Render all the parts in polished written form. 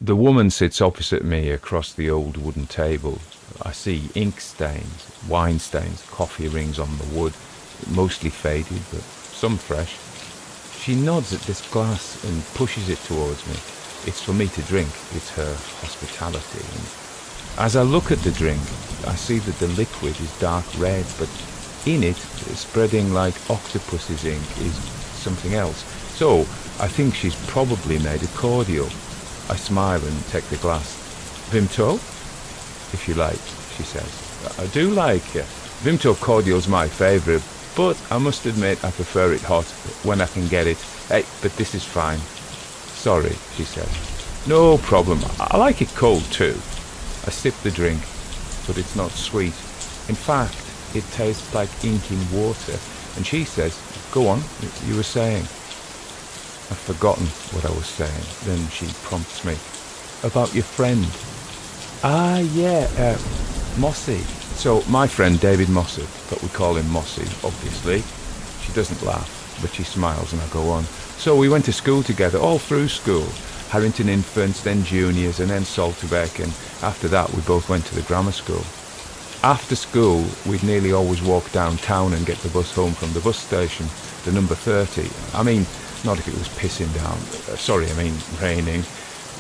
The woman sits opposite me across the old wooden table. I see ink stains, wine stains, coffee rings on the wood, mostly faded, but some fresh. She nods at this glass and pushes it towards me. It's for me to drink. It's her hospitality. And as I look at the drink, I see that the liquid is dark red, but in it, spreading like octopus's ink, is something else. So I think she's probably made a cordial. I smile and take the glass. Vimto? If you like, she says. I do like Vimto cordial's my favourite, but I must admit I prefer it hot when I can get it. Hey, but this is fine. Sorry, she says. No problem. I like it cold too. I sip the drink, but it's not sweet. In fact, it tastes like ink in water. And she says, go on, you were saying. I've forgotten what I was saying. Then she prompts me. About your friend. Ah, yeah, Mossy. So, my friend David Mossy, but we call him Mossy, obviously. She doesn't laugh, but she smiles and I go on. So we went to school together, all through school. Harrington Infants, then Juniors, and then Salterbeck, and after that we both went to the grammar school. After school, we'd nearly always walk downtown and get the bus home from the bus station, the number 30. I mean, not if it was pissing down. Raining.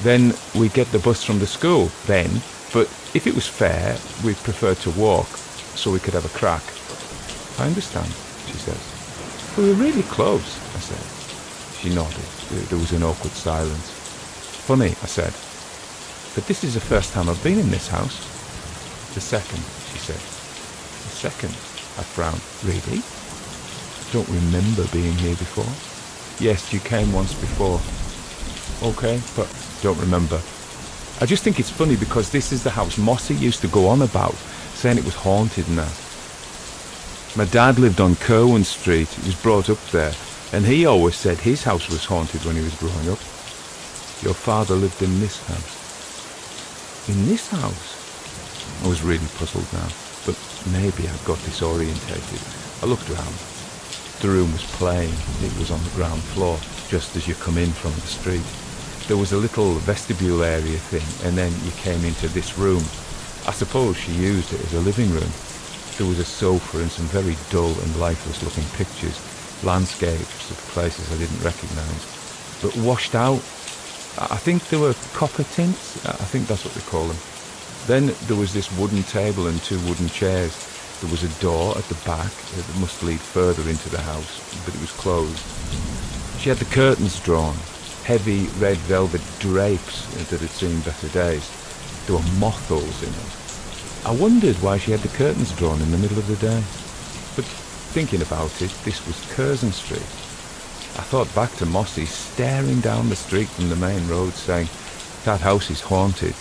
Then we'd get the bus from the school, then, but if it was fair, we'd prefer to walk, so we could have a crack. I understand, she says. We were really close, I said. She nodded. There was an awkward silence. Funny, I said. But this is the first time I've been in this house. The second, she said. The second? I frowned. Really? Don't remember being here before. Yes, you came once before. Okay, but don't remember. I just think it's funny because this is the house Mossy used to go on about, saying it was haunted and that. My dad lived on Kerwin Street. He was brought up there, and he always said his house was haunted when he was growing up. Your father lived in this house. In this house? I was really puzzled now, but maybe I'd got disorientated. I looked round. The room was plain. It was on the ground floor, just as you come in from the street. There was a little vestibule area thing, and then you came into this room. I suppose she used it as a living room. There was a sofa and some very dull and lifeless looking pictures, landscapes of places I didn't recognise, but washed out. I think they were copper tints. I think that's what they call them. Then there was this wooden table and two wooden chairs. There was a door at the back that must lead further into the house, but it was closed. She had the curtains drawn, heavy red velvet drapes that had seen better days. There were moth holes in them. I wondered why she had the curtains drawn in the middle of the day. But thinking about it, this was Curzon Street. I thought back to Mossy staring down the street from the main road saying, that house is haunted.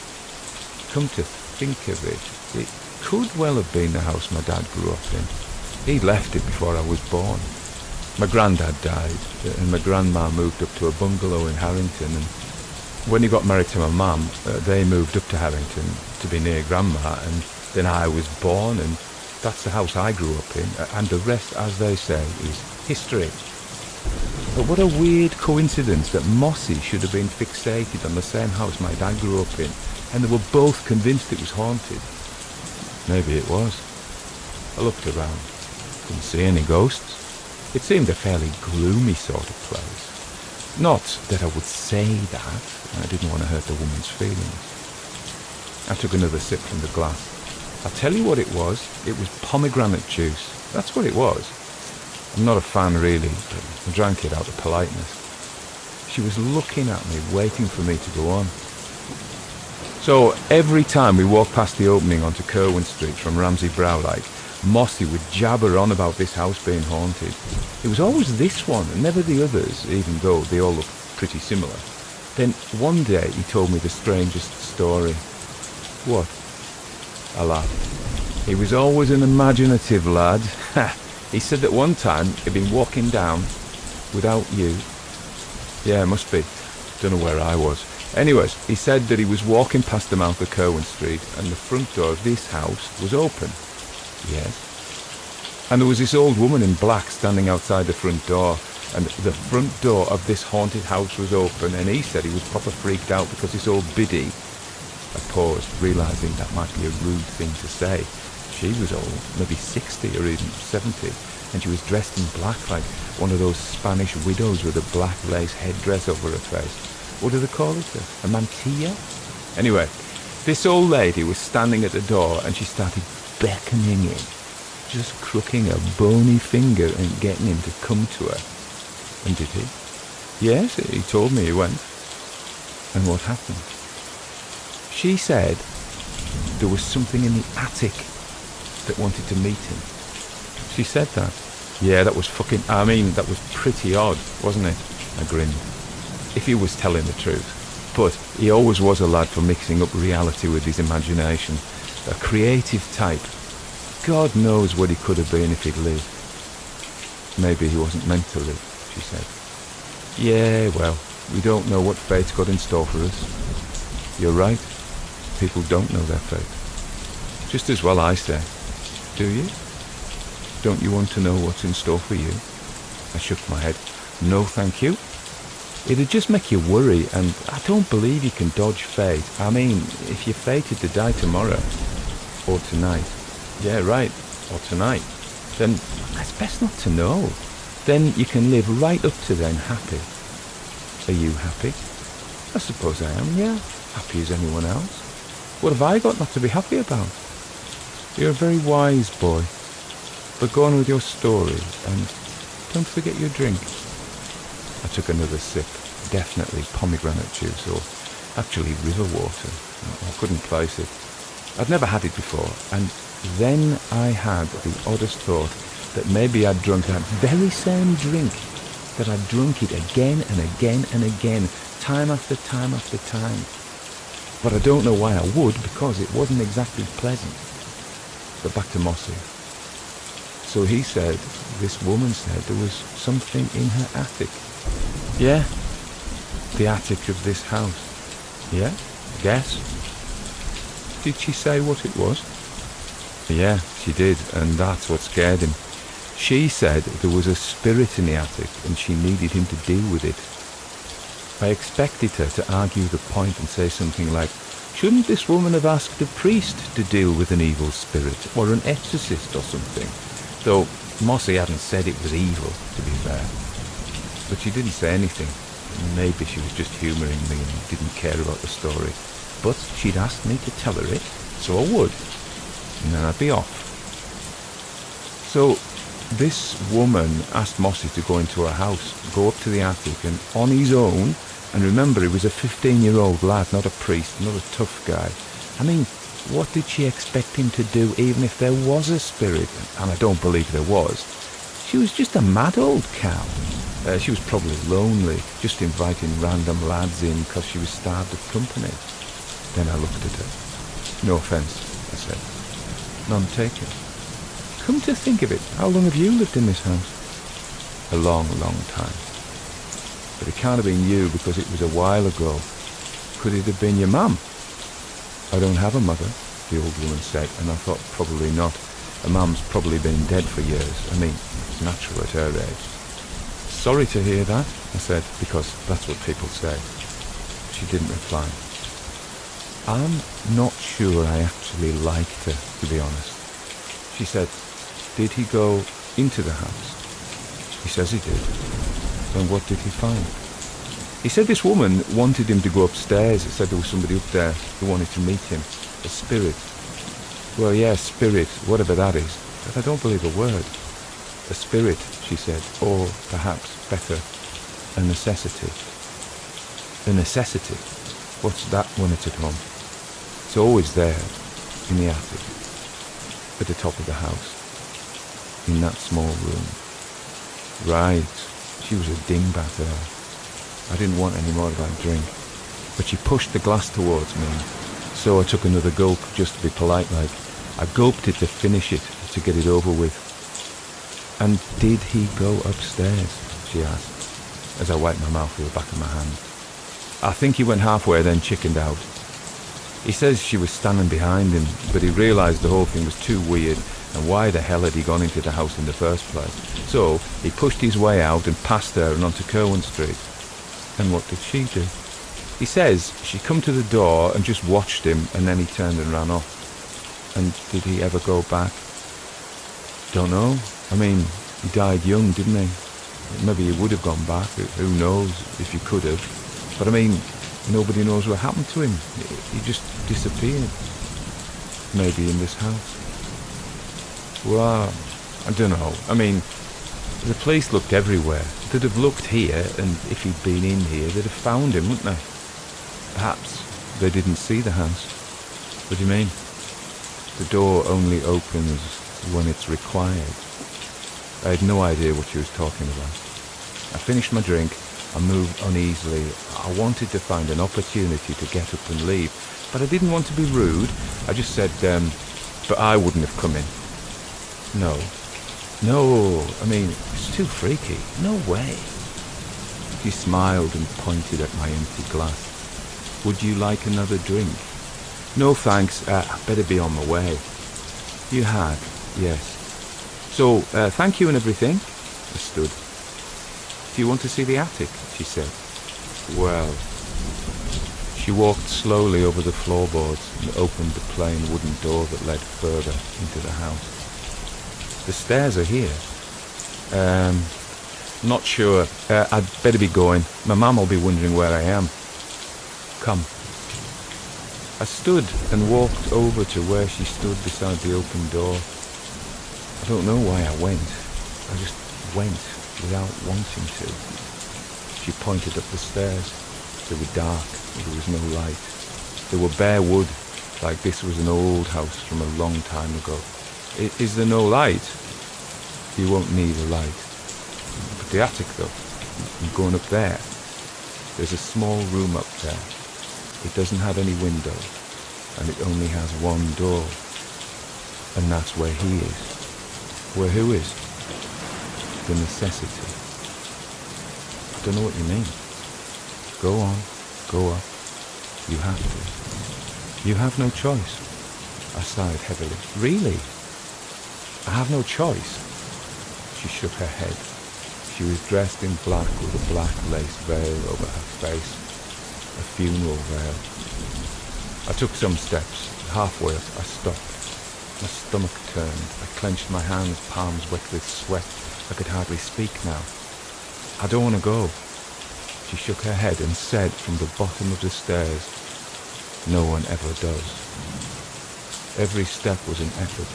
Come to think of it, it could well have been the house my dad grew up in. He left it before I was born. My granddad died, and my grandma moved up to a bungalow in Harrington, and when he got married to my mum, they moved up to Harrington to be near grandma, and then I was born, and that's the house I grew up in, and the rest, as they say, is history. But what a weird coincidence that Mossy should have been fixated on the same house my dad grew up in, and they were both convinced it was haunted. Maybe it was. I looked around. Didn't see any ghosts. It seemed a fairly gloomy sort of place. Not that I would say that. I didn't want to hurt the woman's feelings. I took another sip from the glass. I'll tell you what it was. It was pomegranate juice. That's what it was. I'm not a fan really, but I drank it out of politeness. She was looking at me, waiting for me to go on. So every time we walked past the opening onto Kerwin Street from Ramsay Browlike, Mossy would jabber on about this house being haunted. It was always this one and never the others, even though they all looked pretty similar. Then one day he told me the strangest story. What? I laughed. He was always an imaginative lad. He said that one time he'd been walking down without you. Yeah, it must be. Don't know where I was. Anyways, he said that he was walking past the mouth of Kerwin Street and the front door of this house was open. Yes. And there was this old woman in black standing outside the front door. and the front door of this haunted house was open, and he said he was proper freaked out because this old biddy. I paused, realising that might be a rude thing to say. She was old, maybe 60 or even 70, and she was dressed in black like one of those Spanish widows with a black lace headdress over her face. What do they call it? A mantilla? Anyway, this old lady was standing at the door and she started beckoning him, just crooking a bony finger and getting him to come to her. And did he? Yes, he told me he went. And what happened? She said there was something in the attic that wanted to meet him. She said that. Yeah, that was that was pretty odd, wasn't it? I grinned. If he was telling the truth. But he always was a lad for mixing up reality with his imagination. A creative type. God knows what he could have been if he'd lived. Maybe he wasn't meant to live, she said. Yeah, well, we don't know what fate's got in store for us. You're right. People don't know their fate. Just as well, I say. Do you? Don't you want to know what's in store for you? I shook my head. No, thank you. It'd just make you worry, and I don't believe you can dodge fate. I mean, if you're fated to die tomorrow, or tonight, yeah, right, or tonight, then it's best not to know. Then you can live right up to then happy. Are you happy? I suppose I am, yeah. Happy as anyone else. What have I got not to be happy about? You're a very wise boy. But go on with your story, and don't forget your drink. I took another sip. Definitely pomegranate juice, or actually river water. I couldn't place it. I'd never had it before, and then I had the oddest thought that maybe I'd drunk that very same drink, that I'd drunk it again and again and again, time after time after time. But I don't know why I would, because it wasn't exactly pleasant. But back to Mossy. So he said, this woman said there was something in her attic. Yeah, the attic of this house. Yeah, I guess. Did she say what it was? Yeah, she did, and that's what scared him. She said there was a spirit in the attic and she needed him to deal with it. I expected her to argue the point and say something like, shouldn't this woman have asked a priest to deal with an evil spirit, or an exorcist or something? Though Mossy hadn't said it was evil, to be fair. But she didn't say anything. Maybe she was just humouring me and didn't care about the story. But she'd asked me to tell her it, so I would. And then I'd be off. So this woman asked Mossy to go into her house, go up to the attic, and on his own, and remember he was a 15-year-old lad, not a priest, not a tough guy. I mean, what did she expect him to do even if there was a spirit? And I don't believe there was. She was just a mad old cow. She was probably lonely, just inviting random lads in because she was starved of company. Then I looked at her. No offence, I said. None taken. Come to think of it, how long have you lived in this house? A long, long time. But it can't have been you because it was a while ago. Could it have been your mum? I don't have a mother, the old woman said, and I thought probably not. Her mum's probably been dead for years. I mean, it's natural at her age. Sorry to hear that, I said, because that's what people say. She didn't reply. I'm not sure I actually liked her, to be honest. She said, did he go into the house? He says he did. Then what did he find? He said this woman wanted him to go upstairs. It said there was somebody up there who wanted to meet him. A spirit. Well, yeah, spirit, whatever that is. But I don't believe a word. A spirit, she said, or perhaps better, a necessity. A necessity? What's that when it's at home? It's always there, in the attic, at the top of the house, in that small room. Right, she was a dingbat there. I didn't want any more of that drink, but she pushed the glass towards me, so I took another gulp just to be polite like. I gulped it to finish it, to get it over with. And did he go upstairs? She asked, as I wiped my mouth with the back of my hand. I think he went halfway, then chickened out. He says she was standing behind him, but he realised the whole thing was too weird, And why the hell had he gone into the house in the first place? So he pushed his way out and past her and onto Kerwin Street. And what did she do? He says she come to the door and just watched him, and then he turned and ran off. And did he ever go back? Don't know. I mean, he died young, didn't he? Maybe he would have gone back. Who knows if he could have. But I mean, nobody knows what happened to him. He just disappeared. Maybe in this house. Well, I don't know. I mean, the police looked everywhere. They'd have looked here, and if he'd been in here, they'd have found him, wouldn't they? Perhaps they didn't see the house. What do you mean? The door only opens when it's required. I had no idea what she was talking about. I finished my drink. I moved uneasily. I wanted to find an opportunity to get up and leave, but I didn't want to be rude. I just said, but I wouldn't have come in. No, I mean, it's too freaky. No way. She smiled and pointed at my empty glass. Would you like another drink? No thanks, I better be on my way. You had, yes. So, thank you and everything. I stood. Do you want to see the attic? She said. Well. She walked slowly over the floorboards and opened the plain wooden door that led further into the house. The stairs are here. Not sure. I'd better be going. My mum will be wondering where I am. Come. I stood and walked over to where she stood beside the open door. I don't know why I went. I just went without wanting to. She pointed up the stairs. They were dark. There was no light. They were bare wood, like this was an old house from a long time ago. Is there no light? You won't need a light. But the attic, though, I'm going up there. There's a small room up there. It doesn't have any windows, and it only has one door. And that's where he is. Where who is? The necessity. I don't know what you mean. Go on, go up. You have to. You have no choice. I sighed heavily. Really? I have no choice. She shook her head. She was dressed in black with a black lace veil over her face. A funeral veil. I took some steps. Halfway up, I stopped. My stomach turned. I clenched my hands, palms wet with sweat. I could hardly speak now. I don't want to go. She shook her head and said from the bottom of the stairs, no one ever does. Every step was an effort.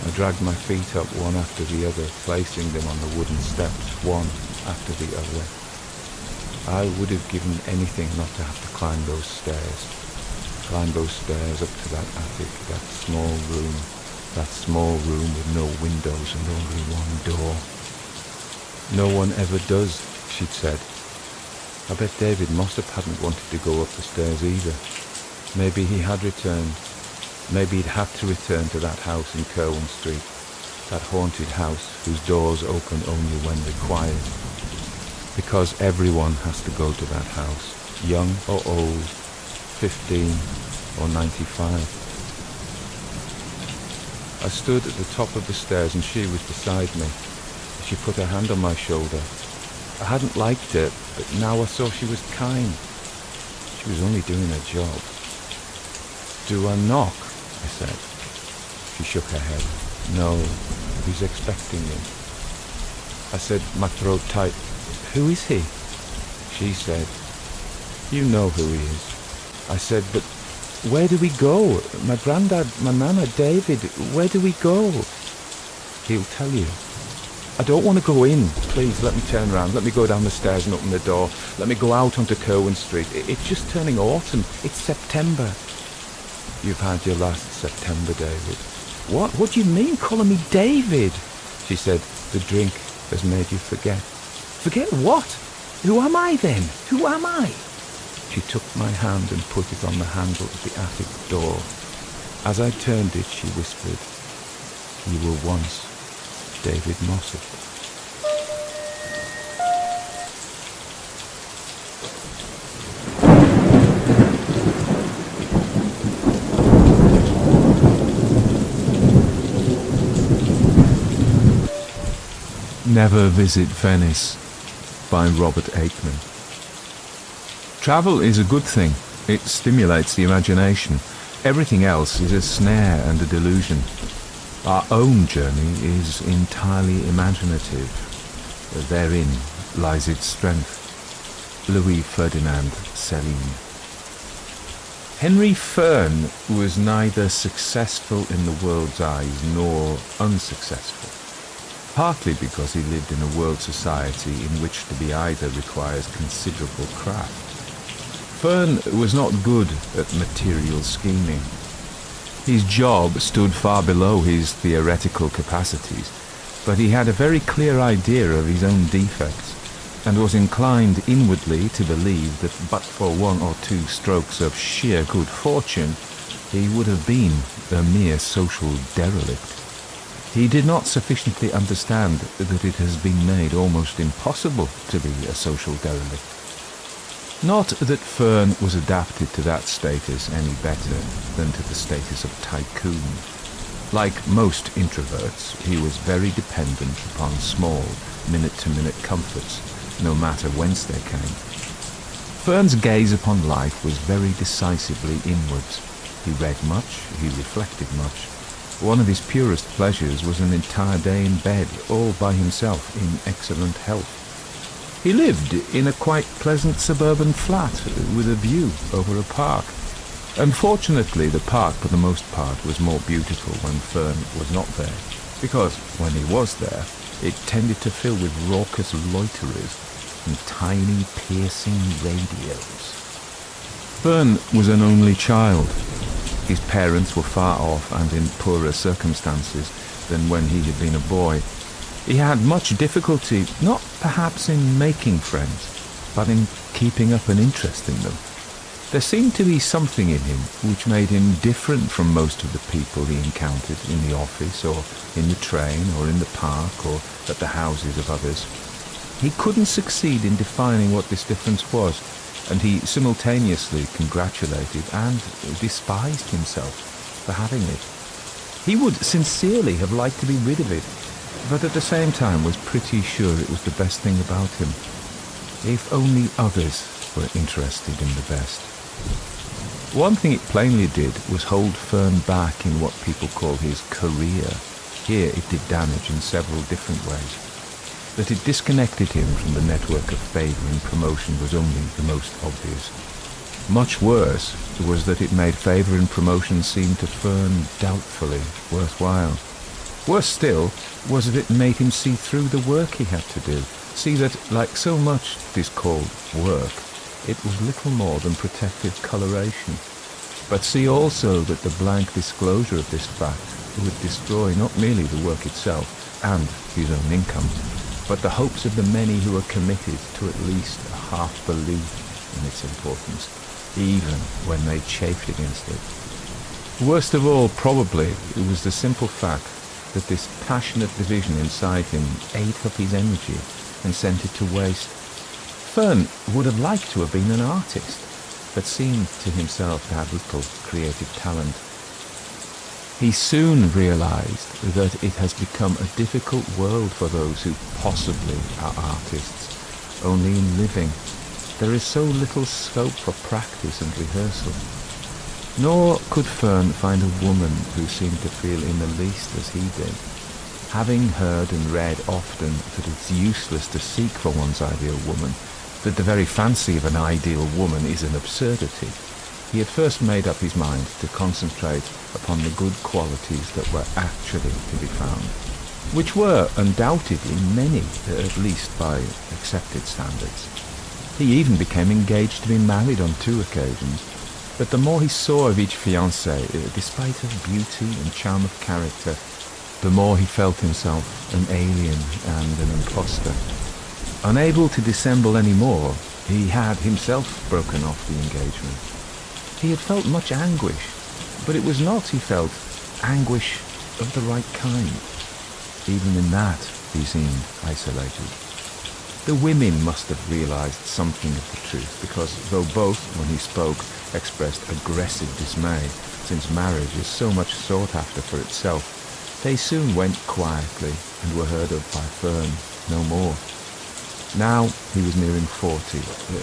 I dragged my feet up one after the other, placing them on the wooden steps, one after the other. I would have given anything not to have to climb those stairs. Climb those stairs up to that attic, that small room with no windows and only one door. No one ever does, she'd said. I bet David Mossop hadn't wanted to go up the stairs either. Maybe he had returned. Maybe he'd had to return to that house in Kerwin Street, that haunted house whose doors open only when required. Because everyone has to go to that house, young or old, 15 or 95. I stood at the top of the stairs and she was beside me. She put her hand on my shoulder. I hadn't liked her, but now I saw she was kind. She was only doing her job. Do I knock? I said. She shook her head. No, he's expecting me. I said, my throat tight. Who is he? She said, you know who he is. I said, but where do we go? My granddad, my nana, David, where do we go? He'll tell you. I don't want to go in. Please, let me turn around. Let me go down the stairs and open the door. Let me go out onto Kerwin Street. It's just turning autumn. It's September. You've had your last September, David. What? What do you mean calling me David? She said, the drink has made you forget. Forget what? Who am I then? Who am I? She took my hand and put it on the handle of the attic door. As I turned it, she whispered, you were once David Mossop. Never Visit Venice by Robert Aikman. Travel is a good thing. It stimulates the imagination. Everything else is a snare and a delusion. Our own journey is entirely imaginative. Therein lies its strength. Louis Ferdinand Céline. Henry Fern was neither successful in the world's eyes nor unsuccessful, partly because he lived in a world society in which to be either requires considerable craft. Fern was not good at material scheming. His job stood far below his theoretical capacities, but he had a very clear idea of his own defects, and was inclined inwardly to believe that but for one or two strokes of sheer good fortune, he would have been a mere social derelict. He did not sufficiently understand that it has been made almost impossible to be a social derelict. Not that Fern was adapted to that status any better than to the status of tycoon. Like most introverts, he was very dependent upon small, minute-to-minute comforts, no matter whence they came. Fern's gaze upon life was very decisively inwards. He read much, he reflected much. One of his purest pleasures was an entire day in bed, all by himself, in excellent health. He lived in a quite pleasant suburban flat with a view over a park. Unfortunately, the park, for the most part, was more beautiful when Fern was not there, because when he was there, it tended to fill with raucous loiterers and tiny piercing radios. Fern was an only child. His parents were far off and in poorer circumstances than when he had been a boy. He had much difficulty, not perhaps in making friends, but in keeping up an interest in them. There seemed to be something in him which made him different from most of the people he encountered in the office or in the train or in the park or at the houses of others. He couldn't succeed in defining what this difference was, and he simultaneously congratulated and despised himself for having it. He would sincerely have liked to be rid of it, but at the same time was pretty sure it was the best thing about him. If only others were interested in the best. One thing it plainly did was hold Fern back in what people call his career. Here it did damage in several different ways. That it disconnected him from the network of favour and promotion was only the most obvious. Much worse was that it made favour and promotion seem to Fern doubtfully worthwhile. Worse still was that it made him see through the work he had to do, see that, like so much that is called work, it was little more than protective coloration, but see also that the blank disclosure of this fact would destroy not merely the work itself and his own income, but the hopes of the many who were committed to at least a half belief in its importance, even when they chafed against it. Worst of all, probably, it was the simple fact that this passionate division inside him ate up his energy and sent it to waste. Fern would have liked to have been an artist, but seemed to himself to have little creative talent. He soon realized that it has become a difficult world for those who possibly are artists. Only in living, there is so little scope for practice and rehearsal. Nor could Fern find a woman who seemed to feel in the least as he did. Having heard and read often that it's useless to seek for one's ideal woman, that the very fancy of an ideal woman is an absurdity, he had first made up his mind to concentrate upon the good qualities that were actually to be found, which were undoubtedly many, at least by accepted standards. He even became engaged to be married on 2 occasions, but the more he saw of each fiancée, despite her beauty and charm of character, the more he felt himself an alien and an impostor. Unable to dissemble any more, he had himself broken off the engagement. He had felt much anguish, but it was not, he felt, anguish of the right kind. Even in that, he seemed isolated. The women must have realized something of the truth, because though both, when he spoke, expressed aggressive dismay, since marriage is so much sought after for itself, they soon went quietly and were heard of by Fern, no more. Now he was nearing 40.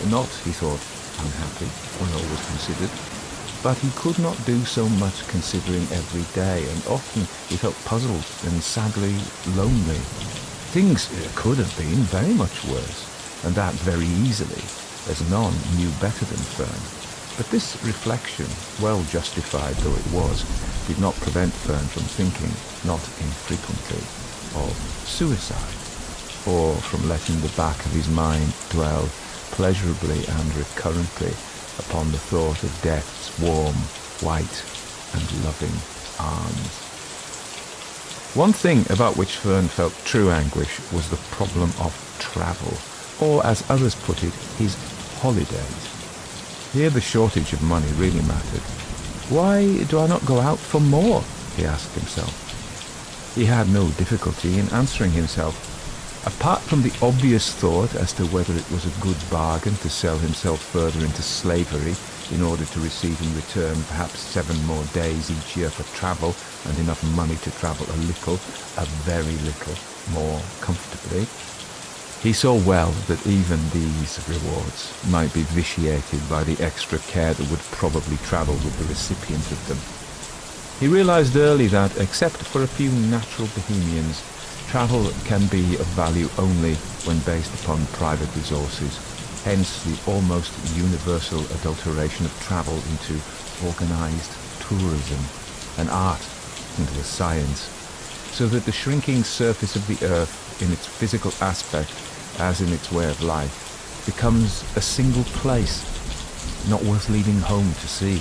Not, he thought, unhappy, when all was considered, but he could not do so much considering every day, and often he felt puzzled and sadly lonely. Things could have been very much worse, and that very easily, as none knew better than Fern. But this reflection, well justified though it was, did not prevent Fern from thinking, not infrequently, of suicide, or from letting the back of his mind dwell pleasurably and recurrently upon the thought of death's warm, white and loving arms. One thing about which Fern felt true anguish was the problem of travel, or as others put it, his holidays. Here the shortage of money really mattered. Why do I not go out for more? He asked himself. He had no difficulty in answering himself. Apart from the obvious thought as to whether it was a good bargain to sell himself further into slavery in order to receive in return perhaps 7 more days each year for travel and enough money to travel a very little, more comfortably, he saw well that even these rewards might be vitiated by the extra care that would probably travel with the recipient of them. He realized early that, except for a few natural bohemians, travel can be of value only when based upon private resources, hence the almost universal adulteration of travel into organized tourism, an art into a science, so that the shrinking surface of the earth, in its physical aspect as in its way of life, becomes a single place, not worth leaving home to see.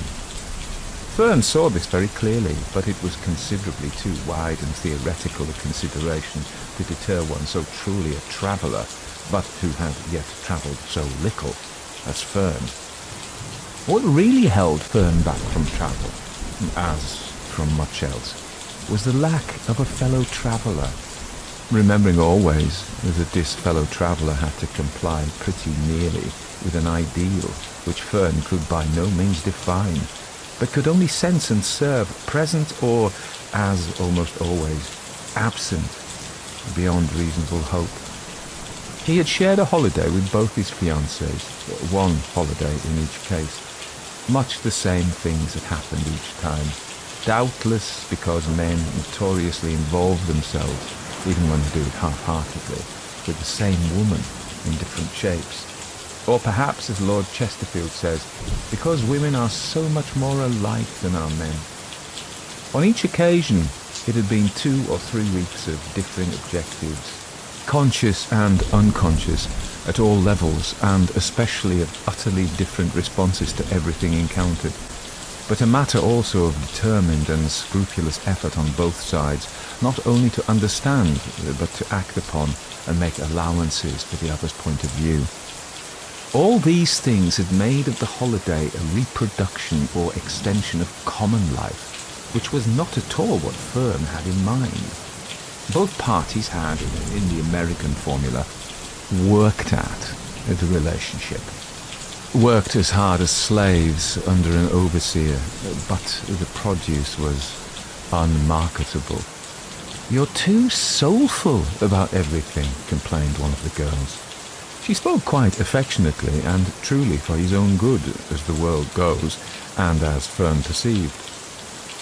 Fern saw this very clearly, but it was considerably too wide and theoretical a consideration to deter one so truly a traveller, but who had yet travelled so little as Fern. What really held Fern back from travel, as from much else, was the lack of a fellow traveller. Remembering always that this fellow traveller had to comply pretty nearly with an ideal which Fern could by no means define, but could only sense and serve, present or, as almost always, absent, beyond reasonable hope. He had shared a holiday with both his fiancées, one holiday in each case. Much the same things had happened each time, doubtless because men notoriously involve themselves, even when they do it half-heartedly, with the same woman in different shapes. Or perhaps, as Lord Chesterfield says, because women are so much more alike than are men. On each occasion, it had been 2 or 3 weeks of differing objectives, conscious and unconscious, at all levels, and especially of utterly different responses to everything encountered, but a matter also of determined and scrupulous effort on both sides, not only to understand, but to act upon and make allowances for the other's point of view. All these things had made of the holiday a reproduction or extension of common life, which was not at all what Fern had in mind. Both parties had, in the American formula, worked at the relationship. Worked as hard as slaves under an overseer, but the produce was unmarketable. "You're too soulful about everything," complained one of the girls. She spoke quite affectionately and truly for his own good, as the world goes, and as Fern perceived.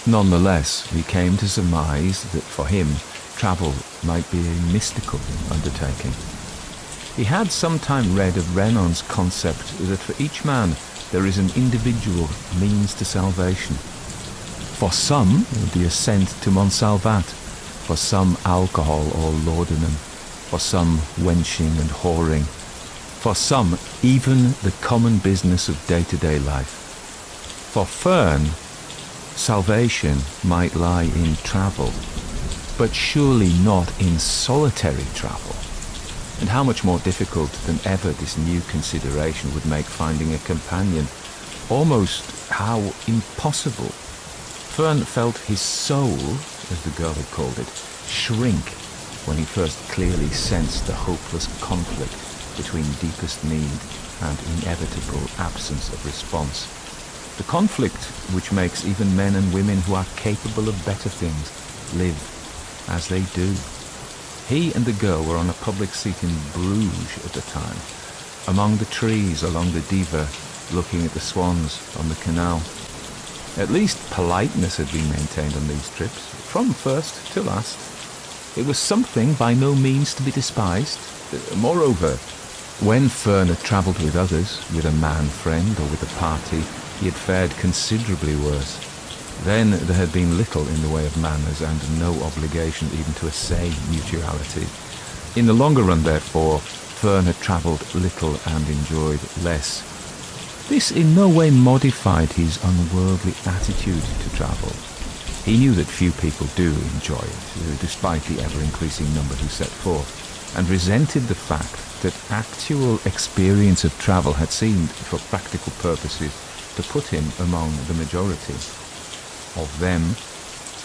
Nonetheless, he came to surmise that for him, travel might be a mystical undertaking. He had sometime read of Renan's concept that for each man there is an individual means to salvation. For some, the ascent to Mont Salvat, for some alcohol or laudanum, for some wenching and whoring, for some even the common business of day-to-day life. For Fern, salvation might lie in travel, but surely not in solitary travel. And how much more difficult than ever this new consideration would make finding a companion, almost how impossible. Fern felt his soul, as the girl had called it, shrink when he first clearly sensed the hopeless conflict between deepest need and inevitable absence of response. The conflict which makes even men and women who are capable of better things live as they do. He and the girl were on a public seat in Bruges at the time, among the trees along the Diva, looking at the swans on the canal. At least politeness had been maintained on these trips, from first to last. It was something by no means to be despised. Moreover, when Fern had travelled with others, with a man friend or with a party, he had fared considerably worse. Then there had been little in the way of manners and no obligation even to essay mutuality. In the longer run, therefore, Fern had travelled little and enjoyed less. This in no way modified his unworldly attitude to travel. He knew that few people do enjoy it, despite the ever-increasing number who set forth, and resented the fact that actual experience of travel had seemed, for practical purposes, to put him among the majority of them,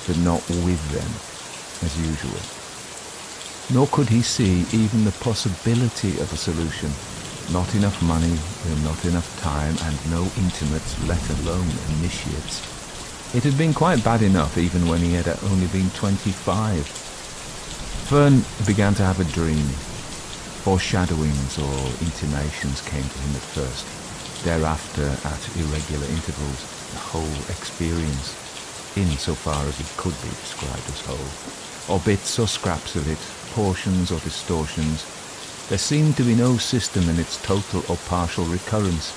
but not with them, as usual. Nor could he see even the possibility of a solution. Not enough money, not enough time, and no intimates, let alone initiates. It had been quite bad enough even when he had only been 25. Fern began to have a dream. Foreshadowings or intimations came to him at first. Thereafter, at irregular intervals, the whole experience, insofar as it could be described as whole, or bits or scraps of it, portions or distortions. There seemed to be no system in its total or partial recurrence.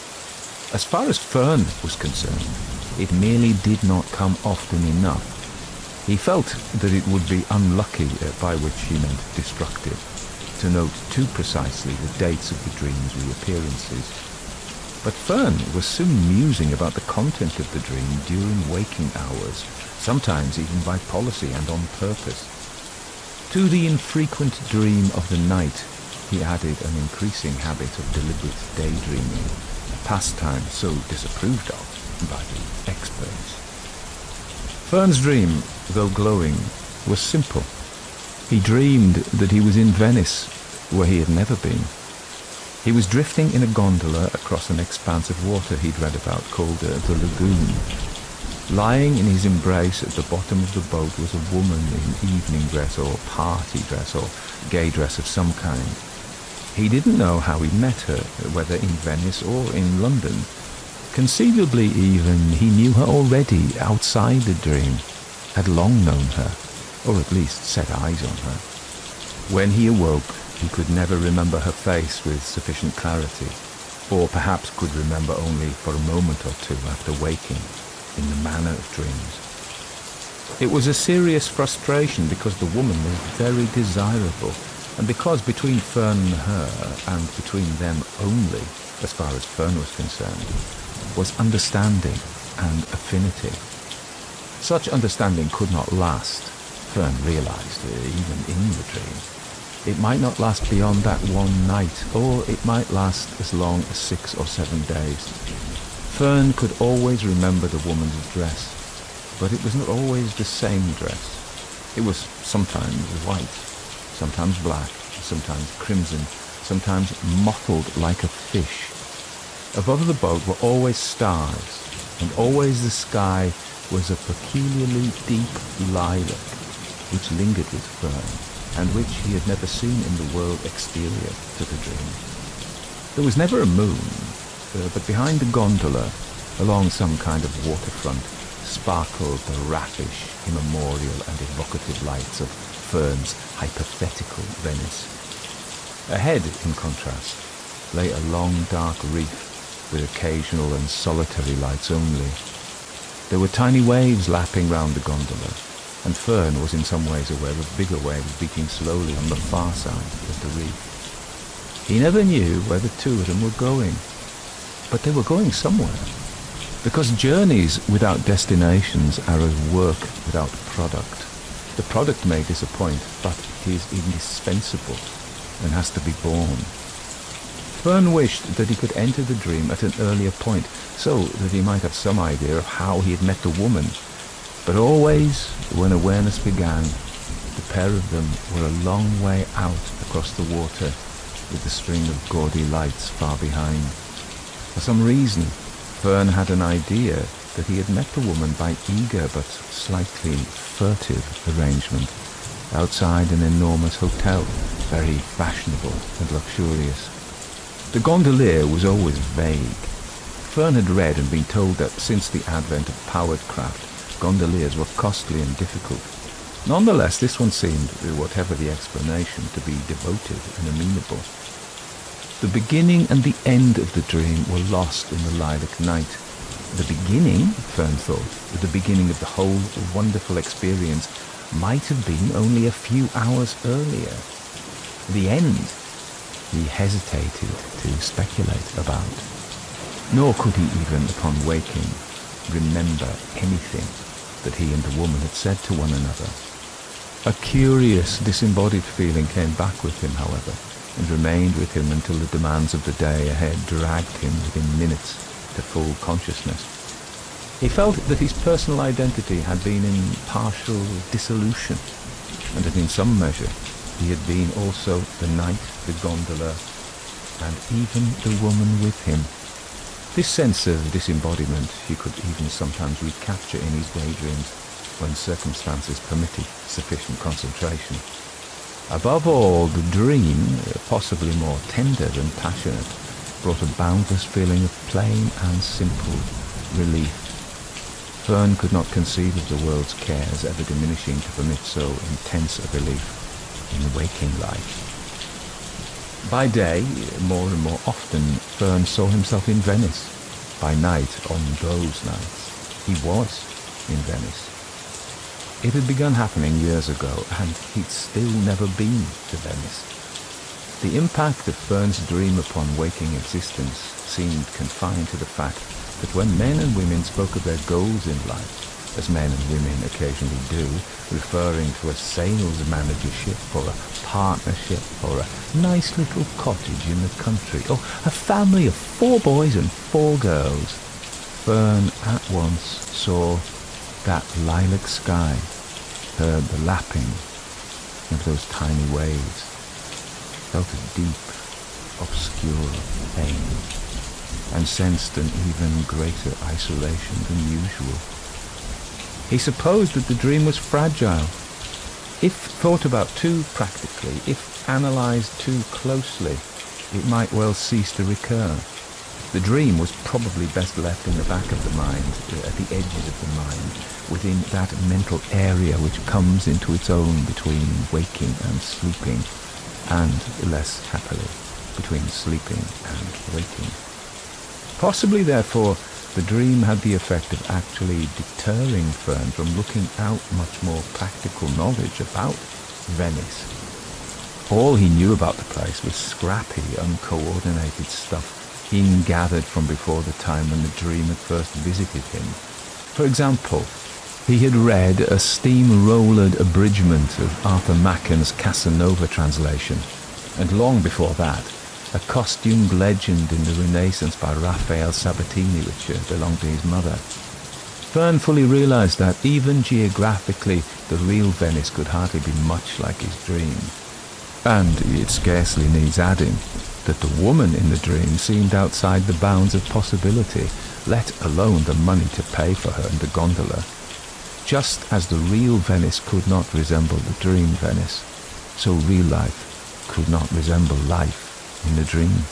As far as Fern was concerned, it merely did not come often enough. He felt that it would be unlucky, by which he meant destructive, to note too precisely the dates of the dream's reappearances. But Fern was soon musing about the content of the dream during waking hours, sometimes even by policy and on purpose. To the infrequent dream of the night, he added an increasing habit of deliberate daydreaming, a pastime so disapproved of by the experts. Fern's dream, though glowing, was simple. He dreamed that he was in Venice, where he had never been. He was drifting in a gondola across an expanse of water he'd read about called the Lagoon. Lying in his embrace at the bottom of the boat was a woman in evening dress or party dress or gay dress of some kind. He didn't know how he'd met her, whether in Venice or in London. Conceivably even, he knew her already outside the dream, had long known her, or at least set eyes on her. When he awoke, he could never remember her face with sufficient clarity, or perhaps could remember only for a moment or two after waking, in the manner of dreams. It was a serious frustration because the woman was very desirable, and because between Fern and her, and between them only, as far as Fern was concerned, was understanding and affinity. Such understanding could not last, Fern realized, even in the dream. It might not last beyond that one night, or it might last as long as 6 or 7 days. Fern could always remember the woman's dress, but it was not always the same dress. It was sometimes white, sometimes black, sometimes crimson, sometimes mottled like a fish. Above the boat were always stars, and always the sky was a peculiarly deep lilac, which lingered with Fern, and which he had never seen in the world exterior to the dream. There was never a moon, but behind the gondola, along some kind of waterfront, sparkled the raffish, immemorial and evocative lights of Fern's hypothetical Venice. Ahead, in contrast, lay a long dark reef with occasional and solitary lights only. There were tiny waves lapping round the gondola, and Fern was in some ways aware of bigger waves beating slowly on the far side of the reef. He never knew where the two of them were going, but they were going somewhere, because journeys without destinations are as work without product. The product may disappoint, but it is indispensable and has to be born. Fern wished that he could enter the dream at an earlier point, so that he might have some idea of how he had met the woman. But always, when awareness began, the pair of them were a long way out across the water, with the string of gaudy lights far behind. For some reason, Fern had an idea that he had met the woman by eager but slightly furtive arrangement, outside an enormous hotel, very fashionable and luxurious. The gondolier was always vague. Fern had read and been told that since the advent of powered craft, gondoliers were costly and difficult. Nonetheless, this one seemed, whatever the explanation, to be devoted and amenable. The beginning and the end of the dream were lost in the lilac night. The beginning, Fern thought, the beginning of the whole wonderful experience might have been only a few hours earlier. The end, he hesitated to speculate about. Nor could he even, upon waking, remember anything that he and the woman had said to one another. A curious, disembodied feeling came back with him, however, and remained with him until the demands of the day ahead dragged him within minutes to full consciousness. He felt that his personal identity had been in partial dissolution, and that in some measure he had been also the knight, the gondola, and even the woman with him. This sense of disembodiment he could even sometimes recapture in his daydreams when circumstances permitted sufficient concentration. Above all, the dream, possibly more tender than passionate, brought a boundless feeling of plain and simple relief. Fern could not conceive of the world's cares ever diminishing to permit so intense a relief in waking life. By day, more and more often, Fern saw himself in Venice. By night, on those nights, he was in Venice. It had begun happening years ago, and he'd still never been to Venice. The impact of Fern's dream upon waking existence seemed confined to the fact that when men and women spoke of their goals in life, as men and women occasionally do, referring to a sales managership or a partnership or a nice little cottage in the country or a family of 4 boys and 4 girls, Fern at once saw that lilac sky, heard the lapping of those tiny waves, felt a deep, obscure pain, and sensed an even greater isolation than usual. He supposed that the dream was fragile. If thought about too practically, if analysed too closely, it might well cease to recur. The dream was probably best left in the back of the mind, at the edges of the mind, within that mental area which comes into its own between waking and sleeping, and, less happily, between sleeping and waking. Possibly, therefore, the dream had the effect of actually deterring Fern from looking out much more practical knowledge about Venice. All he knew about the place was scrappy, uncoordinated stuff gathered from before the time when the dream had first visited him. For example, he had read a steam-rollered abridgment of Arthur Machen's Casanova translation, and long before that, a costumed legend in the Renaissance by Raphael Sabatini, which belonged to his mother. Fern fully realized that, even geographically, the real Venice could hardly be much like his dream. And it scarcely needs adding that the woman in the dream seemed outside the bounds of possibility, let alone the money to pay for her and the gondola. Just as the real Venice could not resemble the dream Venice, so real life could not resemble life in the dream.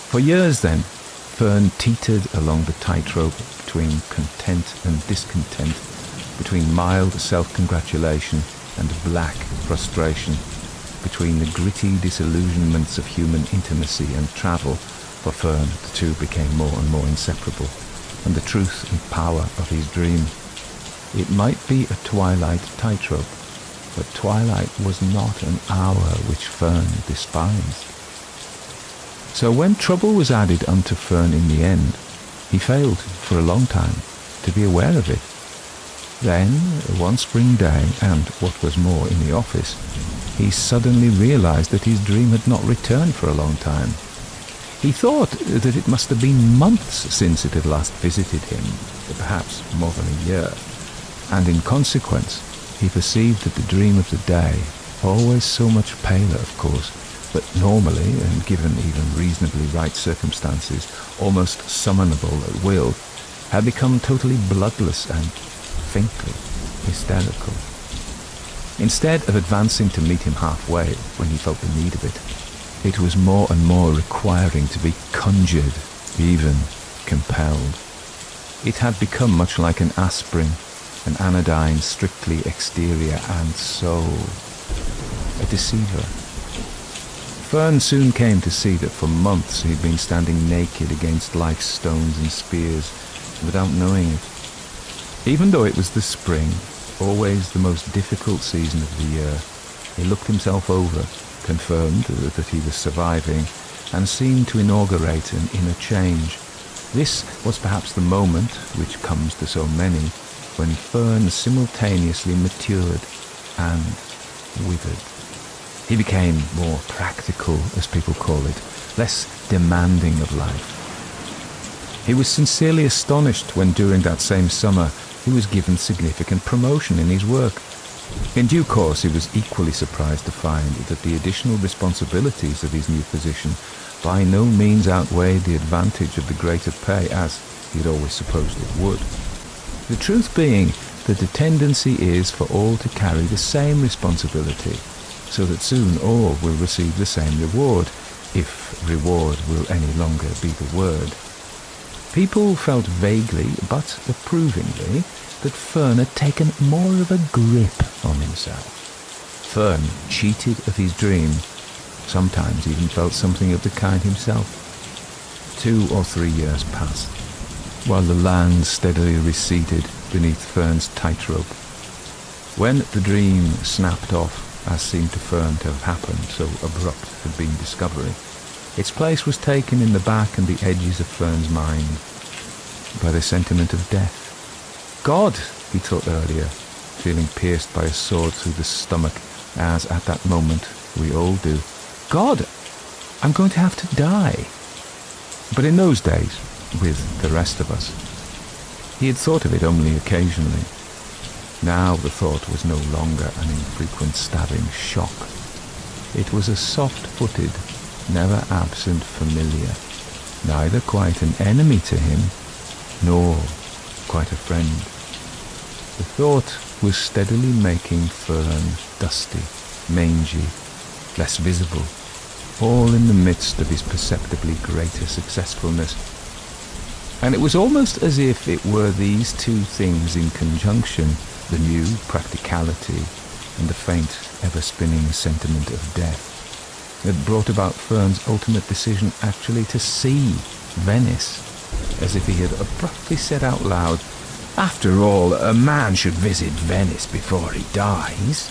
For years then, Fern teetered along the tightrope between content and discontent, between mild self-congratulation and black frustration, between the gritty disillusionments of human intimacy and travel. For Fern, the two became more and more inseparable, and the truth and power of his dream. It might be a twilight tightrope, but twilight was not an hour which Fern despised. So when trouble was added unto Fern in the end, he failed for a long time to be aware of it. Then, one spring day, and what was more, in the office, he suddenly realized that his dream had not returned for a long time. He thought that it must have been months since it had last visited him, perhaps more than a year, and in consequence he perceived that the dream of the day, always so much paler of course, but normally, and given even reasonably right circumstances, almost summonable at will, had become totally bloodless and faintly hysterical. Instead of advancing to meet him halfway when he felt the need of it, it was more and more requiring to be conjured, even compelled. It had become much like an aspirin, an anodyne strictly exterior and soul. A deceiver. Fern soon came to see that for months he'd been standing naked against life's stones and spears without knowing it. Even though it was the spring, always the most difficult season of the year, he looked himself over, confirmed that he was surviving, and seemed to inaugurate an inner change. This was perhaps the moment, which comes to so many, when Fern simultaneously matured and withered. He became more practical, as people call it, less demanding of life. He was sincerely astonished when during that same summer he was given significant promotion in his work. In due course he was equally surprised to find that the additional responsibilities of his new position by no means outweighed the advantage of the greater pay, as he had always supposed it would. The truth being that the tendency is for all to carry the same responsibility, so that soon all will receive the same reward, if reward will any longer be the word. People felt vaguely, but approvingly, that Fern had taken more of a grip on himself. Fern cheated of his dream, sometimes even felt something of the kind himself. 2 or 3 years passed, while the land steadily receded beneath Fern's tightrope. When the dream snapped off, as seemed to Fern to have happened, so abrupt had been discovery, its place was taken in the back and the edges of Fern's mind by the sentiment of death. God, he thought earlier, feeling pierced by a sword through the stomach, as at that moment we all do. God, I'm going to have to die. But in those days, with the rest of us, he had thought of it only occasionally. Now the thought was no longer an infrequent stabbing shock. It was a soft-footed, never absent familiar, neither quite an enemy to him, nor quite a friend. The thought was steadily making Fern dusty, mangy, less visible, all in the midst of his perceptibly greater successfulness. And it was almost as if it were these two things in conjunction, the new practicality and the faint, ever-spinning sentiment of death, that brought about Fern's ultimate decision actually to see Venice, as if he had abruptly said out loud, "After all, a man should visit Venice before he dies."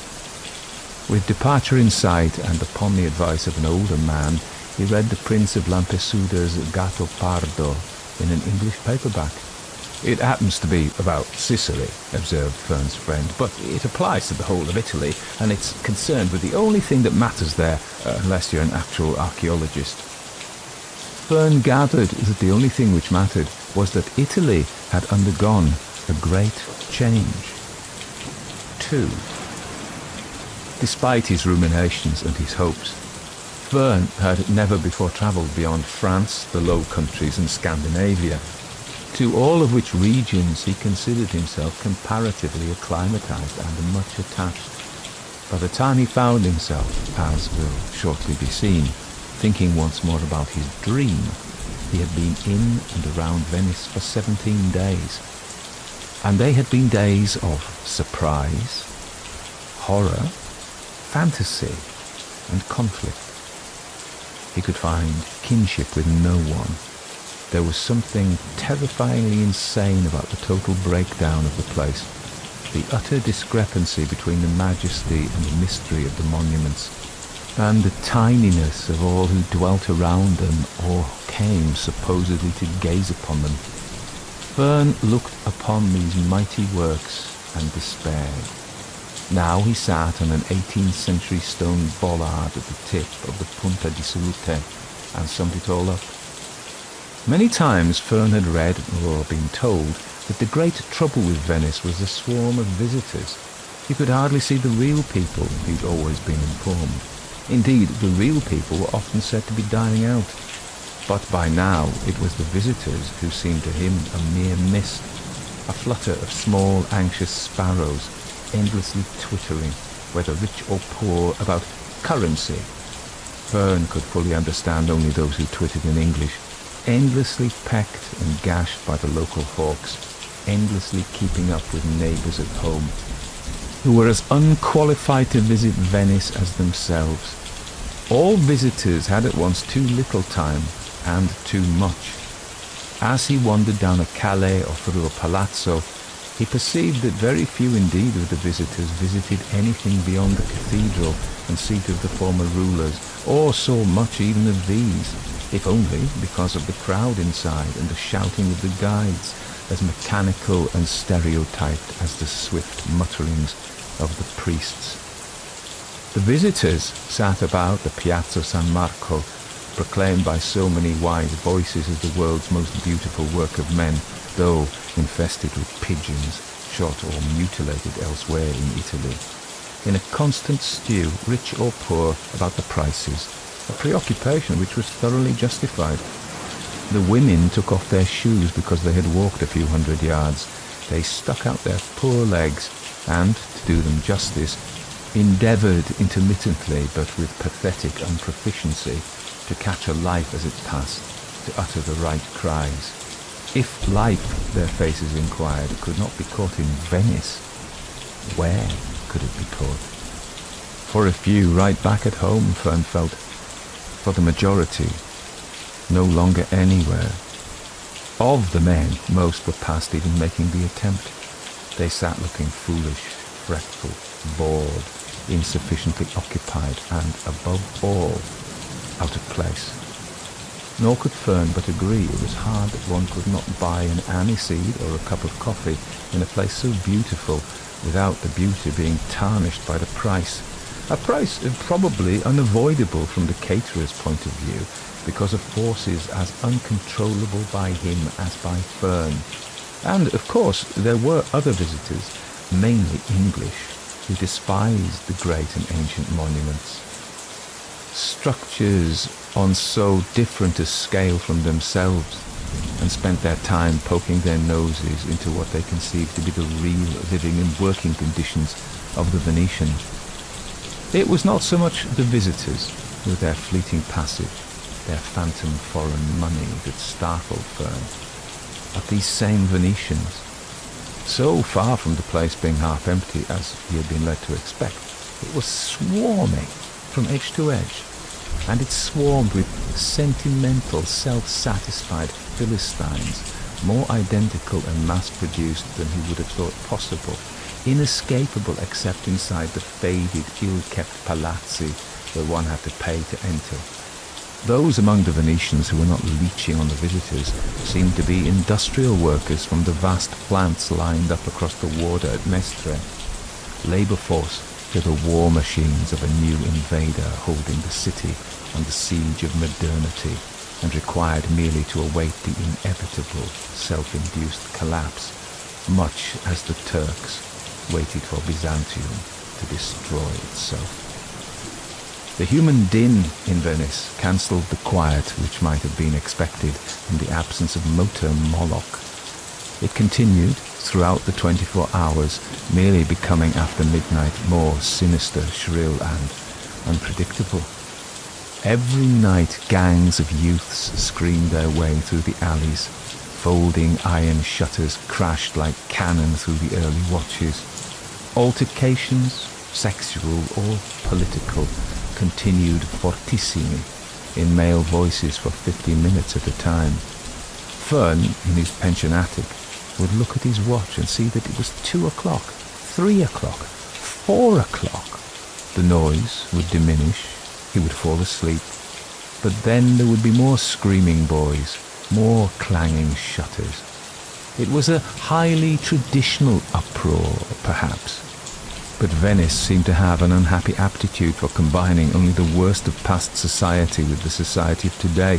With departure in sight, and upon the advice of an older man, he read the Prince of Lampesuda's Gatto Pardo in an English paperback. "It happens to be about Sicily," observed Fern's friend, "but it applies to the whole of Italy, and it's concerned with the only thing that matters there, unless you're an actual archaeologist." Fern gathered that the only thing which mattered was that Italy had undergone a great change. 2. Despite his ruminations and his hopes, Fern had never before travelled beyond France, the Low Countries and Scandinavia, to all of which regions he considered himself comparatively acclimatized and much attached. By the time he found himself, as will shortly be seen, thinking once more about his dream, he had been in and around Venice for 17 days. And they had been days of surprise, horror, fantasy, and conflict. He could find kinship with no one. There was something terrifyingly insane about the total breakdown of the place, the utter discrepancy between the majesty and the mystery of the monuments, and the tininess of all who dwelt around them or came supposedly to gaze upon them. Fern looked upon these mighty works and despaired. Now he sat on an 18th century stone bollard at the tip of the Punta di Salute and summed it all up. Many times Fern had read or been told that the great trouble with Venice was the swarm of visitors. You could hardly see the real people, he'd always been informed. Indeed, the real people were often said to be dying out. But by now it was the visitors who seemed to him a mere mist, a flutter of small, anxious sparrows, endlessly twittering, whether rich or poor, about currency. Fern could fully understand only those who twittered in English, endlessly pecked and gashed by the local hawks, endlessly keeping up with neighbours at home, who were as unqualified to visit Venice as themselves. All visitors had at once too little time and too much. As he wandered down a calle or through a palazzo, he perceived that very few indeed of the visitors visited anything beyond the cathedral and seat of the former rulers, or saw much even of these, if only because of the crowd inside and the shouting of the guides, as mechanical and stereotyped as the swift mutterings of the priests. The visitors sat about the Piazza San Marco, proclaimed by so many wise voices as the world's most beautiful work of men, though infested with pigeons, shot or mutilated elsewhere in Italy, in a constant stew, rich or poor, about the prices, a preoccupation which was thoroughly justified. The women took off their shoes because they had walked a few hundred yards. They stuck out their poor legs and, to do them justice, endeavoured intermittently but with pathetic unproficiency to catch a life as it passed, to utter the right cries. If life, their faces inquired, could not be caught in Venice, where could it be caught? For a few, right back at home, Fern felt. For the majority, no longer anywhere. Of the men, most were past even making the attempt. They sat looking foolish, fretful, bored, insufficiently occupied, and, above all, out of place. Nor could Fern but agree it was hard that one could not buy an aniseed or a cup of coffee in a place so beautiful without the beauty being tarnished by the price. A price probably unavoidable from the caterer's point of view because of forces as uncontrollable by him as by Fern. And, of course, there were other visitors, mainly English, who despised the great and ancient monuments. Structures on so different a scale from themselves, and spent their time poking their noses into what they conceived to be the real living and working conditions of the Venetians. It was not so much the visitors, with their fleeting passage, their phantom foreign money, that startled Fern, but these same Venetians, so far from the place being half empty as he had been led to expect. It was swarming from edge to edge, and it swarmed with sentimental, self-satisfied Philistines, more identical and mass-produced than he would have thought possible, inescapable except inside the faded, ill-kept palazzi where one had to pay to enter. Those among the Venetians who were not leeching on the visitors seemed to be industrial workers from the vast plants lined up across the water at Mestre, labour force to the war machines of a new invader holding the city under siege of modernity and required merely to await the inevitable self-induced collapse, much as the Turks waited for Byzantium to destroy itself. The human din in Venice cancelled the quiet which might have been expected in the absence of motor Moloch. It continued throughout the 24 hours, merely becoming after midnight more sinister, shrill, and unpredictable. Every night gangs of youths screamed their way through the alleys. Folding iron shutters crashed like cannon through the early watches. Altercations, sexual or political, continued fortissimi in male voices for 50 minutes at a time. Fern, in his pensionatic, would look at his watch and see that it was 2 o'clock, 3 o'clock, 4 o'clock. The noise would diminish, he would fall asleep, but then there would be more screaming boys, more clanging shutters. It was a highly traditional uproar, perhaps, but Venice seemed to have an unhappy aptitude for combining only the worst of past society with the society of today.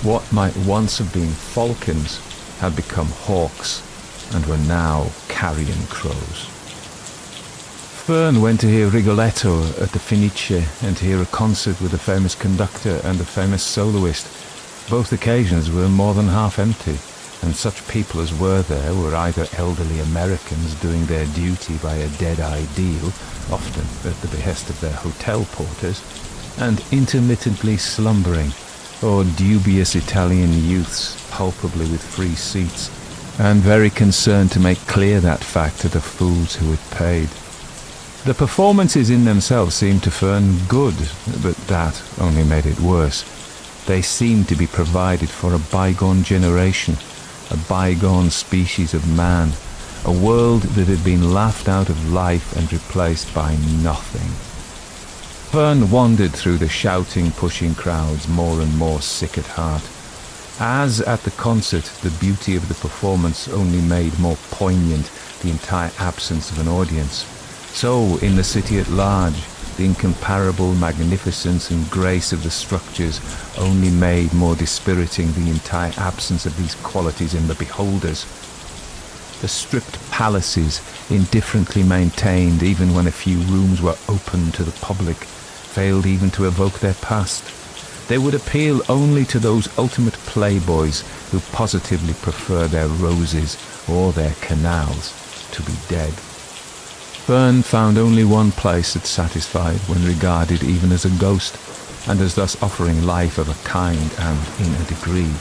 What might once have been falcons had become hawks and were now carrion crows. Fern went to hear Rigoletto at the Fenice and to hear a concert with a famous conductor and a famous soloist. Both occasions were more than half empty, and such people as were there were either elderly Americans doing their duty by a dead ideal, often at the behest of their hotel porters, and intermittently slumbering, or dubious Italian youths, palpably with free seats, and very concerned to make clear that fact to the fools who had paid. The performances in themselves seemed to Fern good, but that only made it worse. They seemed to be provided for a bygone generation, a bygone species of man, a world that had been laughed out of life and replaced by nothing. Fern wandered through the shouting, pushing crowds, more and more sick at heart. As at the concert, the beauty of the performance only made more poignant the entire absence of an audience, so in the city at large, the incomparable magnificence and grace of the structures only made more dispiriting the entire absence of these qualities in the beholders. The stripped palaces, indifferently maintained even when a few rooms were open to the public, failed even to evoke their past. They would appeal only to those ultimate playboys who positively prefer their roses or their canals to be dead. Fern found only one place that satisfied when regarded even as a ghost, and as thus offering life of a kind and in a degree.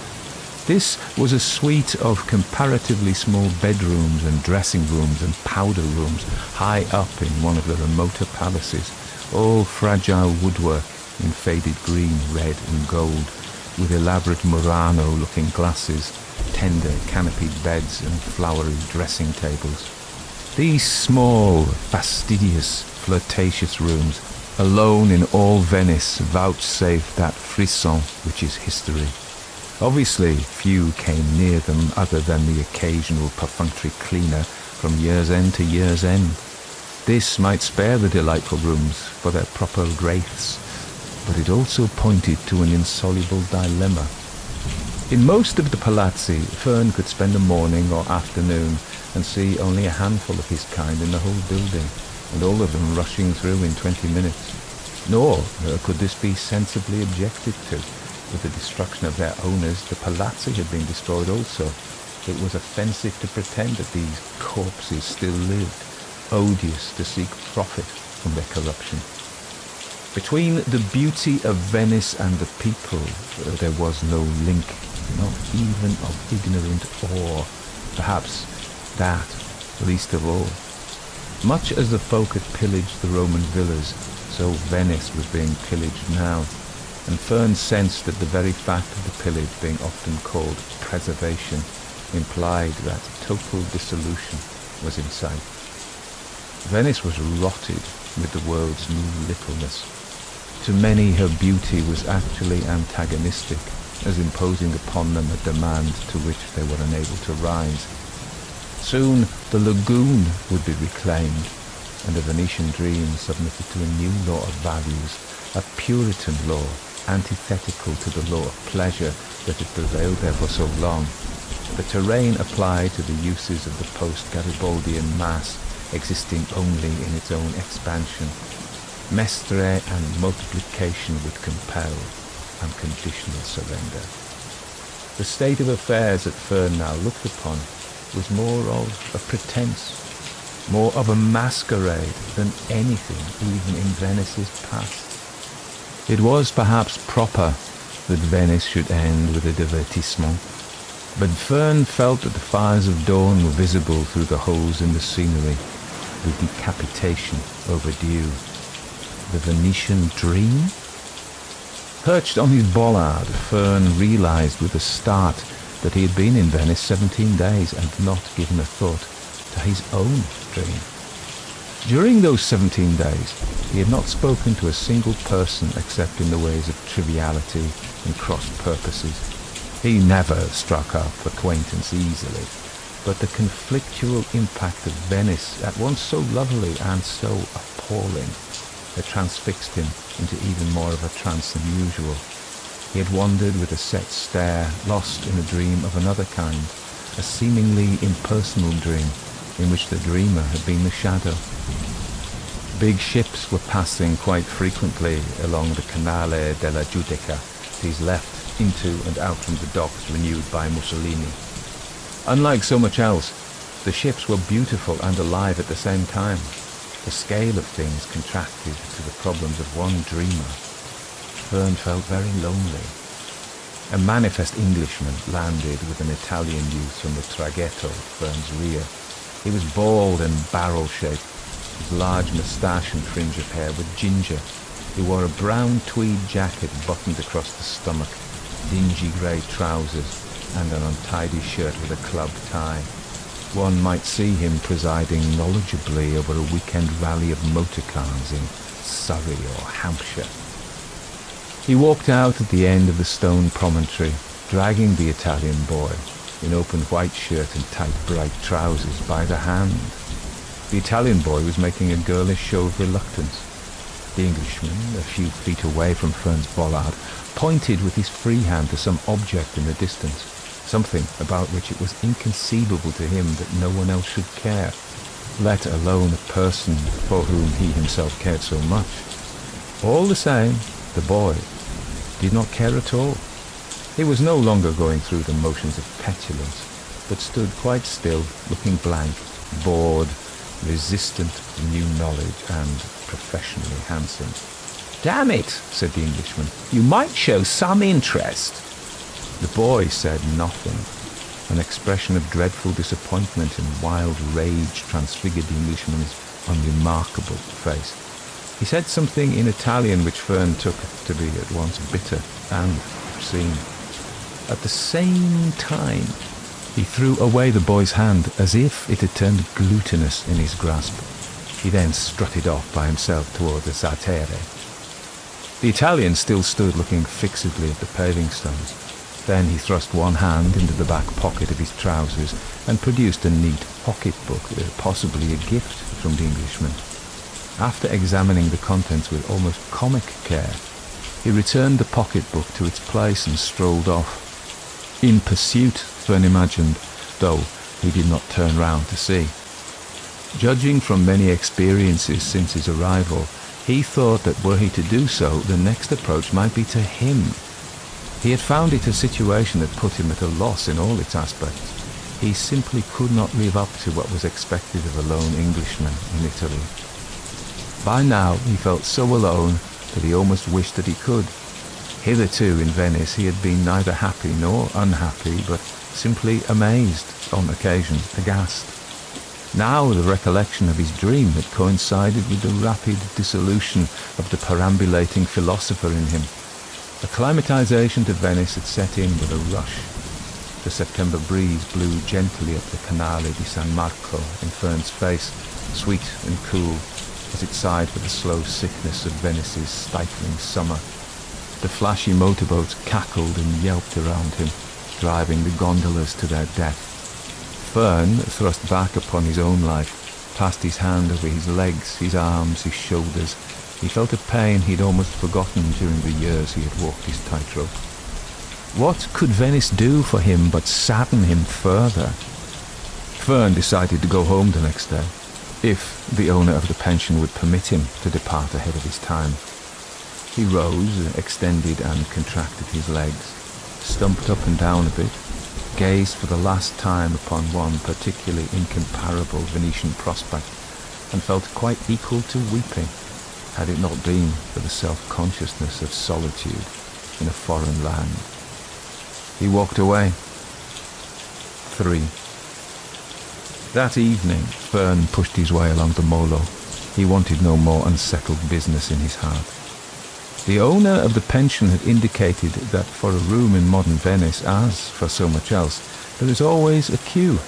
This was a suite of comparatively small bedrooms and dressing rooms and powder rooms high up in one of the remoter palaces, all fragile woodwork in faded green, red and gold, with elaborate Murano-looking glasses, tender canopied beds and flowery dressing tables. These small, fastidious, flirtatious rooms, alone in all Venice, vouchsafed that frisson which is history. Obviously, few came near them other than the occasional perfunctory cleaner from year's end to year's end. This might spare the delightful rooms for their proper wraiths, but it also pointed to an insoluble dilemma. In most of the palazzi, Fern could spend a morning or afternoon and see only a handful of his kind in the whole building, and all of them rushing through in 20 minutes. Nor could this be sensibly objected to. With the destruction of their owners, the palazzi had been destroyed also. It was offensive to pretend that these corpses still lived, odious to seek profit from their corruption. Between the beauty of Venice and the people, there was no link, not even of ignorant awe. Perhaps that, least of all. Much as the folk had pillaged the Roman villas, so Venice was being pillaged now, and Fern sensed that the very fact of the pillage being often called preservation implied that total dissolution was in sight. Venice was rotted with the world's new littleness. To many her beauty was actually antagonistic, as imposing upon them a demand to which they were unable to rise. Soon the lagoon would be reclaimed, and the Venetian dream submitted to a new law of values, a Puritan law, antithetical to the law of pleasure that had prevailed there for so long. The terrain applied to the uses of the post-Garibaldian mass, existing only in its own expansion. Mestre and multiplication would compel unconditional surrender. The state of affairs that Fern now looked upon was more of a pretense, more of a masquerade than anything even in Venice's past. It was perhaps proper that Venice should end with a divertissement, but Fern felt that the fires of dawn were visible through the holes in the scenery, the decapitation overdue. The Venetian dream? Perched on his bollard, Fern realized with a start that he had been in Venice 17 days and not given a thought to his own dream. During those 17 days, he had not spoken to a single person except in the ways of triviality and cross purposes. He never struck up acquaintance easily, but the conflictual impact of Venice, at once so lovely and so appalling, had transfixed him into even more of a trance than usual. He had wandered with a set stare, lost in a dream of another kind, a seemingly impersonal dream in which the dreamer had been the shadow. Big ships were passing quite frequently along the Canale della Giudecca, these left into and out from the docks renewed by Mussolini. Unlike so much else, the ships were beautiful and alive at the same time. The scale of things contracted to the problems of one dreamer. Fern felt very lonely. A manifest Englishman landed with an Italian youth from the traghetto at Fern's rear. He was bald and barrel-shaped. His large moustache and fringe of hair were ginger. He wore a brown tweed jacket buttoned across the stomach, dingy grey trousers, and an untidy shirt with a club tie. One might see him presiding knowledgeably over a weekend rally of motor cars in Surrey or Hampshire. He walked out at the end of the stone promontory, dragging the Italian boy, in open white shirt and tight bright trousers, by the hand. The Italian boy was making a girlish show of reluctance. The Englishman, a few feet away from Fern's bollard, pointed with his free hand to some object in the distance, something about which it was inconceivable to him that no one else should care, let alone a person for whom he himself cared so much. All the same, the boy did not care at all. He was no longer going through the motions of petulance, but stood quite still, looking blank, bored, resistant to new knowledge, and professionally handsome. "Damn it," said the Englishman, "you might show some interest." The boy said nothing. An expression of dreadful disappointment and wild rage transfigured the Englishman's unremarkable face. He said something in Italian which Fern took to be at once bitter and obscene. At the same time, he threw away the boy's hand as if it had turned glutinous in his grasp. He then strutted off by himself toward the Sartere. The Italian still stood looking fixedly at the paving stones. Then he thrust one hand into the back pocket of his trousers and produced a neat pocketbook, possibly a gift from the Englishman. After examining the contents with almost comic care, he returned the pocketbook to its place and strolled off. In pursuit, Fern imagined, though he did not turn round to see. Judging from many experiences since his arrival, he thought that were he to do so, the next approach might be to him. He had found it a situation that put him at a loss in all its aspects. He simply could not live up to what was expected of a lone Englishman in Italy. By now he felt so alone that he almost wished that he could. Hitherto in Venice he had been neither happy nor unhappy, but simply amazed, on occasion aghast. Now the recollection of his dream had coincided with the rapid dissolution of the perambulating philosopher in him. Acclimatization to Venice had set in with a rush. The September breeze blew gently up the Canale di San Marco in Fern's face, sweet and cool, as it sighed for the slow sickness of Venice's stifling summer. The flashy motorboats cackled and yelped around him, driving the gondolas to their death. Fern, thrust back upon his own life, passed his hand over his legs, his arms, his shoulders. He felt a pain he'd almost forgotten during the years he had walked his tightrope. What could Venice do for him but sadden him further? Fern decided to go home the next day, if the owner of the pension would permit him to depart ahead of his time. He rose, extended and contracted his legs, stumped up and down a bit, gazed for the last time upon one particularly incomparable Venetian prospect, and felt quite equal to weeping, had it not been for the self-consciousness of solitude in a foreign land. He walked away. 3. That evening, Fern pushed his way along the Molo. He wanted no more unsettled business in his heart. The owner of the pension had indicated that for a room in modern Venice, as for so much else, there is always a queue.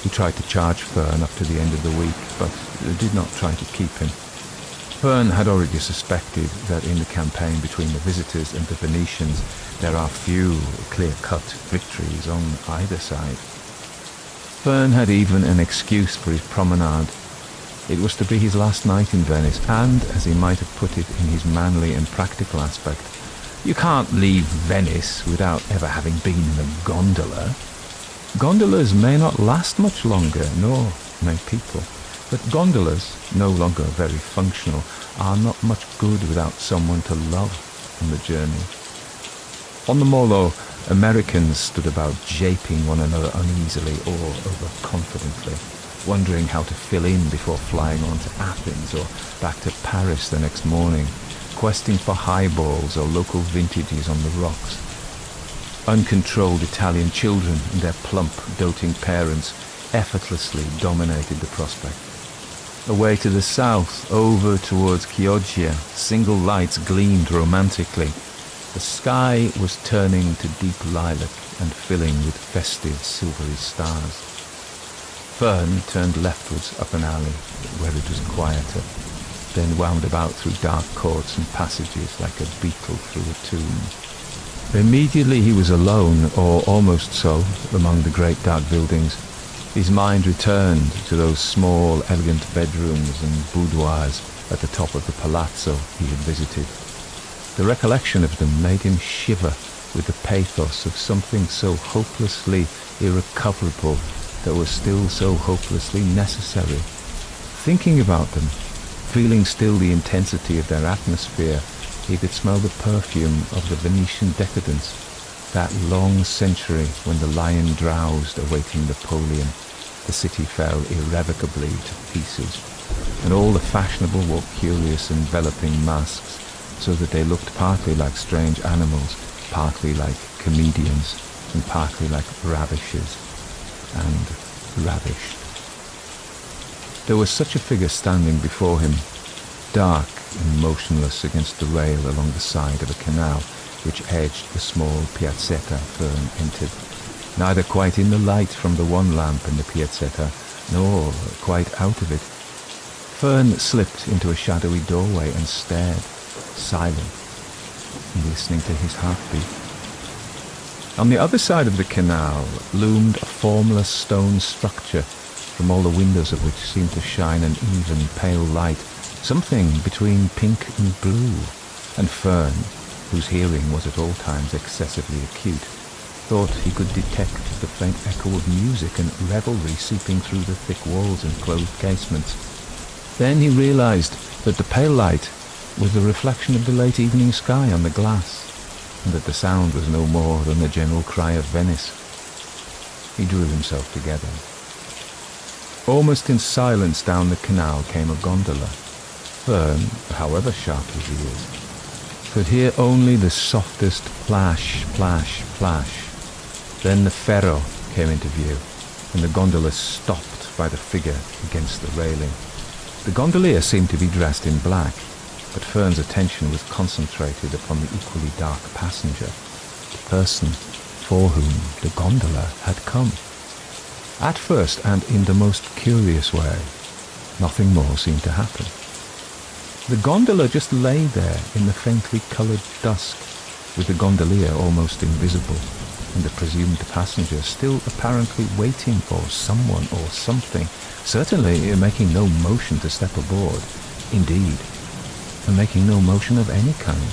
He tried to charge Fern up to the end of the week, but did not try to keep him. Fern had already suspected that in the campaign between the visitors and the Venetians there are few clear-cut victories on either side. Fern had even an excuse for his promenade. It was to be his last night in Venice, and, as he might have put it in his manly and practical aspect, you can't leave Venice without ever having been in a gondola. Gondolas may not last much longer, nor may people. But gondolas, no longer very functional, are not much good without someone to love on the journey. On the Molo, Americans stood about japing one another uneasily or overconfidently, wondering how to fill in before flying on to Athens or back to Paris the next morning, questing for highballs or local vintages on the rocks. Uncontrolled Italian children and their plump, doting parents effortlessly dominated the prospect. Away to the south, over towards Chioggia, single lights gleamed romantically. The sky was turning to deep lilac and filling with festive silvery stars. Fern turned leftwards up an alley where it was quieter, then wound about through dark courts and passages like a beetle through a tomb. Immediately he was alone, or almost so, among the great dark buildings. His mind returned to those small, elegant bedrooms and boudoirs at the top of the palazzo he had visited. The recollection of them made him shiver with the pathos of something so hopelessly irrecoverable that was still so hopelessly necessary. Thinking about them, feeling still the intensity of their atmosphere, he could smell the perfume of the Venetian decadence, that long century when the lion drowsed awaiting Napoleon, the city fell irrevocably to pieces, and all the fashionable wore curious enveloping masks, so that they looked partly like strange animals, partly like comedians, and partly like ravishers, and ravished. There was such a figure standing before him, dark and motionless against the rail along the side of a canal which edged the small piazzetta Fern entered, neither quite in the light from the one lamp in the piazzetta, nor quite out of it. Fern slipped into a shadowy doorway and stared, silent, and listening to his heartbeat. On the other side of the canal loomed a formless stone structure, from all the windows of which seemed to shine an even pale light, something between pink and blue, and Fern, whose hearing was at all times excessively acute, thought he could detect the faint echo of music and revelry seeping through the thick walls and closed casements. Then he realized that the pale light was the reflection of the late evening sky on the glass, and that the sound was no more than the general cry of Venice. He drew himself together. Almost in silence down the canal came a gondola. Fern, however sharp his ears, could hear only the softest plash, plash, plash. Then the ferro came into view, and the gondola stopped by the figure against the railing. The gondolier seemed to be dressed in black, but Fern's attention was concentrated upon the equally dark passenger, the person for whom the gondola had come. At first, and in the most curious way, nothing more seemed to happen. The gondola just lay there in the faintly coloured dusk, with the gondolier almost invisible, and the presumed passenger still apparently waiting for someone or something, certainly making no motion to step aboard, indeed, and making no motion of any kind.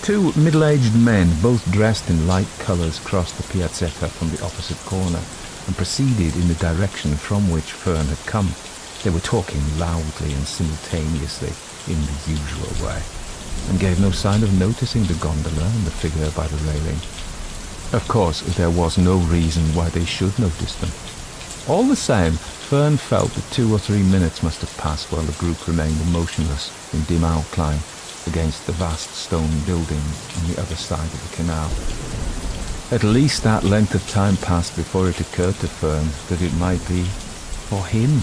Two middle-aged men, both dressed in light colours, crossed the piazzetta from the opposite corner and proceeded in the direction from which Fern had come. They were talking loudly and simultaneously in the usual way, and gave no sign of noticing the gondola and the figure by the railing. Of course, there was no reason why they should notice them. All the same, Fern felt that 2 or 3 minutes must have passed while the group remained motionless in dim outline against the vast stone building on the other side of the canal. At least that length of time passed before it occurred to Fern that it might be for him.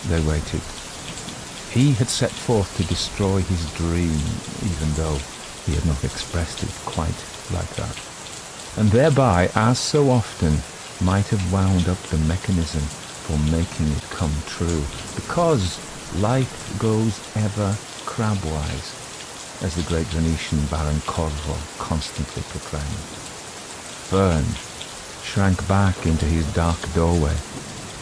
They waited. He had set forth to destroy his dream, even though he had not expressed it quite like that, and thereby, as so often, might have wound up the mechanism for making it come true, because life goes ever crabwise, as the great Venetian Baron Corvo constantly proclaimed. Fern shrank back into his dark doorway.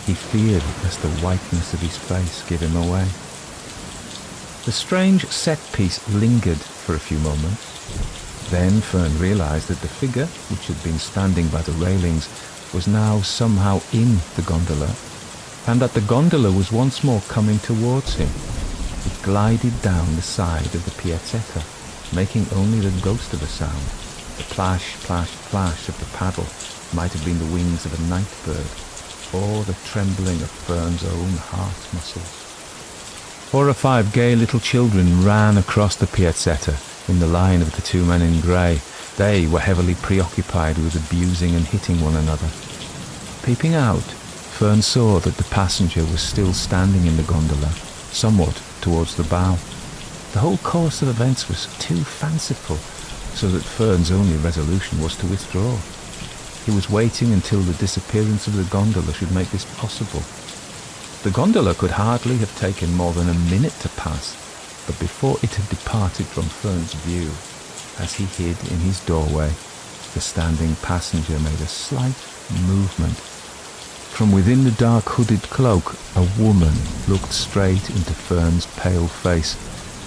He feared lest the whiteness of his face give him away. The strange set piece lingered for a few moments. Then Fern realized that the figure, which had been standing by the railings, was now somehow in the gondola, and that the gondola was once more coming towards him. It glided down the side of the piazzetta, making only the ghost of a sound, The plash, plash, plash of the paddle might have been the wings of a night bird, or the trembling of Fern's own heart muscles. 4 or 5 gay little children ran across the piazzetta in the line of the 2 men in grey. They were heavily preoccupied with abusing and hitting one another. Peeping out, Fern saw that the passenger was still standing in the gondola, somewhat towards the bow. The whole course of events was too fanciful, so that Fern's only resolution was to withdraw. He was waiting until the disappearance of the gondola should make this possible. The gondola could hardly have taken more than a minute to pass, but before it had departed from Fern's view, as he hid in his doorway, the standing passenger made a slight movement. From within the dark hooded cloak, a woman looked straight into Fern's pale face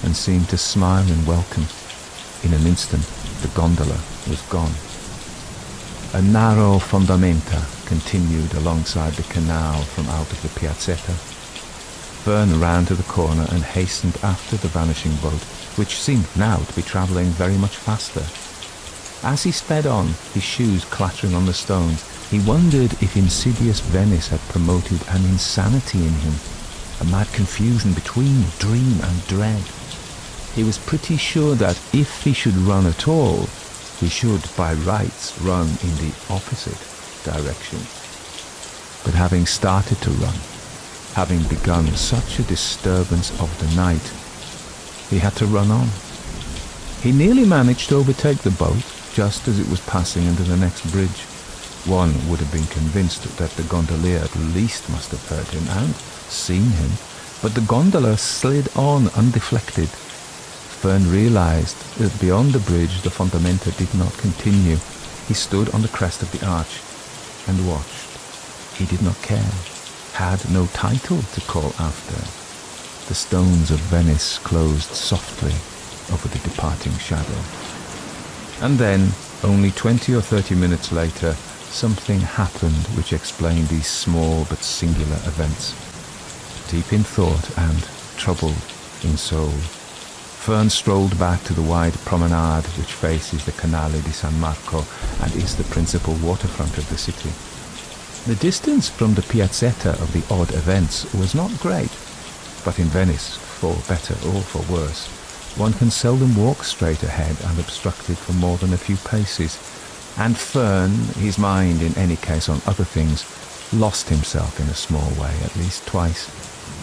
and seemed to smile in welcome. In an instant, the gondola was gone. A narrow fondamenta continued alongside the canal from out of the piazzetta. Fern ran to the corner and hastened after the vanishing boat, which seemed now to be travelling very much faster. As he sped on, his shoes clattering on the stones, he wondered if insidious Venice had promoted an insanity in him, a mad confusion between dream and dread. He was pretty sure that if he should run at all, he should by rights run in the opposite direction. But having started to run, having begun such a disturbance of the night, he had to run on. He nearly managed to overtake the boat just as it was passing under the next bridge. One would have been convinced that the gondolier at least must have heard him and seen him, but the gondola slid on undeflected. Fern realized that beyond the bridge the fondamenta did not continue. He stood on the crest of the arch and watched. He did not care, had no title to call after. The stones of Venice closed softly over the departing shadow. And then, only 20 or 30 minutes later, something happened which explained these small but singular events. Deep in thought and troubled in soul, Fern strolled back to the wide promenade which faces the Canale di San Marco and is the principal waterfront of the city. The distance from the piazzetta of the odd events was not great, but in Venice, for better or for worse, one can seldom walk straight ahead unobstructed for more than a few paces, and Fern, his mind in any case on other things, lost himself in a small way at least twice.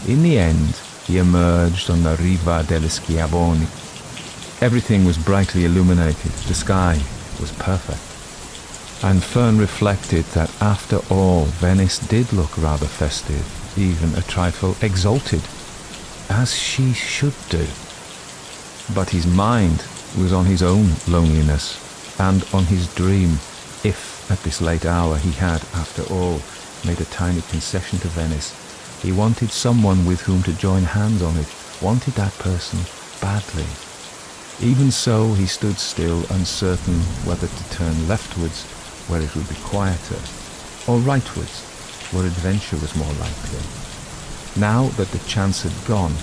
In the end, he emerged on the Riva degli Schiavoni. Everything was brightly illuminated, the sky was perfect. And Fern reflected that after all, Venice did look rather festive, even a trifle exalted, as she should do. But his mind was on his own loneliness and on his dream, if at this late hour he had, after all, made a tiny concession to Venice. He wanted someone with whom to join hands on it, wanted that person badly. Even so, he stood still, uncertain whether to turn leftwards, where it would be quieter, or rightwards, where adventure was more likely. Now that the chance had gone,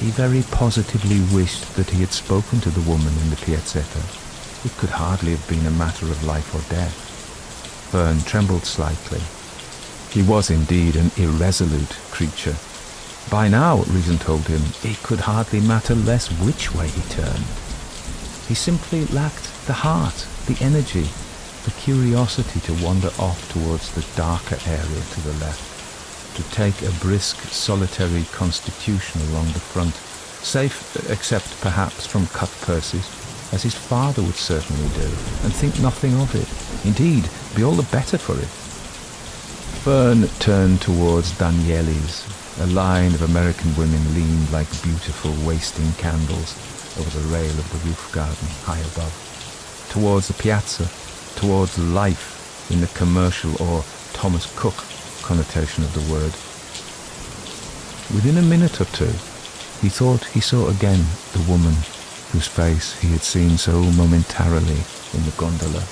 he very positively wished that he had spoken to the woman in the piazzetta. It could hardly have been a matter of life or death. Fern trembled slightly. He was indeed an irresolute creature. By now, reason told him, it could hardly matter less which way he turned. He simply lacked the heart, the energy, the curiosity to wander off towards the darker area to the left, to take a brisk, solitary constitution along the front, safe except perhaps from cut purses, as his father would certainly do, and think nothing of it, indeed, be all the better for it. Fern turned towards Danieli's. A line of American women leaned like beautiful wasting candles over the rail of the roof garden high above, towards the piazza, towards life in the commercial or Thomas Cook connotation of the word. Within a minute or two, he thought he saw again the woman whose face he had seen so momentarily in the gondola.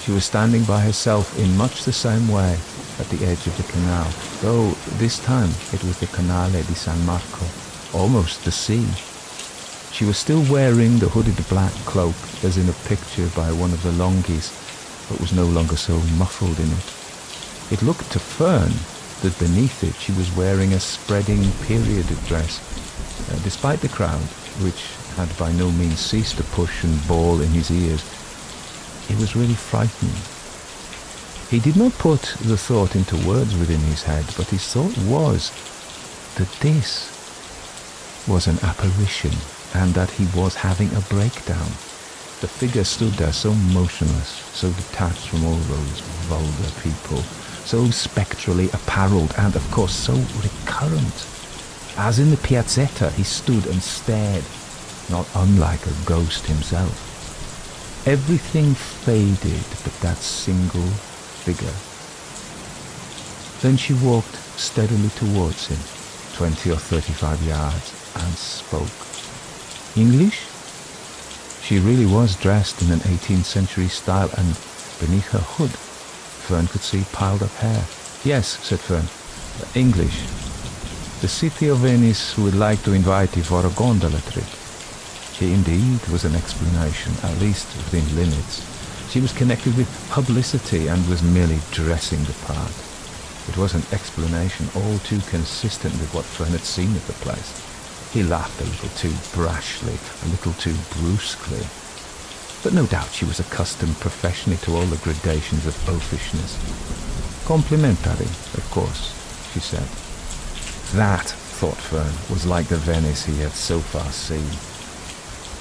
She was standing by herself in much the same way at the edge of the canal, though this time it was the Canale di San Marco, almost the sea. She was still wearing the hooded black cloak as in a picture by one of the Longies, but was no longer so muffled in it. It looked to Fern that beneath it she was wearing a spreading period dress. Despite the crowd, which had by no means ceased to push and bawl in his ears, it was really frightening. He did not put the thought into words within his head, but his thought was that this was an apparition and that he was having a breakdown. The figure stood there so motionless, so detached from all those vulgar people, so spectrally apparelled and, of course, so recurrent. As in the piazzetta, he stood and stared, not unlike a ghost himself. Everything faded but that single figure. Then she walked steadily towards him, 20 or 35 yards, and spoke. English? She really was dressed in an 18th century style, and beneath her hood, Fern could see piled up hair. Yes, said Fern. English. The city of Venice would like to invite you for a gondola trip. Here indeed was an explanation, at least within limits. She was connected with publicity and was merely dressing the part. It was an explanation all too consistent with what Fern had seen of the place. He laughed a little too brashly, a little too brusquely. But no doubt she was accustomed professionally to all the gradations of oafishness. Complimentary, of course, she said. That, thought Fern, was like the Venice he had so far seen.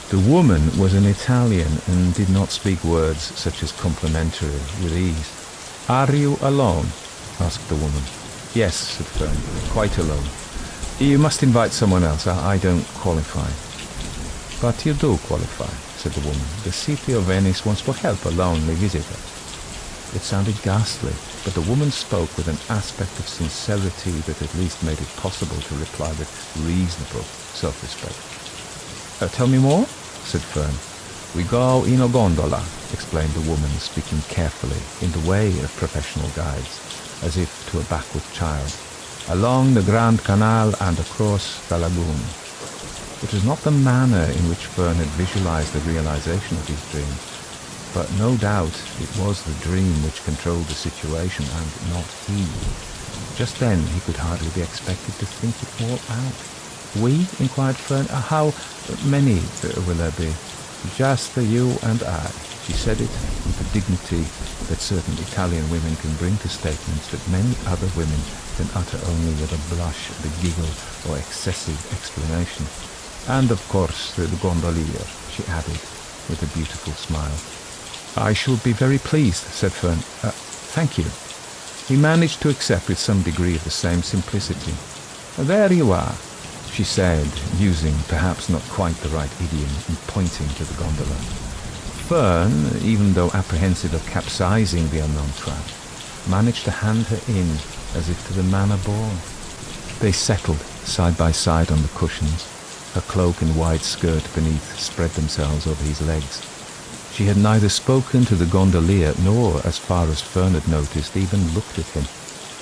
The woman was an Italian and did not speak words such as complimentary with ease. Are you alone? Asked the woman. Yes, said Fern, quite alone. You must invite someone else. I don't qualify. But you do qualify, said the woman. The city of Venice wants to help a lonely visitor. It sounded ghastly, but the woman spoke with an aspect of sincerity that at least made it possible to reply with reasonable self-respect. Tell me more, said Fern. We go in a gondola, explained the woman, speaking carefully, in the way of professional guides, as if to a backward child, along the Grand Canal and across the lagoon. It was not the manner in which Fern had visualized the realization of his dream, but no doubt it was the dream which controlled the situation and not he. Just then he could hardly be expected to think it all out. We? Inquired Fern. How many will there be? Just you and I. She said it with the dignity that certain Italian women can bring to statements that many other women can utter only with a blush, the giggle, or excessive explanation. And of course the gondolier, she added, with a beautiful smile. I shall be very pleased, said Fern. Thank you. He managed to accept with some degree of the same simplicity. There you are, she said, using perhaps not quite the right idiom and pointing to the gondola. Fern, even though apprehensive of capsizing the unknown craft, managed to hand her in as if to the manner born. They settled side by side on the cushions. Her cloak and wide skirt beneath spread themselves over his legs. She had neither spoken to the gondolier nor, as far as Fern had noticed, even looked at him.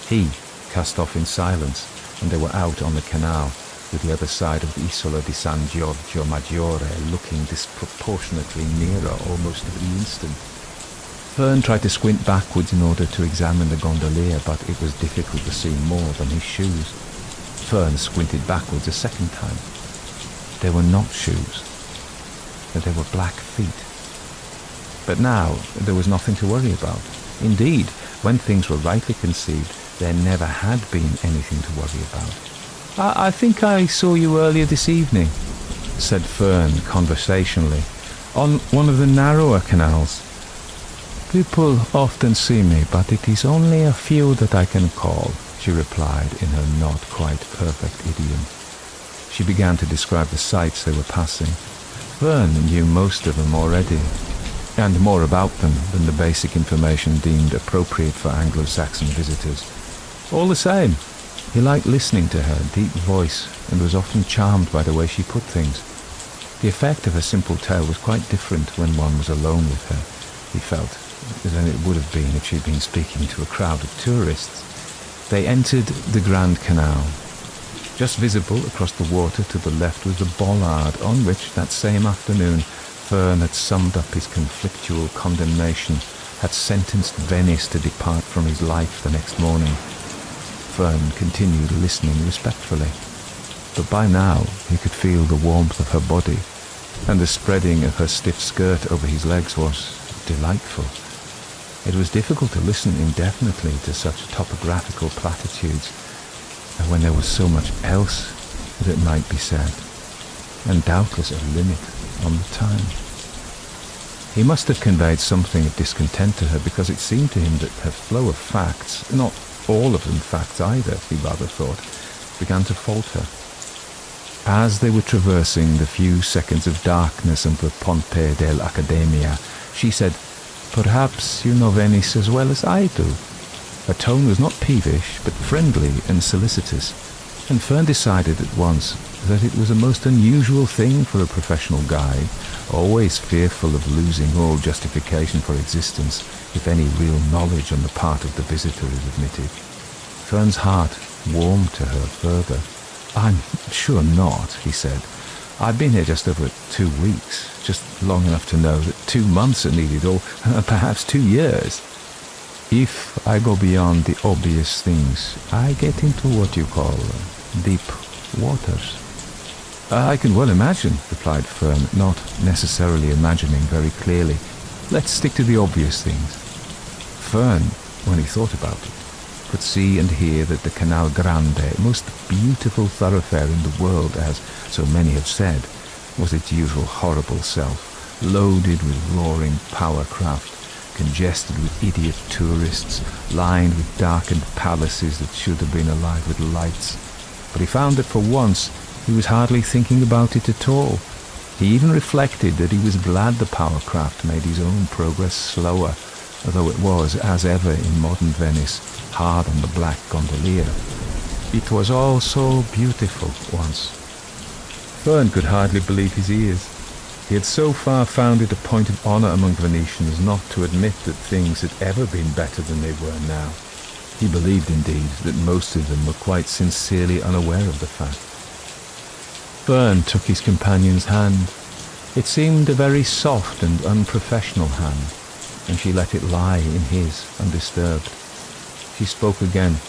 He cast off in silence, and they were out on the canal, with the other side of the Isola di San Giorgio Maggiore looking disproportionately nearer almost at the instant. Fern tried to squint backwards in order to examine the gondolier, but it was difficult to see more than his shoes. Fern squinted backwards a second time. They were not shoes. They were black feet. But now there was nothing to worry about. Indeed, when things were rightly conceived, there never had been anything to worry about. I think I saw you earlier this evening, said Fern conversationally, on one of the narrower canals. People often see me, but it is only a few that I can call, she replied in her not quite perfect idiom. She began to describe the sights they were passing. Fern knew most of them already, and more about them than the basic information deemed appropriate for Anglo-Saxon visitors. All the same, he liked listening to her deep voice and was often charmed by the way she put things. The effect of her simple tale was quite different when one was alone with her, he felt, than it would have been if she had been speaking to a crowd of tourists. They entered the Grand Canal. Just visible across the water to the left was the bollard on which, that same afternoon, Fern had summed up his conflictual condemnation, had sentenced Venice to depart from his life the next morning. Fern continued listening respectfully, but by now he could feel the warmth of her body, and the spreading of her stiff skirt over his legs was delightful. It was difficult to listen indefinitely to such topographical platitudes, and when there was so much else that might be said, and doubtless a limit on the time. He must have conveyed something of discontent to her, because it seemed to him that her flow of facts, not all of them facts either, he rather thought, began to falter. As they were traversing the few seconds of darkness on the Ponte dell'Accademia, she said, "Perhaps you know Venice as well as I do." Her tone was not peevish, but friendly and solicitous, and Fern decided at once that it was a most unusual thing for a professional guide, always fearful of losing all justification for existence if any real knowledge on the part of the visitor is admitted. Fern's heart warmed to her further. "I'm sure not," he said. "I've been here just over 2 weeks, just long enough to know that 2 months are needed, or perhaps 2 years. If I go beyond the obvious things, I get into what you call deep waters." "I can well imagine," replied Fern, not necessarily imagining very clearly. "Let's stick to the obvious things." Fern, when he thought about it, could see and hear that the Canal Grande, most beautiful thoroughfare in the world, as so many have said, was its usual horrible self, loaded with roaring power craft, congested with idiot tourists, lined with darkened palaces that should have been alive with lights. But he found that for once he was hardly thinking about it at all. He even reflected that he was glad the power craft made his own progress slower, though it was, as ever in modern Venice, hard on the black gondolier. It was all so beautiful once. Fern could hardly believe his ears. He had so far found it a point of honour among Venetians not to admit that things had ever been better than they were now. He believed, indeed, that most of them were quite sincerely unaware of the fact. Fern took his companion's hand. It seemed a very soft and unprofessional hand, and she let it lie in his, undisturbed. She spoke again.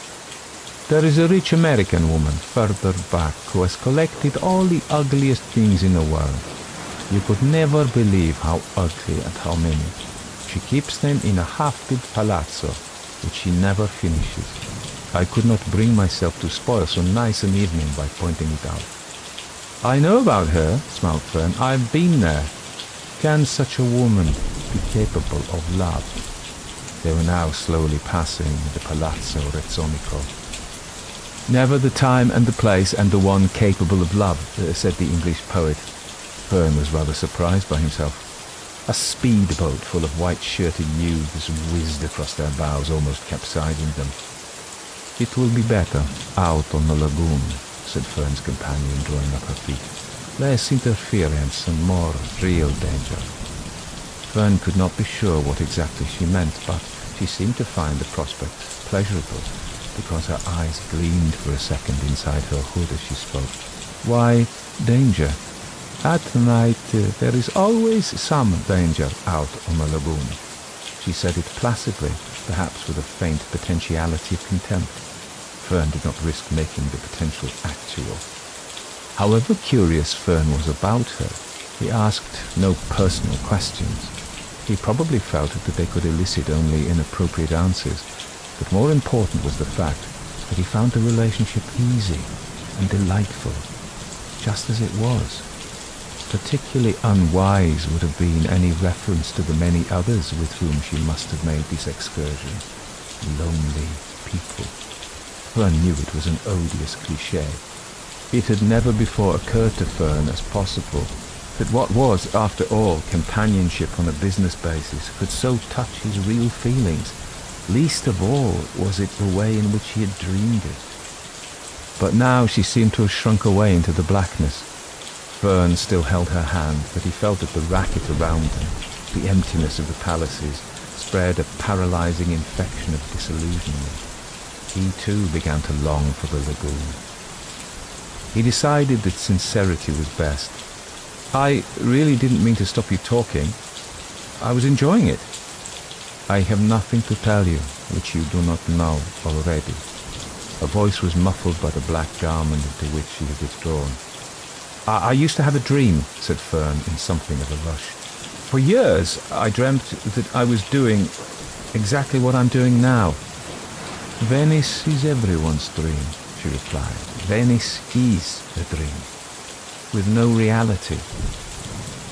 "There is a rich American woman further back who has collected all the ugliest things in the world. You could never believe how ugly and how many. She keeps them in a half-built palazzo, which she never finishes. I could not bring myself to spoil so nice an evening by pointing it out." "I know about her," smiled Fern. "I've been there. Can such a woman be capable of love?" They were now slowly passing the Palazzo Rezzonico. "Never the time and the place and the one capable of love," said the English poet. Fern was rather surprised by himself. A speedboat full of white-shirted youths whizzed across their bows, almost capsizing them. "It will be better out on the lagoon," said Fern's companion, drawing up her feet. "Less interference and more real danger." Fern could not be sure what exactly she meant, but she seemed to find the prospect pleasurable, because her eyes gleamed for a second inside her hood as she spoke. "Why, danger? At night there is always some danger out on the lagoon." She said it placidly, perhaps with a faint potentiality of contempt. Fern did not risk making the potential actual. However curious Fern was about her, he asked no personal questions. He probably felt that they could elicit only inappropriate answers, but more important was the fact that he found the relationship easy and delightful, just as it was. Particularly unwise would have been any reference to the many others with whom she must have made this excursion. Lonely people. Fern knew it was an odious cliché. It had never before occurred to Fern as possible that what was, after all, companionship on a business basis could so touch his real feelings. Least of all was it the way in which he had dreamed it. But now she seemed to have shrunk away into the blackness. Fern still held her hand, but he felt that the racket around them, the emptiness of the palaces, spread a paralyzing infection of disillusionment. He too began to long for the lagoon. He decided that sincerity was best. I really didn't mean to stop you talking. I was enjoying it. I have nothing to tell you which you do not know already. Her voice was muffled by the black garment into which she had withdrawn. I used to have a dream, said Fern in something of a rush. For years I dreamt that I was doing exactly what I'm doing now. Venice is everyone's dream, she replied. Venice is a dream, with no reality.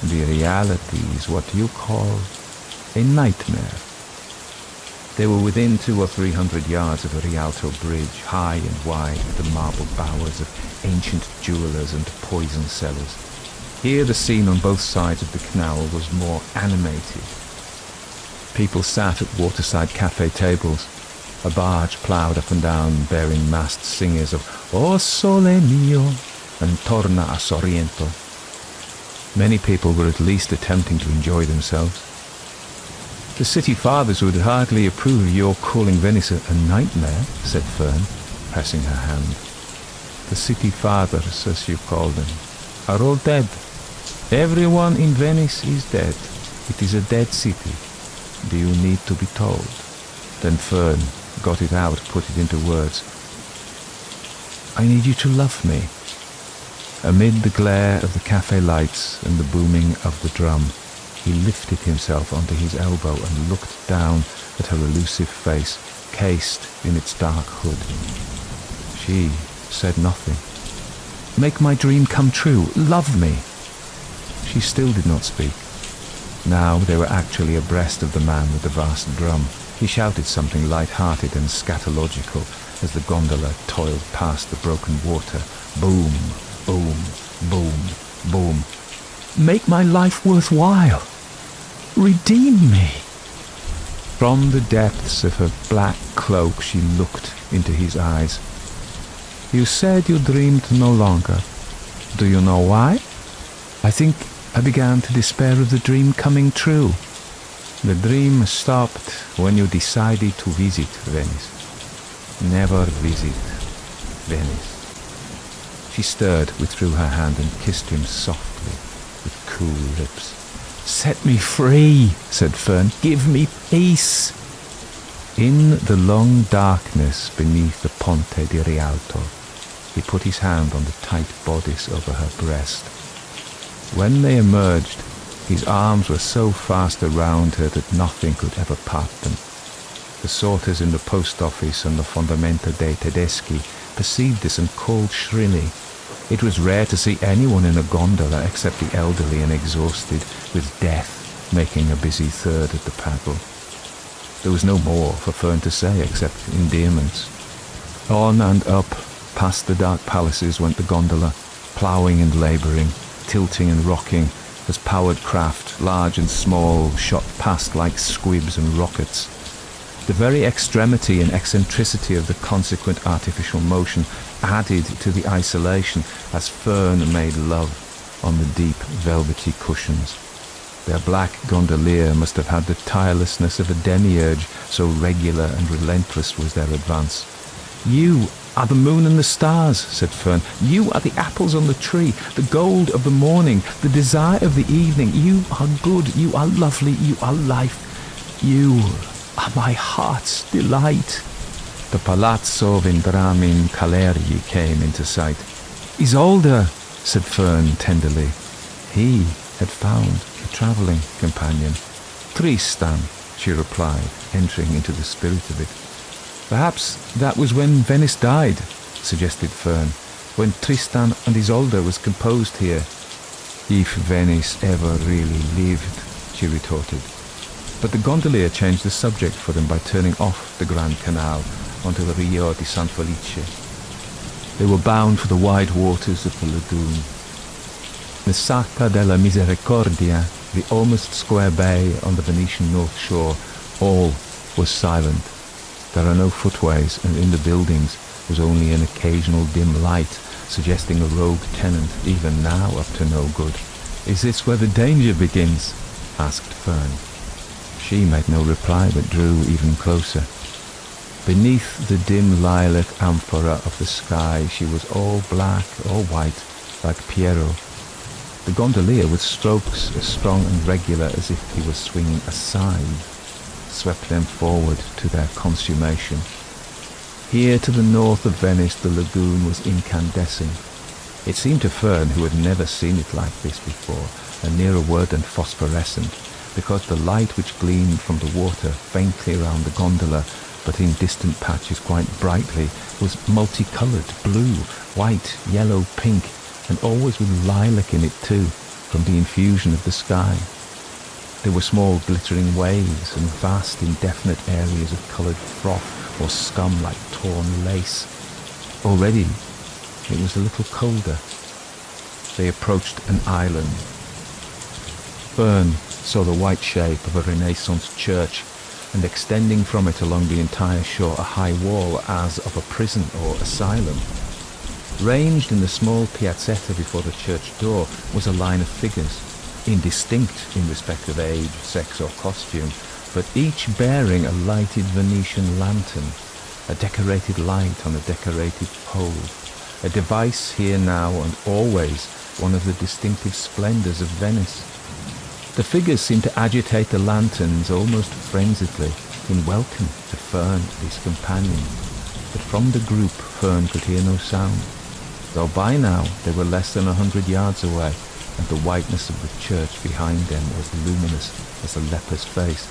The reality is what you call a nightmare. They were within 200 or 300 yards of a Rialto bridge, high and wide, with the marble bowers of ancient jewellers and poison sellers. Here the scene on both sides of the canal was more animated. People sat at waterside cafe tables. A barge ploughed up and down, bearing masked singers of O Sole Mio and Torna a Sorrento. Many people were at least attempting to enjoy themselves. The city fathers would hardly approve of your calling Venice a nightmare, said Fern, pressing her hand. The city fathers, as you call them, are all dead. Everyone in Venice is dead. It is a dead city. Do you need to be told? Then Fern got it out, put it into words. I need you to love me. Amid the glare of the cafe lights and the booming of the drum, he lifted himself onto his elbow and looked down at her elusive face, cased in its dark hood. She said nothing. Make my dream come true. Love me. She still did not speak. Now they were actually abreast of the man with the vast drum. He shouted something light-hearted and scatological as the gondola toiled past the broken water. Boom, boom, boom, boom. Make my life worthwhile. Redeem me. From the depths of her black cloak she looked into his eyes. You said you dreamed no longer. Do you know why? I think I began to despair of the dream coming true. The dream stopped when you decided to visit Venice. Never visit Venice. She stirred, withdrew her hand and kissed him softly with cool lips. Set me free, said Fern. Give me peace. In the long darkness beneath the Ponte di Rialto, he put his hand on the tight bodice over her breast. When they emerged, his arms were so fast around her that nothing could ever part them. The sorters in the post office and the Fondamento dei Tedeschi perceived this and called shrilly. It was rare to see anyone in a gondola except the elderly and exhausted, with death making a busy third at the paddle. There was no more for Fern to say except endearments. On and up, past the dark palaces went the gondola, ploughing and labouring, tilting and rocking, as powered craft, large and small, shot past like squibs and rockets. The very extremity and eccentricity of the consequent artificial motion added to the isolation as Fern made love on the deep velvety cushions. Their black gondolier must have had the tirelessness of a demiurge, so regular and relentless was their advance. You are the moon and the stars, said Fern. You are the apples on the tree, the gold of the morning, the desire of the evening. You are good, you are lovely, you are life. You are my heart's delight. The Palazzo Vendramin Caleri came into sight. Isolde, said Fern tenderly. He had found a travelling companion. Tristan, she replied, entering into the spirit of it. Perhaps that was when Venice died, suggested Fern, when Tristan and Isolde was composed here. If Venice ever really lived, she retorted. But the gondolier changed the subject for them by turning off the Grand Canal onto the Rio di San Felice. They were bound for the wide waters of the lagoon. The Sacca della Misericordia, the almost square bay on the Venetian north shore, all was silent. There are no footways, and in the buildings was only an occasional dim light, suggesting a rogue tenant, even now up to no good. Is this where the danger begins? Asked Fern. She made no reply, but drew even closer. Beneath the dim lilac amphora of the sky, she was all black, all white, like Piero. The gondolier, with strokes as strong and regular as if he was swinging a scythe, swept them forward to their consummation. Here to the north of Venice the lagoon was incandescent. It seemed to Fern, who had never seen it like this before, a nearer word than phosphorescent, because the light which gleamed from the water faintly around the gondola, but in distant patches quite brightly, was multicoloured, blue, white, yellow, pink, and always with lilac in it too, from the infusion of the sky. There were small glittering waves and vast indefinite areas of coloured froth or scum like torn lace. Already it was a little colder. They approached an island. Fern saw the white shape of a Renaissance church, and extending from it along the entire shore a high wall as of a prison or asylum. Ranged in the small piazzetta before the church door was a line of figures, indistinct in respect of age, sex or costume, but each bearing a lighted Venetian lantern, a decorated light on a decorated pole, a device here now and always one of the distinctive splendours of Venice. The figures seemed to agitate the lanterns almost frenziedly in welcome to Fern and his companion, but from the group Fern could hear no sound, though by now they were less than 100 yards away, and the whiteness of the church behind them was luminous as a leper's face.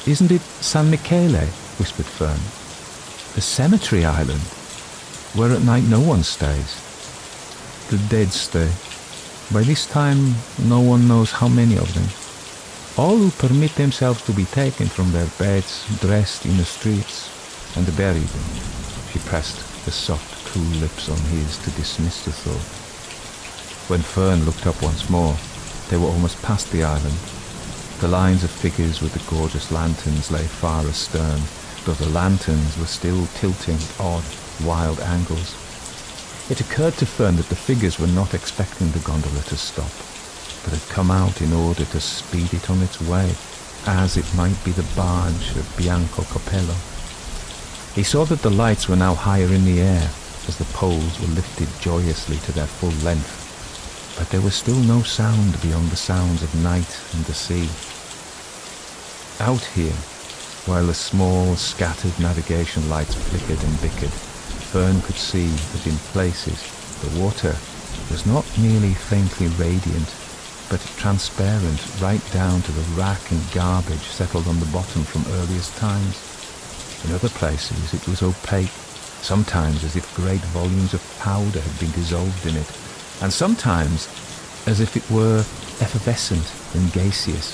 "Isn't it San Michele?" whispered Fern. "The cemetery island, where at night no one stays." "The dead stay. By this time no one knows how many of them. All who permit themselves to be taken from their beds, dressed in the streets, and buried." She pressed the soft, cool lips on his to dismiss the thought. When Fern looked up once more, they were almost past the island. The lines of figures with the gorgeous lanterns lay far astern, though the lanterns were still tilting at odd, wild angles. It occurred to Fern that the figures were not expecting the gondola to stop, but had come out in order to speed it on its way, as it might be the barge of Bianco Capello. He saw that the lights were now higher in the air, as the poles were lifted joyously to their full length, but there was still no sound beyond the sounds of night and the sea. Out here, while the small, scattered navigation lights flickered and bickered, Fern could see that in places the water was not merely faintly radiant, but transparent right down to the rack and garbage settled on the bottom from earliest times. In other places it was opaque, sometimes as if great volumes of powder had been dissolved in it, and sometimes as if it were effervescent and gaseous.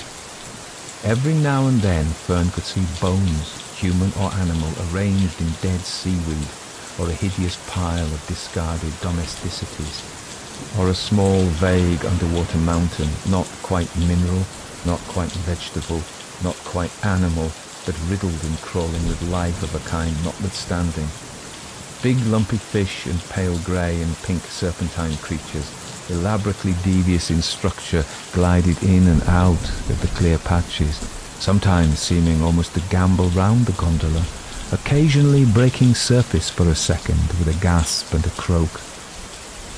Every now and then Fern could see bones, human or animal, arranged in dead seaweed, or a hideous pile of discarded domesticities, or a small, vague underwater mountain, not quite mineral, not quite vegetable, not quite animal, but riddled and crawling with life of a kind notwithstanding. Big lumpy fish and pale grey and pink serpentine creatures, elaborately devious in structure, glided in and out of the clear patches, sometimes seeming almost to gambol round the gondola, occasionally breaking surface for a second with a gasp and a croak.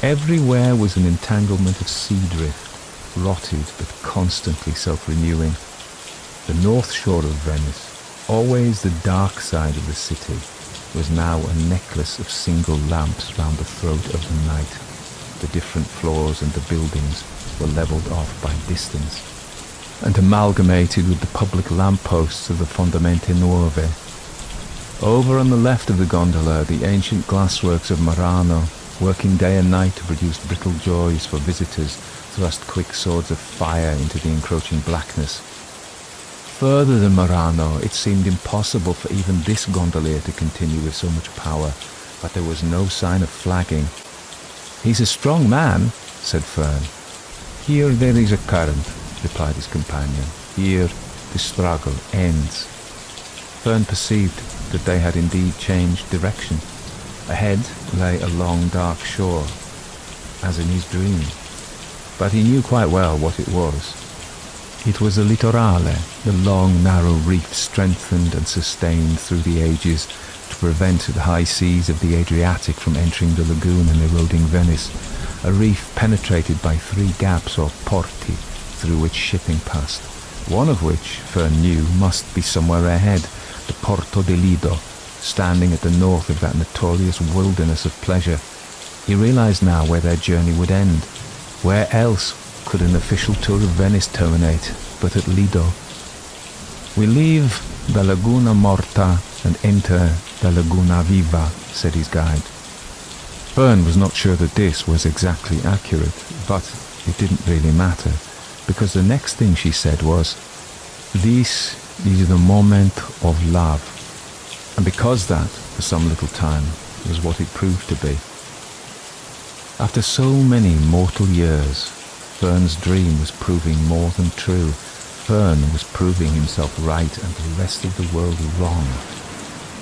Everywhere was an entanglement of sea drift, rotted but constantly self-renewing. The north shore of Venice, always the dark side of the city, was now a necklace of single lamps round the throat of the night. The different floors and the buildings were levelled off by distance, and amalgamated with the public lamp-posts of the Fondamente Nuove. Over on the left of the gondola, the ancient glassworks of Murano, working day and night to produce brittle joys for visitors, thrust quick swords of fire into the encroaching blackness. Further than Murano, it seemed impossible for even this gondolier to continue with so much power, but there was no sign of flagging. "He's a strong man," said Fern. "Here there is a current," replied his companion. "Here the struggle ends." Fern perceived that they had indeed changed direction. Ahead lay a long dark shore, as in his dream, but he knew quite well what it was. It was the litorale, the long, narrow reef strengthened and sustained through the ages to prevent the high seas of the Adriatic from entering the lagoon and eroding Venice, a reef penetrated by 3 gaps or porti through which shipping passed, one of which, Fern knew, must be somewhere ahead, the Porto di Lido, standing at the north of that notorious wilderness of pleasure. He realized now where their journey would end. Where else could an official tour of Venice terminate but at Lido? "We leave the Laguna Morta and enter the Laguna Viva," said his guide. Fern was not sure that this was exactly accurate, but it didn't really matter, because the next thing she said was, "This is the moment of love." And because that, for some little time, was what it proved to be. After so many mortal years, Fern's dream was proving more than true. Fern was proving himself right and the rest of the world wrong.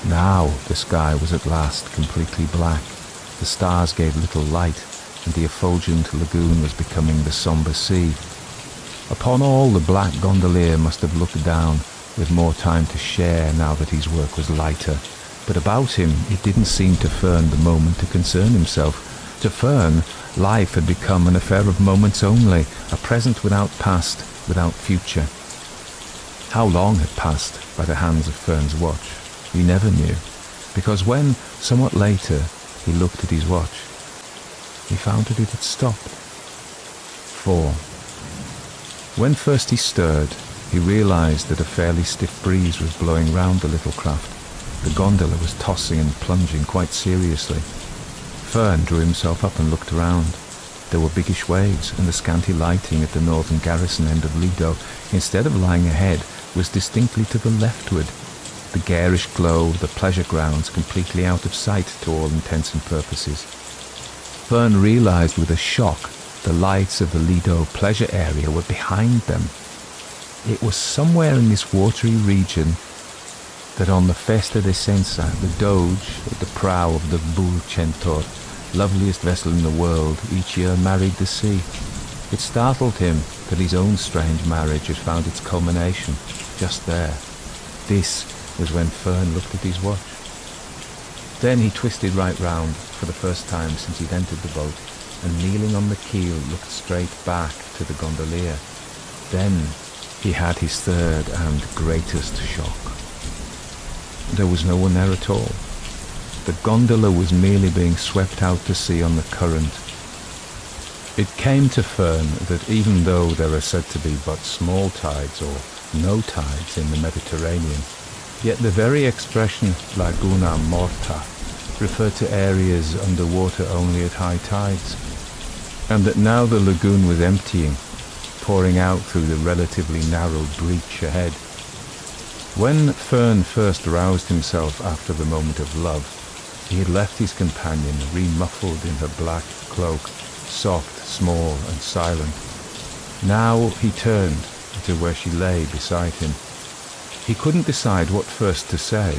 Now the sky was at last completely black. The stars gave little light, and the effulgent lagoon was becoming the sombre sea. Upon all, the black gondolier must have looked down, with more time to share now that his work was lighter. But about him, it didn't seem to Fern the moment to concern himself. To Fern, life had become an affair of moments only, a present without past, without future. How long had passed by the hands of Fern's watch, he never knew, because when, somewhat later, he looked at his watch, he found that it had stopped. 4. When first he stirred, he realized that a fairly stiff breeze was blowing round the little craft. The gondola was tossing and plunging quite seriously. Fern drew himself up and looked around. There were biggish waves, and the scanty lighting at the northern garrison end of Lido, instead of lying ahead, was distinctly to the leftward. The garish glow of the pleasure grounds completely out of sight to all intents and purposes. Fern realized with a shock the lights of the Lido pleasure area were behind them. It was somewhere in this watery region that on the Festa de Senza, the Doge, at the prow of the Bull Centaur, loveliest vessel in the world, each year married the sea. It startled him that his own strange marriage had found its culmination just there. This was when Fern looked at his watch. Then he twisted right round for the first time since he'd entered the boat, and kneeling on the keel looked straight back to the gondolier. Then he had his third and greatest shock. There was no one there at all. The gondola was merely being swept out to sea on the current. It came to Fern that even though there are said to be but small tides or no tides in the Mediterranean, yet the very expression Laguna Morta referred to areas under water only at high tides, and that now the lagoon was emptying, pouring out through the relatively narrow breach ahead. When Fern first roused himself after the moment of love, he had left his companion remuffled in her black cloak, soft, small, and silent. Now he turned to where she lay beside him. He couldn't decide what first to say.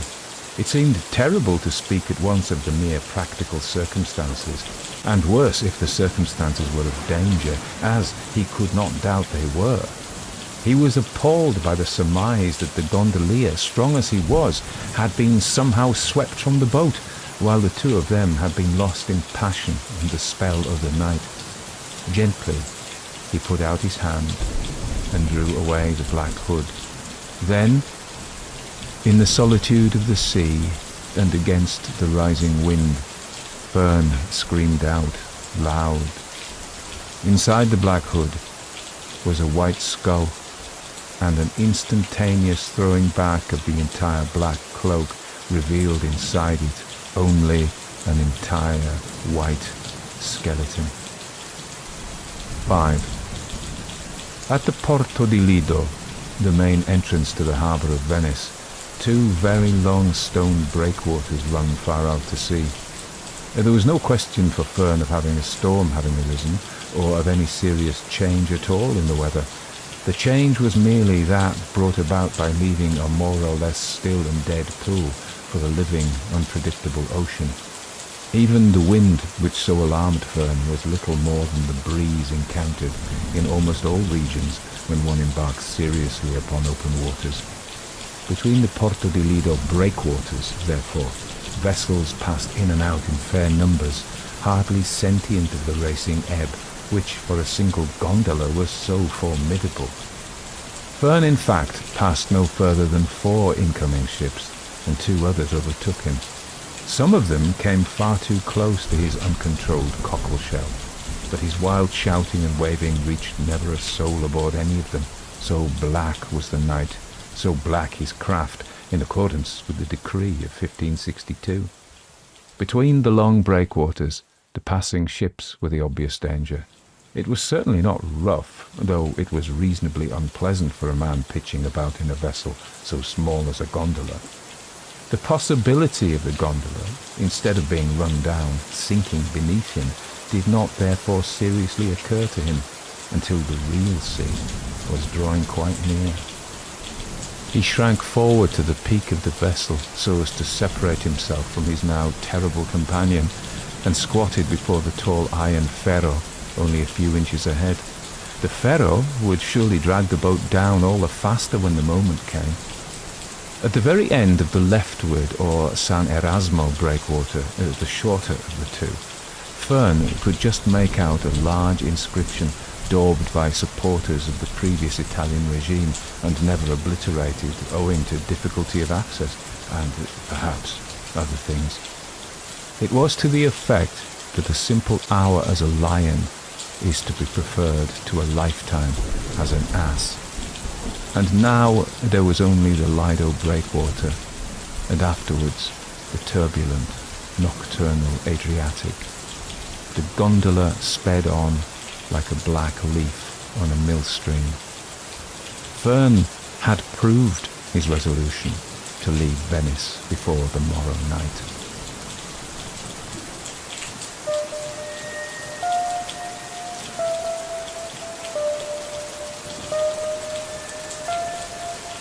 It seemed terrible to speak at once of the mere practical circumstances, and worse if the circumstances were of danger, as he could not doubt they were. He was appalled by the surmise that the gondolier, strong as he was, had been somehow swept from the boat, while the two of them had been lost in passion and the spell of the night. Gently, he put out his hand and drew away the black hood. Then, in the solitude of the sea and against the rising wind, Fern screamed out loud. Inside the black hood was a white skull, and an instantaneous throwing back of the entire black cloak revealed inside it only an entire white skeleton. 5. At the Porto di Lido, the main entrance to the harbour of Venice, 2 very long stone breakwaters run far out to sea. There was no question for Fern of having a storm having arisen, or of any serious change at all in the weather. The change was merely that brought about by leaving a more or less still and dead pool for the living, unpredictable ocean. Even the wind, which so alarmed Fern, was little more than the breeze encountered in almost all regions when one embarks seriously upon open waters. Between the Porto de Lido breakwaters, therefore, vessels passed in and out in fair numbers, hardly sentient of the racing ebb, which for a single gondola was so formidable. Fern, in fact, passed no further than 4 incoming ships, and 2 others overtook him. Some of them came far too close to his uncontrolled cockle shell, but his wild shouting and waving reached never a soul aboard any of them. So black was the night, so black his craft, in accordance with the decree of 1562. Between the long breakwaters, the passing ships were the obvious danger. It was certainly not rough, though it was reasonably unpleasant for a man pitching about in a vessel so small as a gondola. The possibility of the gondola, instead of being run down, sinking beneath him, did not therefore seriously occur to him until the real sea was drawing quite near. He shrank forward to the peak of the vessel so as to separate himself from his now terrible companion, and squatted before the tall iron ferro only a few inches ahead. The ferro would surely drag the boat down all the faster when the moment came. At the very end of the leftward or San Erasmo breakwater, the shorter of the two, Fern could just make out a large inscription daubed by supporters of the previous Italian regime and never obliterated owing to difficulty of access and perhaps other things. It was to the effect that a simple hour as a lion is to be preferred to a lifetime as an ass. And now there was only the Lido breakwater, and afterwards the turbulent, nocturnal Adriatic. The gondola sped on like a black leaf on a millstream. Fern had proved his resolution to leave Venice before the morrow night.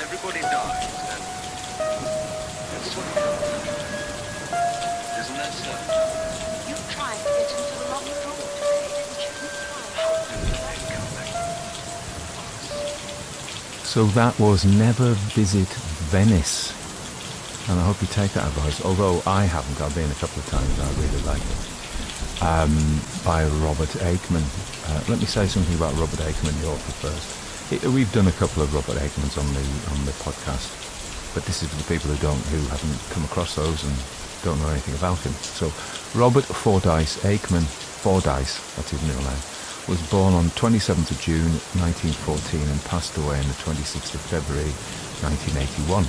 Everybody dies, then. Everybody dies. Isn't that so? You tried to get into the long draw today, didn't you? How do they come back? So that was Never Visit Venice. And I hope you take that advice, although I haven't. I've been a couple of times and I really like it. By Robert Aikman. Let me say something about Robert Aikman, the author, first. We've done a couple of Robert Aikmans on the podcast, but this is for the people who haven't come across those and don't know anything about him. So Robert Fordyce Aikman, Fordyce, that's his middle name, was born on 27th of June 1914 and passed away on the 26th of February 1981.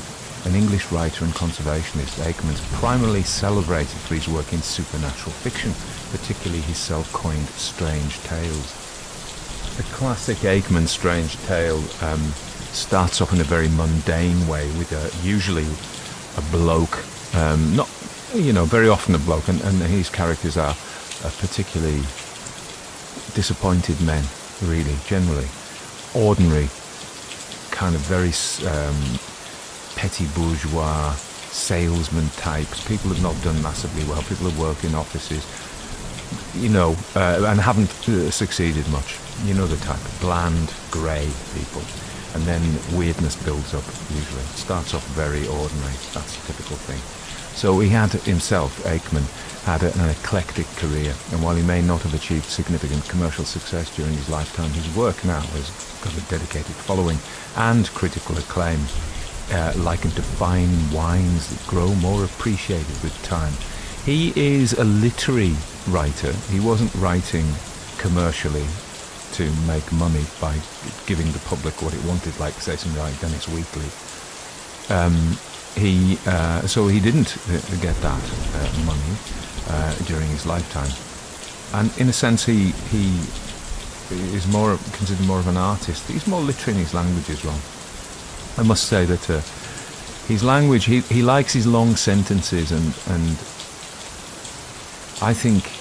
An English writer and conservationist, Aikman's primarily celebrated for his work in supernatural fiction, particularly his self-coined Strange Tales. The classic Aikman strange tale starts off in a very mundane way with usually a bloke, very often a bloke, and his characters are particularly disappointed men, really, generally. Ordinary, kind of very petty bourgeois, salesman types, people who have not done massively well, people who work in offices, and haven't succeeded much. You know the type, bland, grey people. And then weirdness builds up, usually. It starts off very ordinary. That's a typical thing. So he had himself, Aikman, had an eclectic career. And while he may not have achieved significant commercial success during his lifetime, his work now has got a dedicated following and critical acclaim, likened to fine wines that grow more appreciated with time. He is a literary writer. He wasn't writing commercially to make money by giving the public what it wanted, like, say, something like Dennis Wheatley. So he didn't get that money during his lifetime. And in a sense, he is considered more of an artist. He's more literary in his languages, Ron. I must say that his language, he likes his long sentences, and I think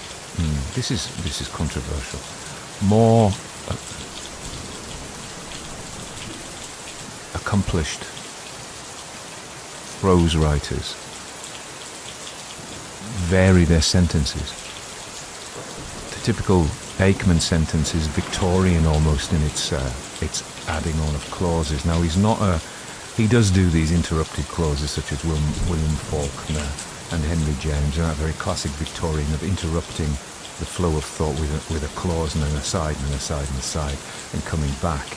this is controversial. More accomplished prose writers vary their sentences. The typical Aikman sentence is Victorian almost in its adding on of clauses. Now he does do these interrupted clauses such as William Faulkner and Henry James, and that very classic Victorian of interrupting the flow of thought with a clause and an aside and an aside and an aside and coming back.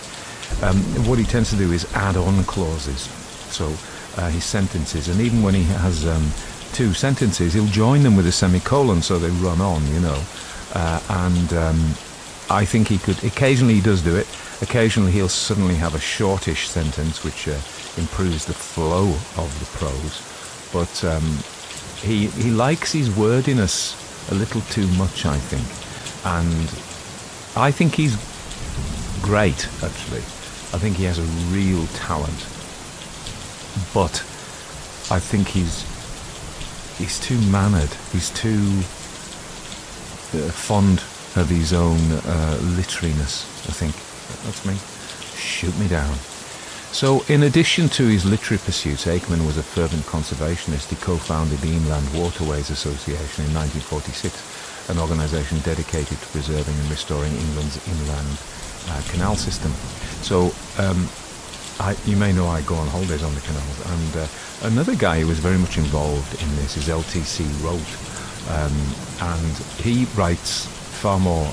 What he tends to do is add on clauses. So his sentences, and even when he has two sentences, he'll join them with a semicolon so they run on, I think he could, occasionally he does do it, occasionally he'll suddenly have a shortish sentence which improves the flow of the prose, but he likes his wordiness a little too much, I think, and I think he's great, actually. I think he has a real talent, but I think he's too mannered, he's too fond of his own literariness, I think. That's me. Shoot me down. So, in addition to his literary pursuits, Aikman was a fervent conservationist. He co-founded the Inland Waterways Association in 1946, an organisation dedicated to preserving and restoring England's inland canal system. So, you may know I go on holidays on the canals, and another guy who was very much involved in this is LTC Rote, and he writes far more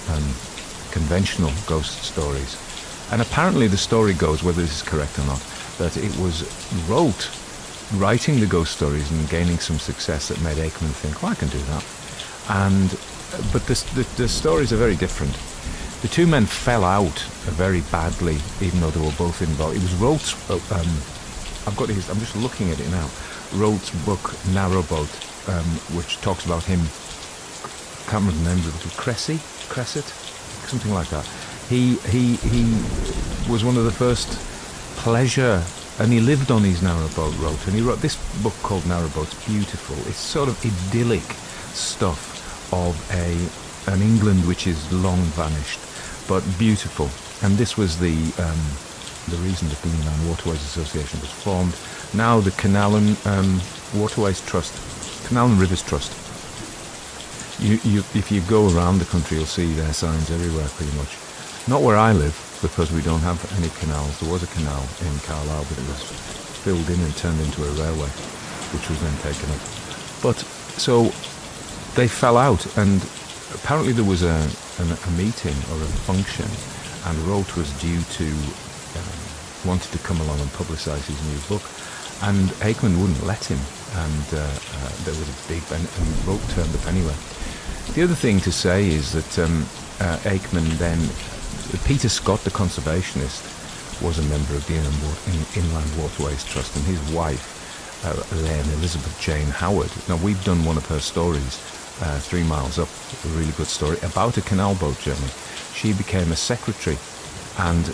conventional ghost stories. And apparently the story goes, whether this is correct or not, that it was Rote writing the ghost stories and gaining some success that made Aikman think, well, I can do that. But the stories are very different. The two men fell out very badly, even though they were both involved. It was Rote's, I'm just looking at it now, Rote's book, Narrowboat, which talks about him, I can't remember the name of it, Cresset, something like that. He was one of the first pleasure, and he lived on his narrowboat, Rote, and he wrote this book called Narrowboat. It's beautiful. It's sort of idyllic stuff of an England which is long vanished, but beautiful. And this was the reason that the Inland Waterways Association was formed. Now the Canal and Waterways Trust, Canal and Rivers Trust. If you go around the country, you'll see their signs everywhere, pretty much. Not where I live, because we don't have any canals. There was a canal in Carlisle, but it was filled in and turned into a railway, which was then taken up. But, so, they fell out, and apparently there was a meeting or a function, and Rote was due to, wanted to come along and publicise his new book, and Aikman wouldn't let him, and there was a big, and Rote turned up anyway. The other thing to say is that Aikman then, Peter Scott, the conservationist, was a member of the Inland Waterways Trust, and his wife, Elaine Elizabeth Jane Howard. Now, we've done one of her stories, 3 Miles Up, a really good story, about a canal boat journey. She became a secretary, and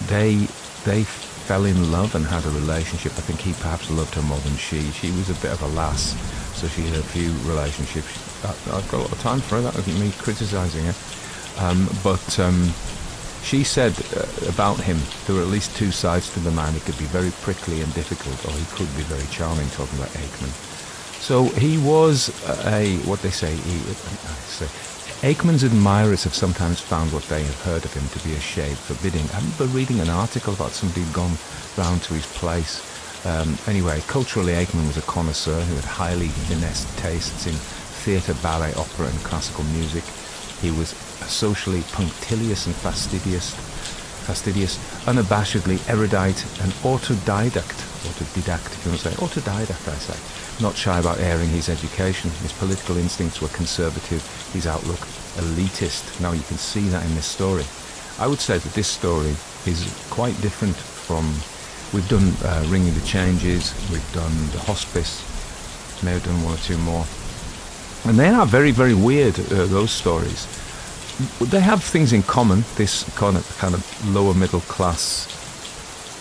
they fell in love and had a relationship. I think he perhaps loved her more than she. She was a bit of a lass, so she had a few relationships. I've got a lot of time for her. That wasn't me criticising her. She said about him, there were at least two sides to the man. He could be very prickly and difficult, or he could be very charming, talking about Aikman. So he was what they say, Aikman's admirers have sometimes found what they have heard of him to be a shade forbidding. I remember reading an article about somebody who'd gone round to his place. Anyway, culturally, Aikman was a connoisseur who had highly finessed tastes in theatre, ballet, opera and classical music. He was socially punctilious and fastidious, unabashedly erudite and autodidact, if you want to say, autodidact, I say. Not shy about airing his education. His political instincts were conservative, his outlook elitist. Now you can see that in this story. I would say that this story is quite different from, we've done Ringing the Changes, we've done The Hospice, may have done one or two more. And they are very, very weird, those stories. They have things in common, this kind of lower middle class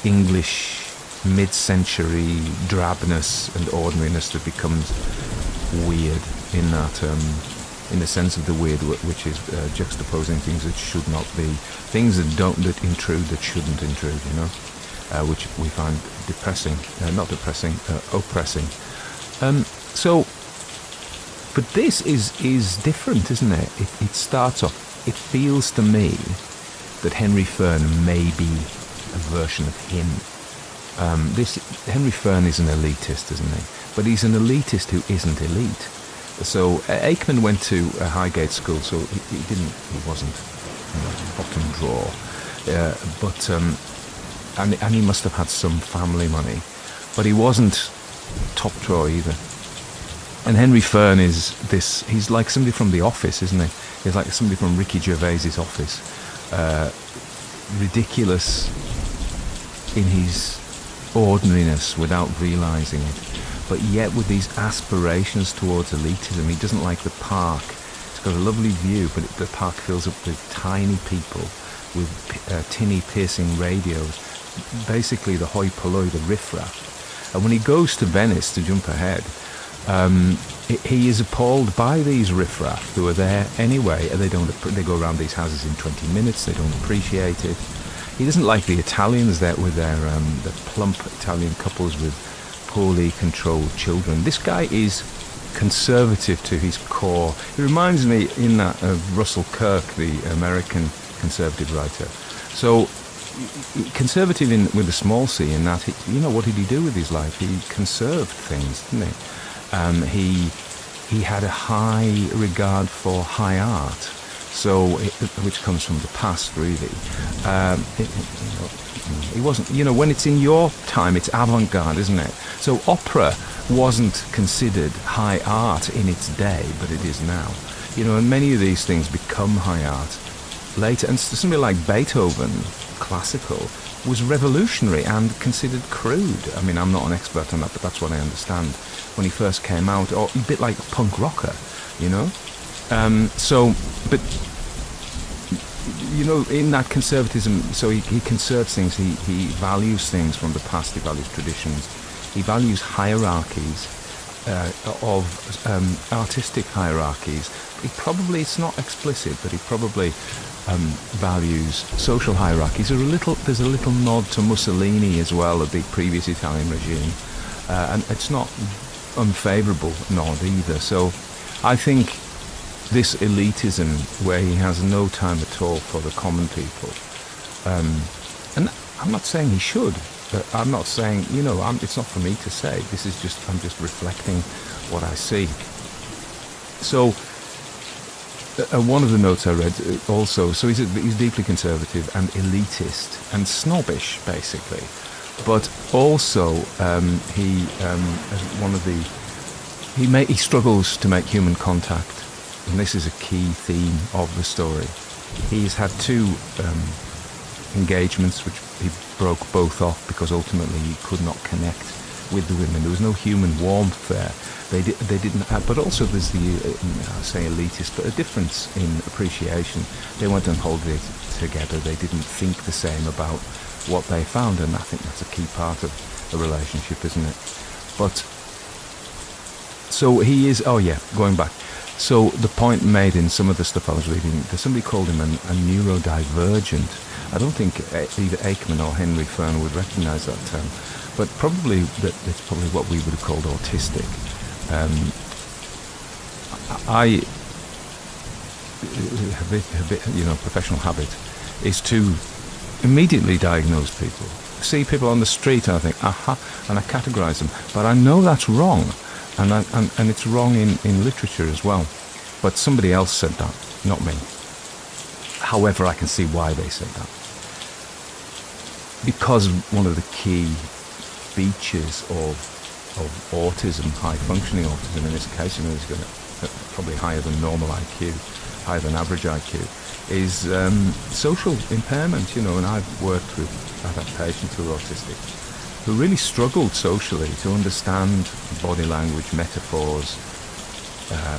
English mid-century drabness and ordinariness that becomes weird in that, in the sense of the weird, which is juxtaposing things that should not be, things that intrude that shouldn't intrude, which we find depressing, not depressing, oppressing. So But this is different, isn't it? It starts off. It feels to me that Henry Fern may be a version of him. This Henry Fern is an elitist, isn't he? But he's an elitist who isn't elite. So Aikman went to a Highgate school, so he wasn't bottom drawer, and he must have had some family money, but he wasn't top drawer either. And Henry Fern he's like somebody from The Office, isn't he? He's like somebody from Ricky Gervais's Office, ridiculous in his ordinariness without realising it, but yet with these aspirations towards elitism. He doesn't like the park. It's got a lovely view, but the park fills up with tiny people with tinny piercing radios, basically the hoi polloi, the riffraff. And when he goes to Venice, to jump ahead, he is appalled by these riffraff who are there anyway, and they go around these houses in 20 minutes, they don't appreciate it. He doesn't like the Italians there with their the plump Italian couples with poorly controlled children. This guy is conservative to his core. He reminds me in that of Russell Kirk, the American conservative writer. So conservative with a small c, in that, what did he do with his life? He conserved things, didn't he? He had a high regard for high art, so which comes from the past, really. He wasn't, when it's in your time, it's avant-garde, isn't it? So opera wasn't considered high art in its day, but it is now. And many of these things become high art later. And somebody like Beethoven, classical, was revolutionary and considered crude. I mean, I'm not an expert on that, but that's what I understand. When he first came out, or a bit like a punk rocker, But in that conservatism, so he conserves things, he values things from the past, he values traditions, he values hierarchies of artistic hierarchies. It's not explicit, but he probably values social hierarchies. There's a little nod to Mussolini as well, of the previous Italian regime, and it's not unfavourable nod either. So I think this elitism, where he has no time at all for the common people, and I'm not saying he should. I'm not saying, it's not for me to say. I'm just reflecting what I see. So one of the notes I read also, so he's deeply conservative and elitist and snobbish, basically. But also he struggles to make human contact. And this is a key theme of the story. He's had two engagements which he broke both off because ultimately he could not connect with the women. There was no human warmth there. They didn't have, but also there's the, I say elitist, but a difference in appreciation. They went on holiday together. They didn't think the same about what they found, and I think that's a key part of a relationship, isn't it? But so he is. Oh yeah, going back. So the point made in some of the stuff I was reading, somebody called him a neurodivergent. I don't think either Aikman or Henry Fern would recognise that term, but probably it's probably what we would have called autistic. Professional habit is to immediately diagnose people. See people on the street and I think, aha, and I categorise them. But I know that's wrong. And it's wrong in literature as well. But somebody else said that, not me. However, I can see why they said that. Because one of the key features of autism, high-functioning autism in this case, he's got probably higher than normal IQ, higher than average IQ, is social impairment, and I've worked with patients who are autistic, who really struggled socially to understand body language, metaphors,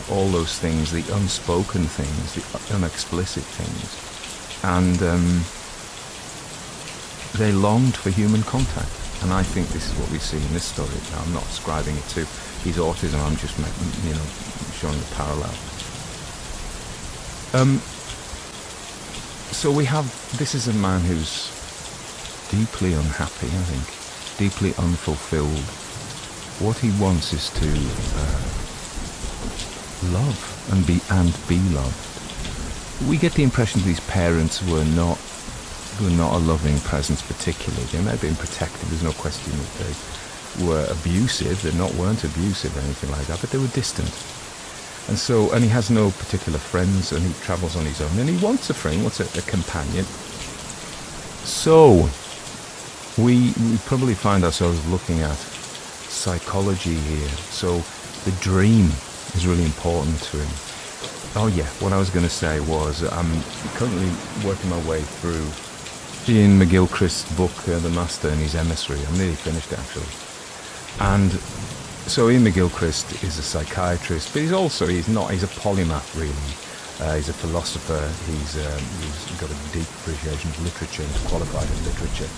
all those things, the unspoken things, the unexplicit things. And they longed for human contact. And I think this is what we see in this story. Now, I'm not ascribing it to his autism, I'm just showing the parallel. So this is a man who's deeply unhappy, I think. Deeply unfulfilled. What he wants is to love and be loved. We get the impression these parents were not a loving presence particularly. They may have been protective, there's no question that they were abusive. They weren't abusive or anything like that, but they were distant. And he has no particular friends, and he travels on his own, and he wants a friend, wants a companion. So we probably find ourselves looking at psychology here. So the dream is really important to him. Oh yeah, what I was going to say was I'm currently working my way through Ian McGilchrist's book, The Master and His Emissary. I'm nearly finished actually. And so Ian McGilchrist is a psychiatrist, but he's a polymath really. He's a philosopher. He's got a deep appreciation of literature. He's qualified in literature,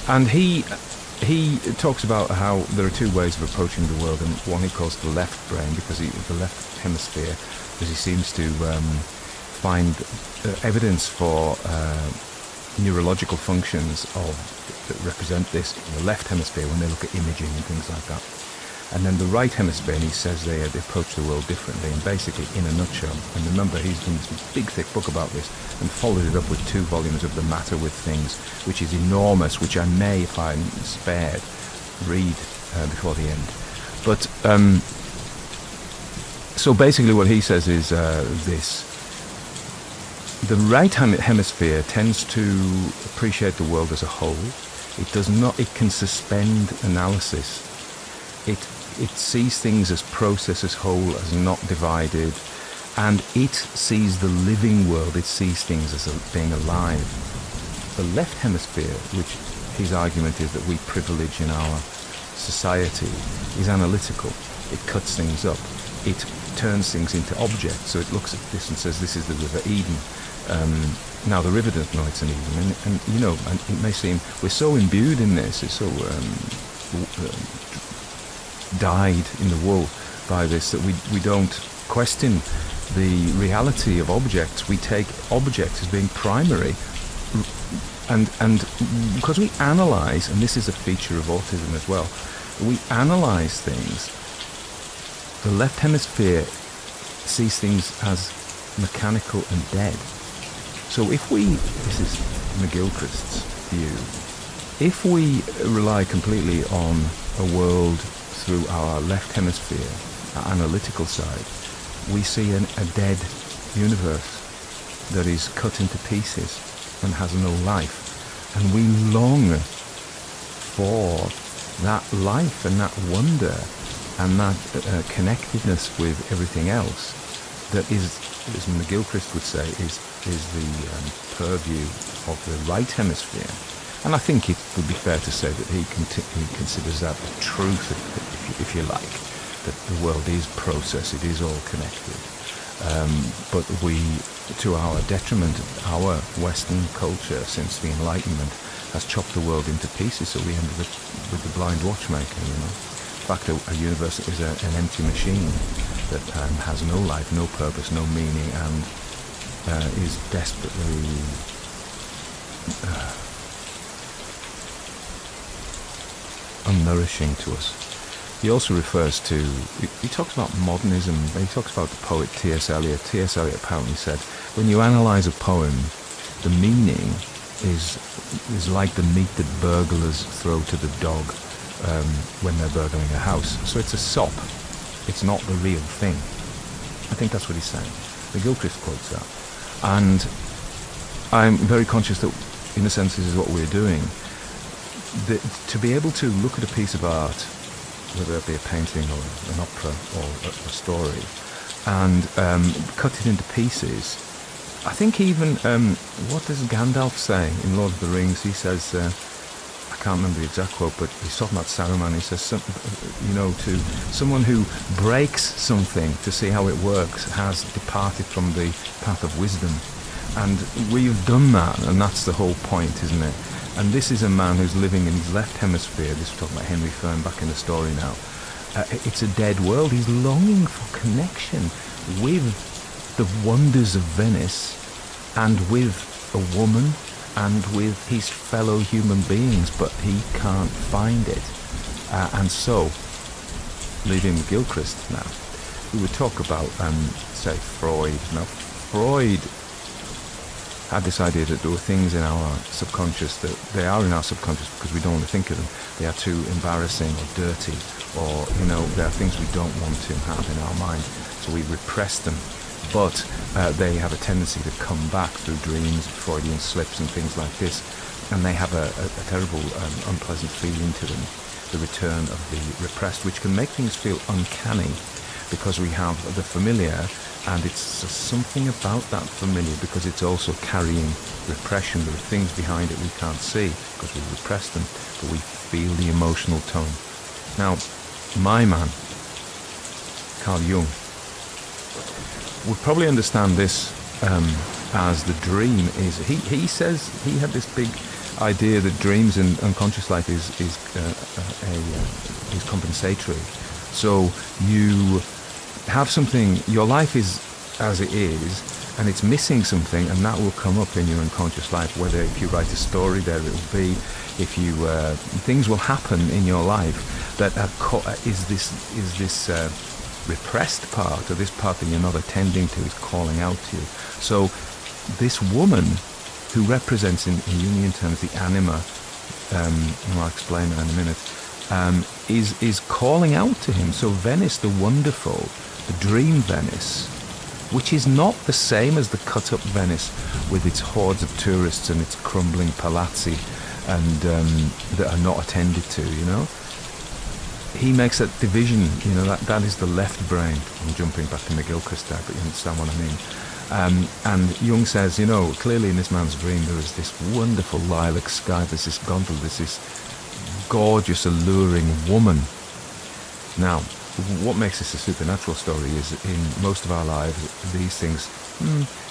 and he talks about how there are two ways of approaching the world, and one he calls the left brain, the left hemisphere, because he seems to find evidence for neurological functions that represent this in the left hemisphere when they look at imaging and things like that. And then the right hemisphere, and he says they approach the world differently. And basically, in a nutshell, and remember, he's done this big, thick book about this and followed it up with 2 volumes of The Matter with Things, which is enormous, which I may, if I'm spared, read before the end. But so basically what he says is this. The right hemisphere tends to appreciate the world as a whole. It can suspend analysis. It sees things as process, as whole, as not divided, and it sees the living world, it sees things as being alive. The left hemisphere, which his argument is that we privilege in our society, is analytical. It cuts things up. It turns things into objects. So it looks at this and says, this is the River Eden. Now the river doesn't know it's an Eden, and it may seem we're so imbued in this, it's so dyed in the wool by this that we don't question the reality of objects. We take objects as being primary, and because we analyze, and this is a feature of autism as well, we analyze things. The left hemisphere sees things as mechanical and dead. So this is McGilchrist's view, if we rely completely on a world through our left hemisphere, our analytical side, we see a dead universe that is cut into pieces and has no life. And we long for that life and that wonder and that connectedness with everything else that is, as McGilchrist would say, is the purview of the right hemisphere. And I think it would be fair to say that he considers that the truth, if you like, that the world is process, it is all connected. But we, to our detriment, our Western culture since the Enlightenment has chopped the world into pieces, so we ended up with the blind watchmaker, In fact, a universe is an empty machine that has no life, no purpose, no meaning, and is desperately unnourishing to us. He also refers to, he talks about modernism, he talks about the poet T.S. Eliot. T.S. Eliot apparently said, when you analyse a poem, the meaning is like the meat that burglars throw to the dog when they're burgling a house. So it's a sop, it's not the real thing. I think that's what he's saying. McGilchrist quotes that. And I'm very conscious that, in a sense, this is what we're doing. To be able to look at a piece of art, whether it be a painting or an opera or a story, and cut it into pieces. I think even, what does Gandalf say in Lord of the Rings? He says, I can't remember the exact quote, but he's talking about Saruman. He says, to someone who breaks something to see how it works has departed from the path of wisdom. And we've done that, and that's the whole point, isn't it? And this is a man who's living in his left hemisphere. This is talking about Henry Fern back in the story now. It's a dead world. He's longing for connection with the wonders of Venice and with a woman and with his fellow human beings, but he can't find it. And so, leaving McGilchrist now, we would talk about, say, Freud. Now, Freud had this idea that there were things in our subconscious that they are in our subconscious because we don't want to think of them. They are too embarrassing or dirty, or, there are things we don't want to have in our mind, so we repress them. But they have a tendency to come back through dreams, Freudian slips and things like this, and they have a terrible, unpleasant feeling to them, the return of the repressed, which can make things feel uncanny because we have the familiar, and it's something about that familiar because it's also carrying repression. There are things behind it we can't see because we repress them, but we feel the emotional tone. Now, my man, Carl Jung, would probably understand this as the dream is. He says he had this big idea that dreams and unconscious life is compensatory. So you have something, your life is as it is, and it's missing something, and that will come up in your unconscious life. Whether if you write a story, there it will be. If you things will happen in your life that is this repressed part, or this part that you're not attending to, is calling out to you. So this woman, who represents in Jungian terms the anima, and I'll explain that in a minute, is calling out to him. So Venice, the wonderful, the dream Venice, which is not the same as the cut-up Venice with its hordes of tourists and its crumbling palazzi and that are not attended to, He makes that division, that is the left brain. I'm jumping back to McGilchrist there, but you understand what I mean. And Jung says, clearly in this man's dream there is this wonderful lilac sky, there's this gondola, there's this gorgeous, alluring woman. Now, what makes this a supernatural story is in most of our lives, these things,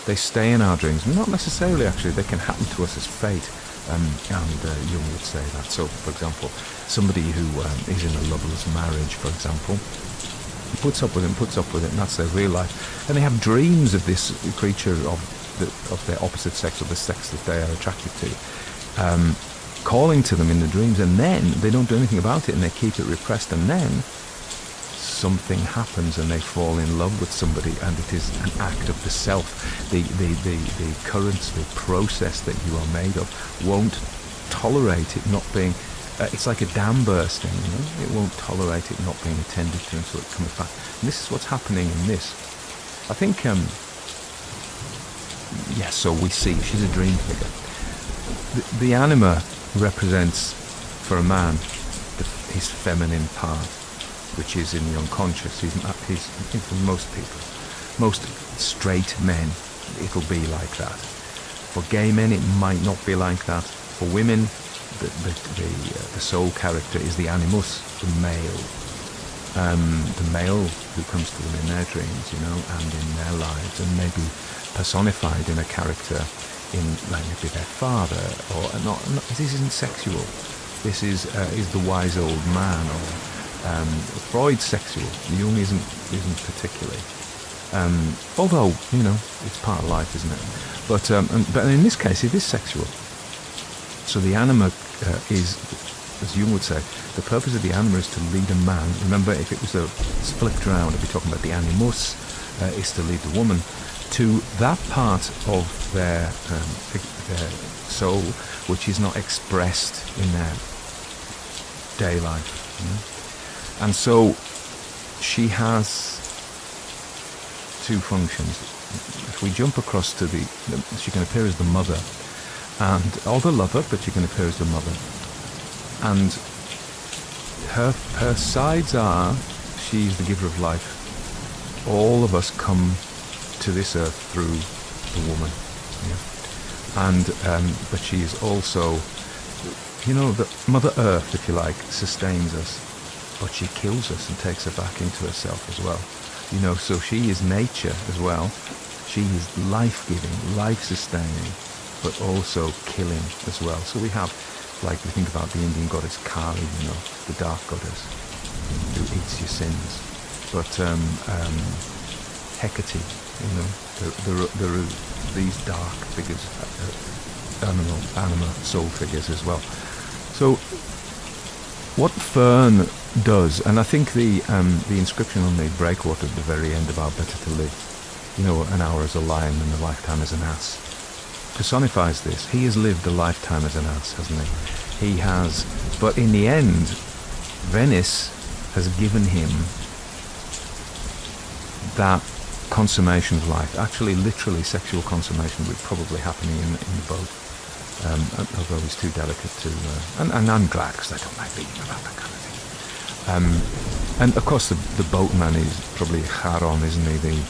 they stay in our dreams. Not necessarily, actually, they can happen to us as fate. And Jung would say that. So, for example, somebody who is in a loveless marriage, for example, puts up with it, and that's their real life. And they have dreams of this creature of their opposite sex, or the sex that they are attracted to, calling to them in the dreams, and then they don't do anything about it, and they keep it repressed, and then something happens and they fall in love with somebody, and it is an act of the self. The currents, the process that you are made of won't tolerate it not being, it's like a dam bursting, it won't tolerate it not being attended to, and so it comes back. And this is what's happening in this. I think, so we see, she's a dream figure. The anima represents, for a man, his feminine part, which is in the unconscious. He's for most people, most straight men, it'll be like that. For gay men, it might not be like that. For women, the soul character is the animus, the male who comes to them in their dreams, and in their lives, and maybe personified in a character in, like, maybe their father, or not. This isn't sexual. This is the wise old man, or Freud's sexual. Jung isn't particularly. Although, it's part of life, isn't it? But in this case, it is sexual. So the anima is, as Jung would say, the purpose of the anima is to lead a man. Remember, if it was flipped around, I'd be talking about the animus is to lead the woman to that part of their soul which is not expressed in their day life. And so she has two functions. If we jump across to she can appear as the mother, or the lover, but she can appear as the mother. And her sides are, she's the giver of life. All of us come to this earth through the woman. And but she is also, the Mother Earth, if you like, sustains us. But she kills us and takes her back into herself as well. So she is nature as well. She is life-giving, life-sustaining, but also killing as well. So we have, like, we think about the Indian goddess Kali, the dark goddess, who eats your sins. But Hecate, there are these dark figures, anima, soul figures as well. So what Fern does, and I think the inscription on the breakwater at the very end about better to live, an hour as a lion and a lifetime as an ass, personifies this. He has lived a lifetime as an ass, hasn't he? He has, but in the end, Venice has given him that consummation of life. Actually, literally, sexual consummation was probably happening in the boat. Although he's too delicate to, and I'm glad, because I don't like reading about that kind of thing. And of course, the boatman is probably Charon, isn't he?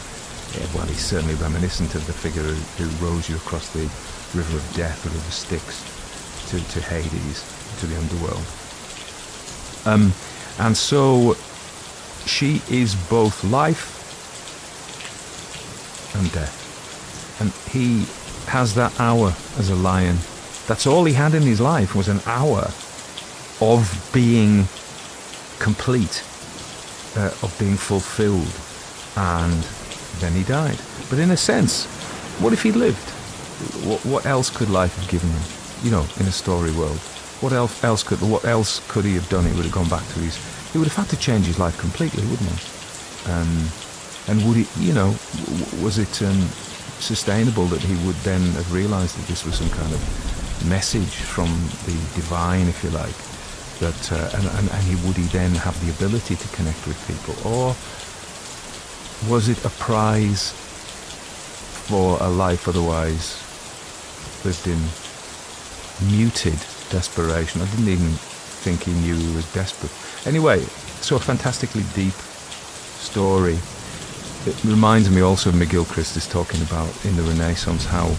Well, he's certainly reminiscent of the figure who rows you across the river of death, the river Styx, to Hades, to the underworld. And so she is both life and death. And he has that hour as a lion. That's all he had in his life, was an hour of being complete, of being fulfilled. And then he died. But in a sense, what if he lived? What else could life have given him? In a story world. What else could he have done? He would have gone back to he would have had to change his life completely, wouldn't he? And would he, was it sustainable that he would then have realised that this was some kind of message from the divine, if you like, that and would he then have the ability to connect with people, or was it a prize for a life otherwise lived in muted desperation? I didn't even think he knew he was desperate. Anyway, so a fantastically deep story. It reminds me also of McGilchrist is talking about in the Renaissance how,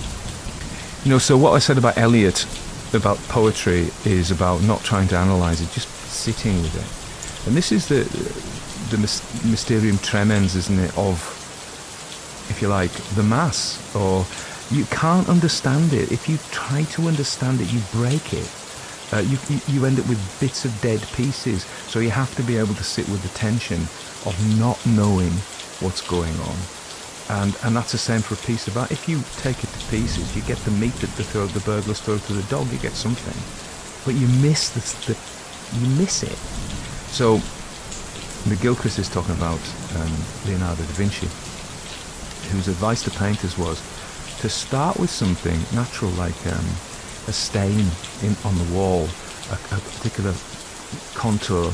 so what I said about Eliot, about poetry, is about not trying to analyse it, just sitting with it. And this is the mysterium tremens, isn't it, of, if you like, the mass. Or you can't understand it. If you try to understand it, you break it. You end up with bits of dead pieces. So you have to be able to sit with the tension of not knowing what's going on. And that's the same for a piece of art. If you take it to pieces, you get the meat that the burglars throw to the dog. You get something, but you miss you miss it. So McGilchrist is talking about Leonardo da Vinci, whose advice to painters was to start with something natural, like a stain on the wall, a particular contour,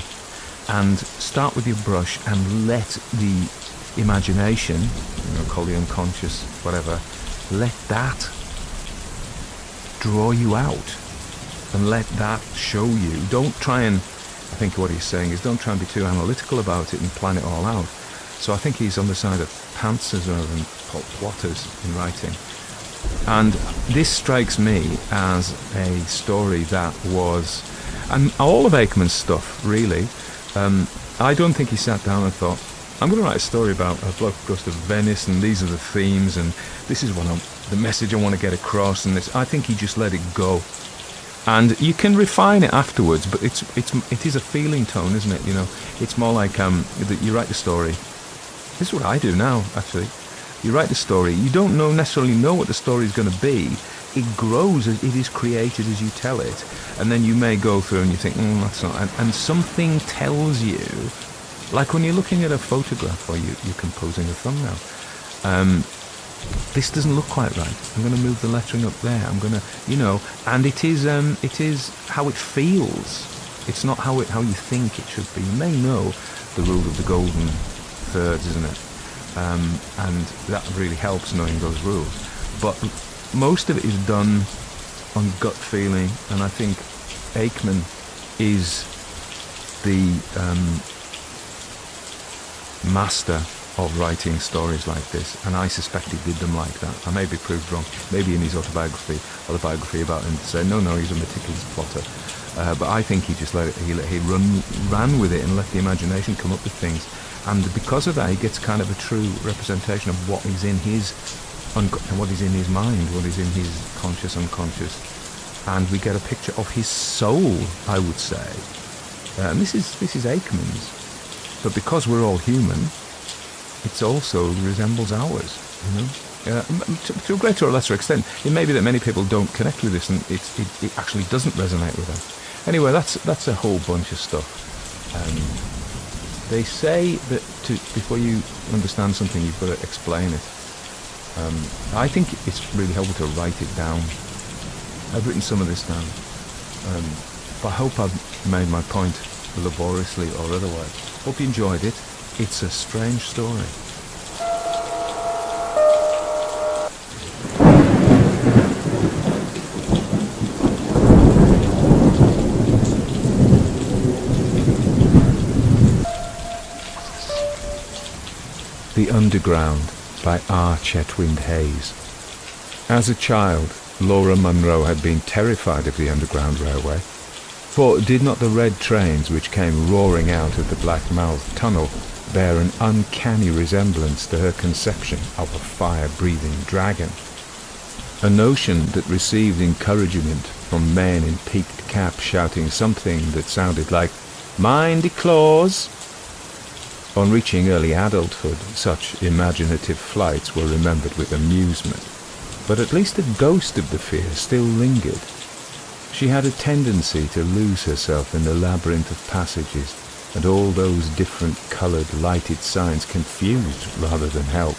and start with your brush and let the imagination, call the unconscious, whatever, let that draw you out and let that show you. Don't try and, I think what he's saying is, don't try and be too analytical about it and plan it all out. So I think he's on the side of pantsers rather than plotters in writing. And this strikes me as a story that was, and all of Aikman's stuff really, I don't think he sat down and thought, I'm going to write a story about a bloke who goes to Venice and these are the themes and this is the message I want to get across, and this. I think he just let it go. And you can refine it afterwards, but it is a feeling tone, isn't it? It's more like that you write the story. This is what I do now, actually. You write the story. You don't necessarily know what the story is going to be. It grows as it is created as you tell it, and then you may go through and you think, that's not. And something tells you, like when you're looking at a photograph or you're composing a thumbnail. This doesn't look quite right. I'm going to move the lettering up there. I'm going to, and it is how it feels. It's not how you think it should be. You may know the rule of the golden thirds, isn't it? And that really helps, knowing those rules. But most of it is done on gut feeling, and I think Aikman is the master of writing stories like this, and I suspect he did them like that. I may be proved wrong. Maybe in his autobiography about him to say, no, he's a meticulous plotter. But I think he just he ran with it and let the imagination come up with things. And because of that, he gets kind of a true representation of what is in his what is in his mind, what is in his conscious, unconscious. And we get a picture of his soul, I would say. And this is Aikman's. But because we're all human, it also resembles ours, to a greater or lesser extent. It may be that many people don't connect with this, and it actually doesn't resonate with them. Anyway, that's a whole bunch of stuff. They say that before you understand something, you've got to explain it. I think it's really helpful to write it down. I've written some of this down, but I hope I've made my point laboriously or otherwise. Hope you enjoyed it. It's a strange story. The Underground by R. Chetwynd Hayes. As a child, Laura Munro had been terrified of the Underground Railway, for did not the red trains which came roaring out of the black-mouthed tunnel bear an uncanny resemblance to her conception of a fire-breathing dragon? A notion that received encouragement from men in peaked caps shouting something that sounded like, "Mind the claws!" On reaching early adulthood, such imaginative flights were remembered with amusement, but at least a ghost of the fear still lingered. She had a tendency to lose herself in the labyrinth of passages, and all those different coloured lighted signs confused rather than helped.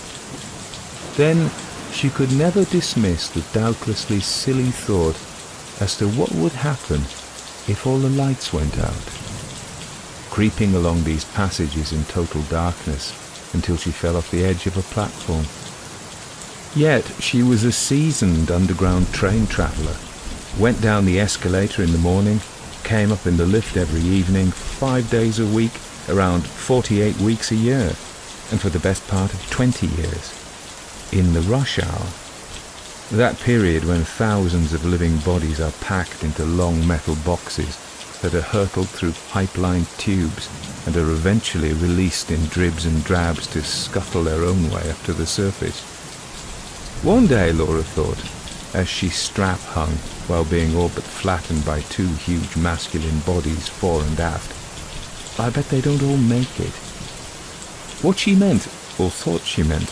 Then she could never dismiss the doubtlessly silly thought as to what would happen if all the lights went out. Creeping along these passages in total darkness until she fell off the edge of a platform. Yet she was a seasoned underground train traveller, went down the escalator in the morning, came up in the lift every evening, 5 days a week, around 48 weeks a year, and for the best part of 20 years. In the rush hour, that period when thousands of living bodies are packed into long metal boxes that are hurtled through pipeline tubes and are eventually released in dribs and drabs to scuttle their own way up to the surface. One day, Laura thought, as she strap-hung while being all but flattened by two huge masculine bodies fore and aft, I bet they don't all make it. What she meant, or thought she meant,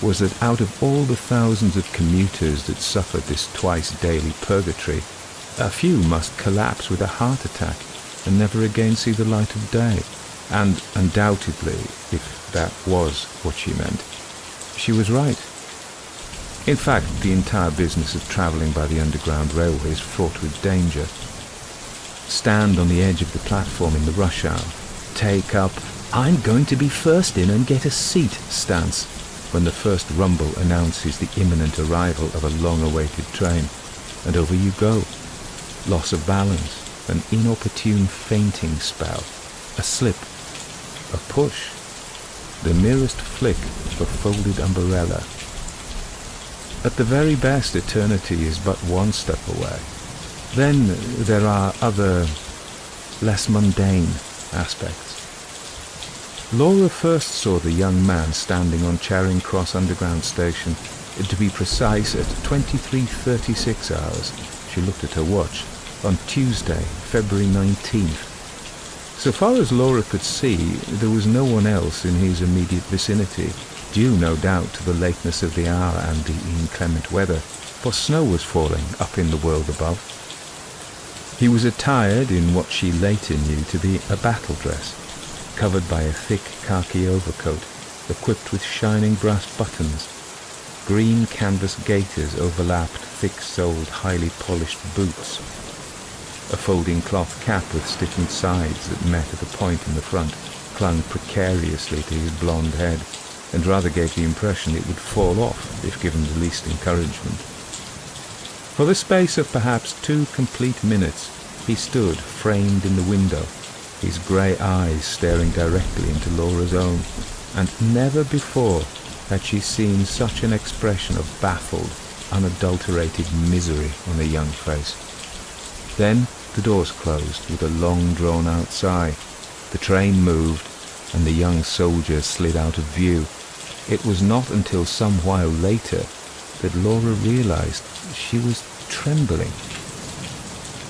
was that out of all the thousands of commuters that suffered this twice-daily purgatory, a few must collapse with a heart attack and never again see the light of day. And undoubtedly, if that was what she meant, she was right. In fact, the entire business of travelling by the Underground Railway is fraught with danger. Stand on the edge of the platform in the rush hour, take up, "I'm going to be first in and get a seat" stance when the first rumble announces the imminent arrival of a long-awaited train, and over you go. Loss of balance, an inopportune fainting spell, a slip, a push, the merest flick of a folded umbrella. At the very best, eternity is but one step away. Then there are other, less mundane aspects. Laura first saw the young man standing on Charing Cross Underground Station, to be precise, at 23:36 hours. She looked at her watch. On Tuesday, February 19th. So far as Laura could see, there was no one else in his immediate vicinity, due no doubt to the lateness of the hour and the inclement weather, for snow was falling up in the world above. He was attired in what she later knew to be a battle dress, covered by a thick khaki overcoat, equipped with shining brass buttons. Green canvas gaiters overlapped thick-soled, highly polished boots. A folding cloth cap with stiffened sides that met at a point in the front clung precariously to his blonde head, and rather gave the impression it would fall off if given the least encouragement. For the space of perhaps 2 complete minutes, he stood framed in the window, his grey eyes staring directly into Laura's own, and never before had she seen such an expression of baffled, unadulterated misery on a young face. Then the doors closed with a long drawn-out sigh. The train moved, and the young soldier slid out of view. It was not until some while later that Laura realized she was trembling.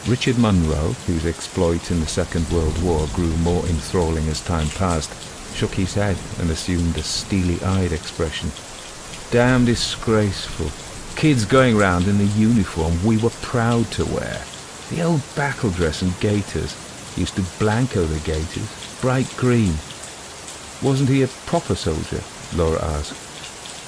Richard Munro, whose exploits in the Second World War grew more enthralling as time passed, shook his head and assumed a steely-eyed expression. "Damn disgraceful. Kids going round in the uniform we were proud to wear. The old battle dress and gaiters. He used to blanco the gaiters, bright green. Wasn't he a proper soldier? Laura asked.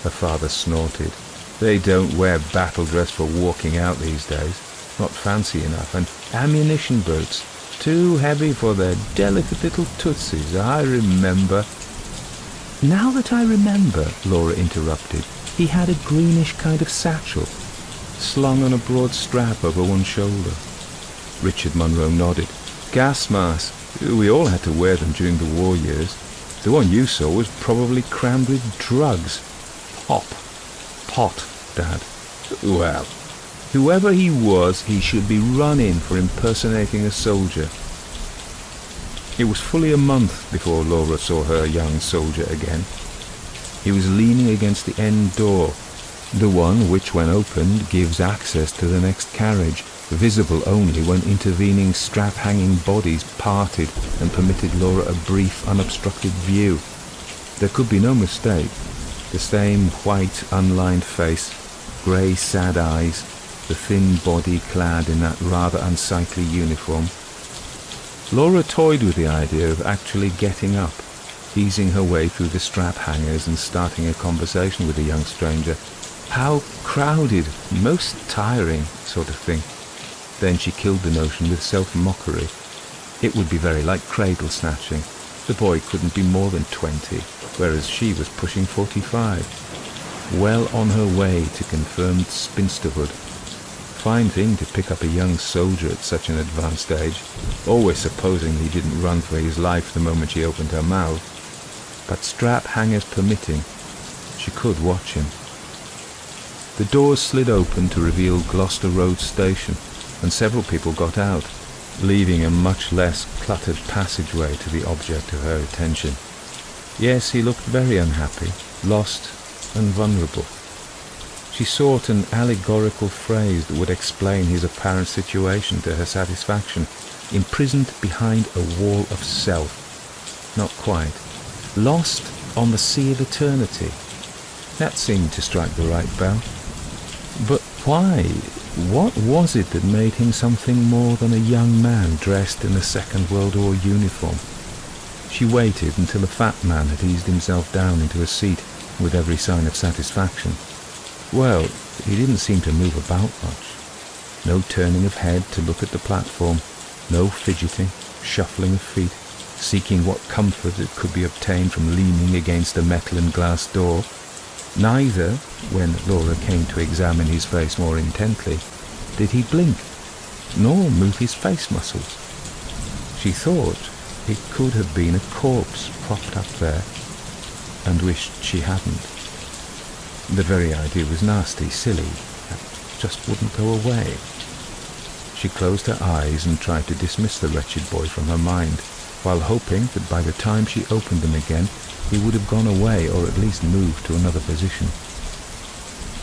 Her father snorted. They don't wear battle dress for walking out these days. Not fancy enough. And ammunition boots. Too heavy for their delicate little tootsies. I remember. Now that I remember, Laura interrupted, he had a greenish kind of satchel, slung on a broad strap over one shoulder. Richard Munro nodded. Gas masks. We all had to wear them during the war years. The one you saw was probably crammed with drugs. Pot, Dad. Well, whoever he was, he should be run in for impersonating a soldier. It was fully a month before Laura saw her young soldier again. He was leaning against the end door, the one which, when opened, gives access to the next carriage, visible only when intervening strap-hanging bodies parted and permitted Laura a brief, unobstructed view. There could be no mistake. The same white, unlined face, grey, sad eyes, the thin body clad in that rather unsightly uniform. Laura toyed with the idea of actually getting up, easing her way through the strap hangers and starting a conversation with the young stranger. How crowded, most tiring, sort of thing. Then she killed the notion with self-mockery. It would be very like cradle snatching. The boy couldn't be more than 20, whereas she was pushing 45. Well on her way to confirmed spinsterhood. Fine thing to pick up a young soldier at such an advanced age, always supposing he didn't run for his life the moment she opened her mouth. But strap hangers permitting, she could watch him. The doors slid open to reveal Gloucester Road Station, and several people got out, leaving a much less cluttered passageway to the object of her attention. Yes, he looked very unhappy, lost and vulnerable. She sought an allegorical phrase that would explain his apparent situation to her satisfaction. Imprisoned behind a wall of self. Not quite. Lost on the sea of eternity. That seemed to strike the right bell. But why? What was it that made him something more than a young man dressed in a Second World War uniform? She waited until the fat man had eased himself down into a seat with every sign of satisfaction. Well, he didn't seem to move about much. No turning of head to look at the platform, no fidgeting, shuffling of feet, seeking what comfort it could be obtained from leaning against a metal and glass door. Neither, when Laura came to examine his face more intently, did he blink, nor move his face muscles. She thought it could have been a corpse propped up there, and wished she hadn't. The very idea was nasty, silly, and just wouldn't go away. She closed her eyes and tried to dismiss the wretched boy from her mind, while hoping that by the time she opened them again, he would have gone away or at least moved to another position.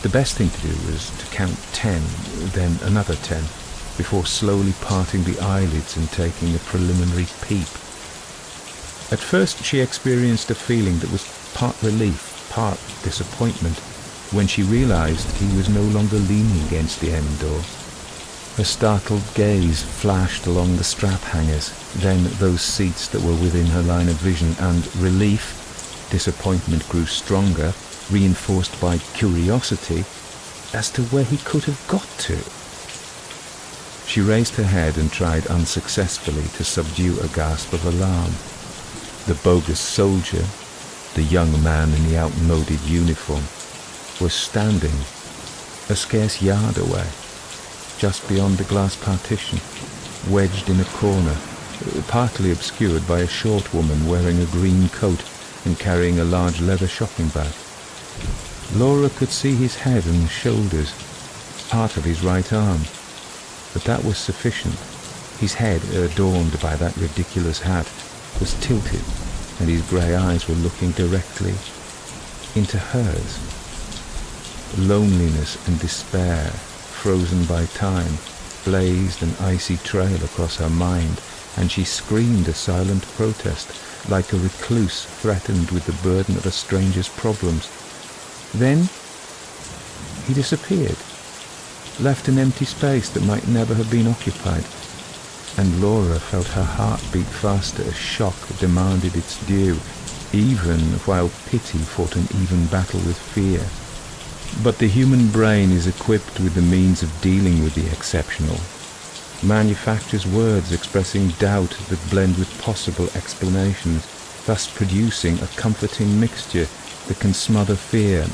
The best thing to do was to count 10, then another 10, before slowly parting the eyelids and taking a preliminary peep. At first she experienced a feeling that was part relief, part disappointment, when she realized he was no longer leaning against the end door. Her startled gaze flashed along the strap hangers, then those seats that were within her line of vision, and relief, disappointment grew stronger, reinforced by curiosity as to where he could have got to. She raised her head and tried unsuccessfully to subdue a gasp of alarm. The bogus soldier, the young man in the outmoded uniform, was standing a scarce yard away, just beyond the glass partition, wedged in a corner, partly obscured by a short woman wearing a green coat and carrying a large leather shopping bag. Laura could see his head and shoulders, part of his right arm, but that was sufficient. His head, adorned by that ridiculous hat, was tilted, and his grey eyes were looking directly into hers. Loneliness and despair, frozen by time, blazed an icy trail across her mind, and she screamed a silent protest, like a recluse threatened with the burden of a stranger's problems. Then he disappeared, left an empty space that might never have been occupied. and Laura felt her heart beat faster as shock demanded its due, even while pity fought an even battle with fear. But the human brain is equipped with the means of dealing with the exceptional, manufactures words expressing doubt that blend with possible explanations, thus producing a comforting mixture that can smother fear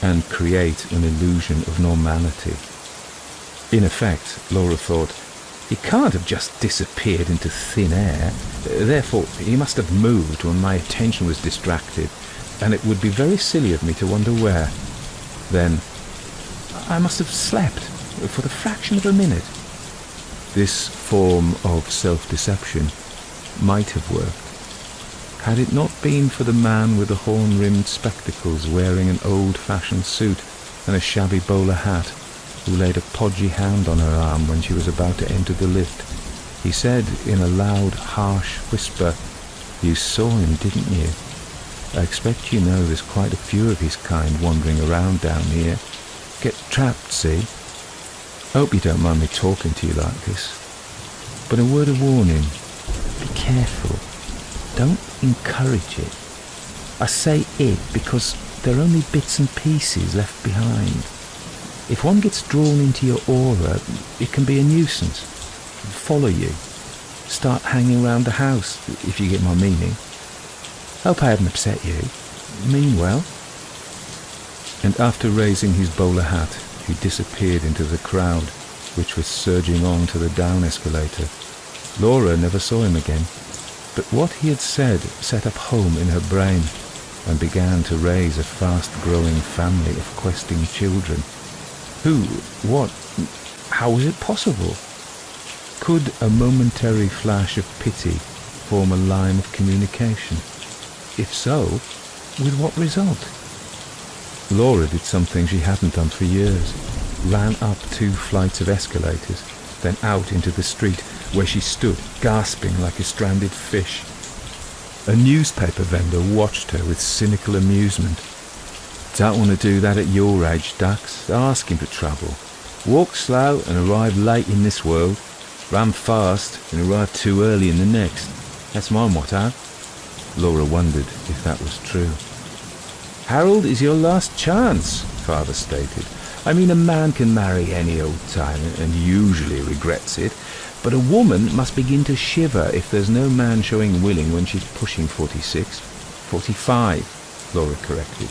and create an illusion of normality. In effect, Laura thought, he can't have just disappeared into thin air. Therefore, he must have moved when my attention was distracted, and it would be very silly of me to wonder where. Then, I must have slept for the fraction of a minute. This form of self-deception might have worked, had it not been for the man with the horn-rimmed spectacles wearing an old-fashioned suit and a shabby bowler hat, who laid a podgy hand on her arm when she was about to enter the lift. He said in a loud, harsh whisper, "You saw him, didn't you? I expect you know there's quite a few of his kind wandering around down here. Get trapped, see? Hope you don't mind me talking to you like this. But a word of warning, be careful. Don't encourage it. I say it because there are only bits and pieces left behind. If one gets drawn into your aura, it can be a nuisance. Follow you. Start hanging around the house, if you get my meaning. Hope I haven't upset you. Mean well." And after raising his bowler hat, he disappeared into the crowd, which was surging on to the down escalator. Laura never saw him again, but what he had said set up home in her brain and began to raise a fast-growing family of questing children. Who? What? How was it possible? Could a momentary flash of pity form a line of communication? If so, with what result? Laura did something she hadn't done for years. Ran up 2 flights of escalators, then out into the street, where she stood, gasping like a stranded fish. A newspaper vendor watched her with cynical amusement. "Don't want to do that at your age, Dux. Ask him to travel. Walk slow and arrive late in this world. Run fast and arrive too early in the next. That's my motto." Laura wondered if that was true. "Harold is your last chance," Father stated. "I mean, a man can marry any old time and usually regrets it, but a woman must begin to shiver if there's no man showing willing when she's pushing 46. 45, Laura corrected.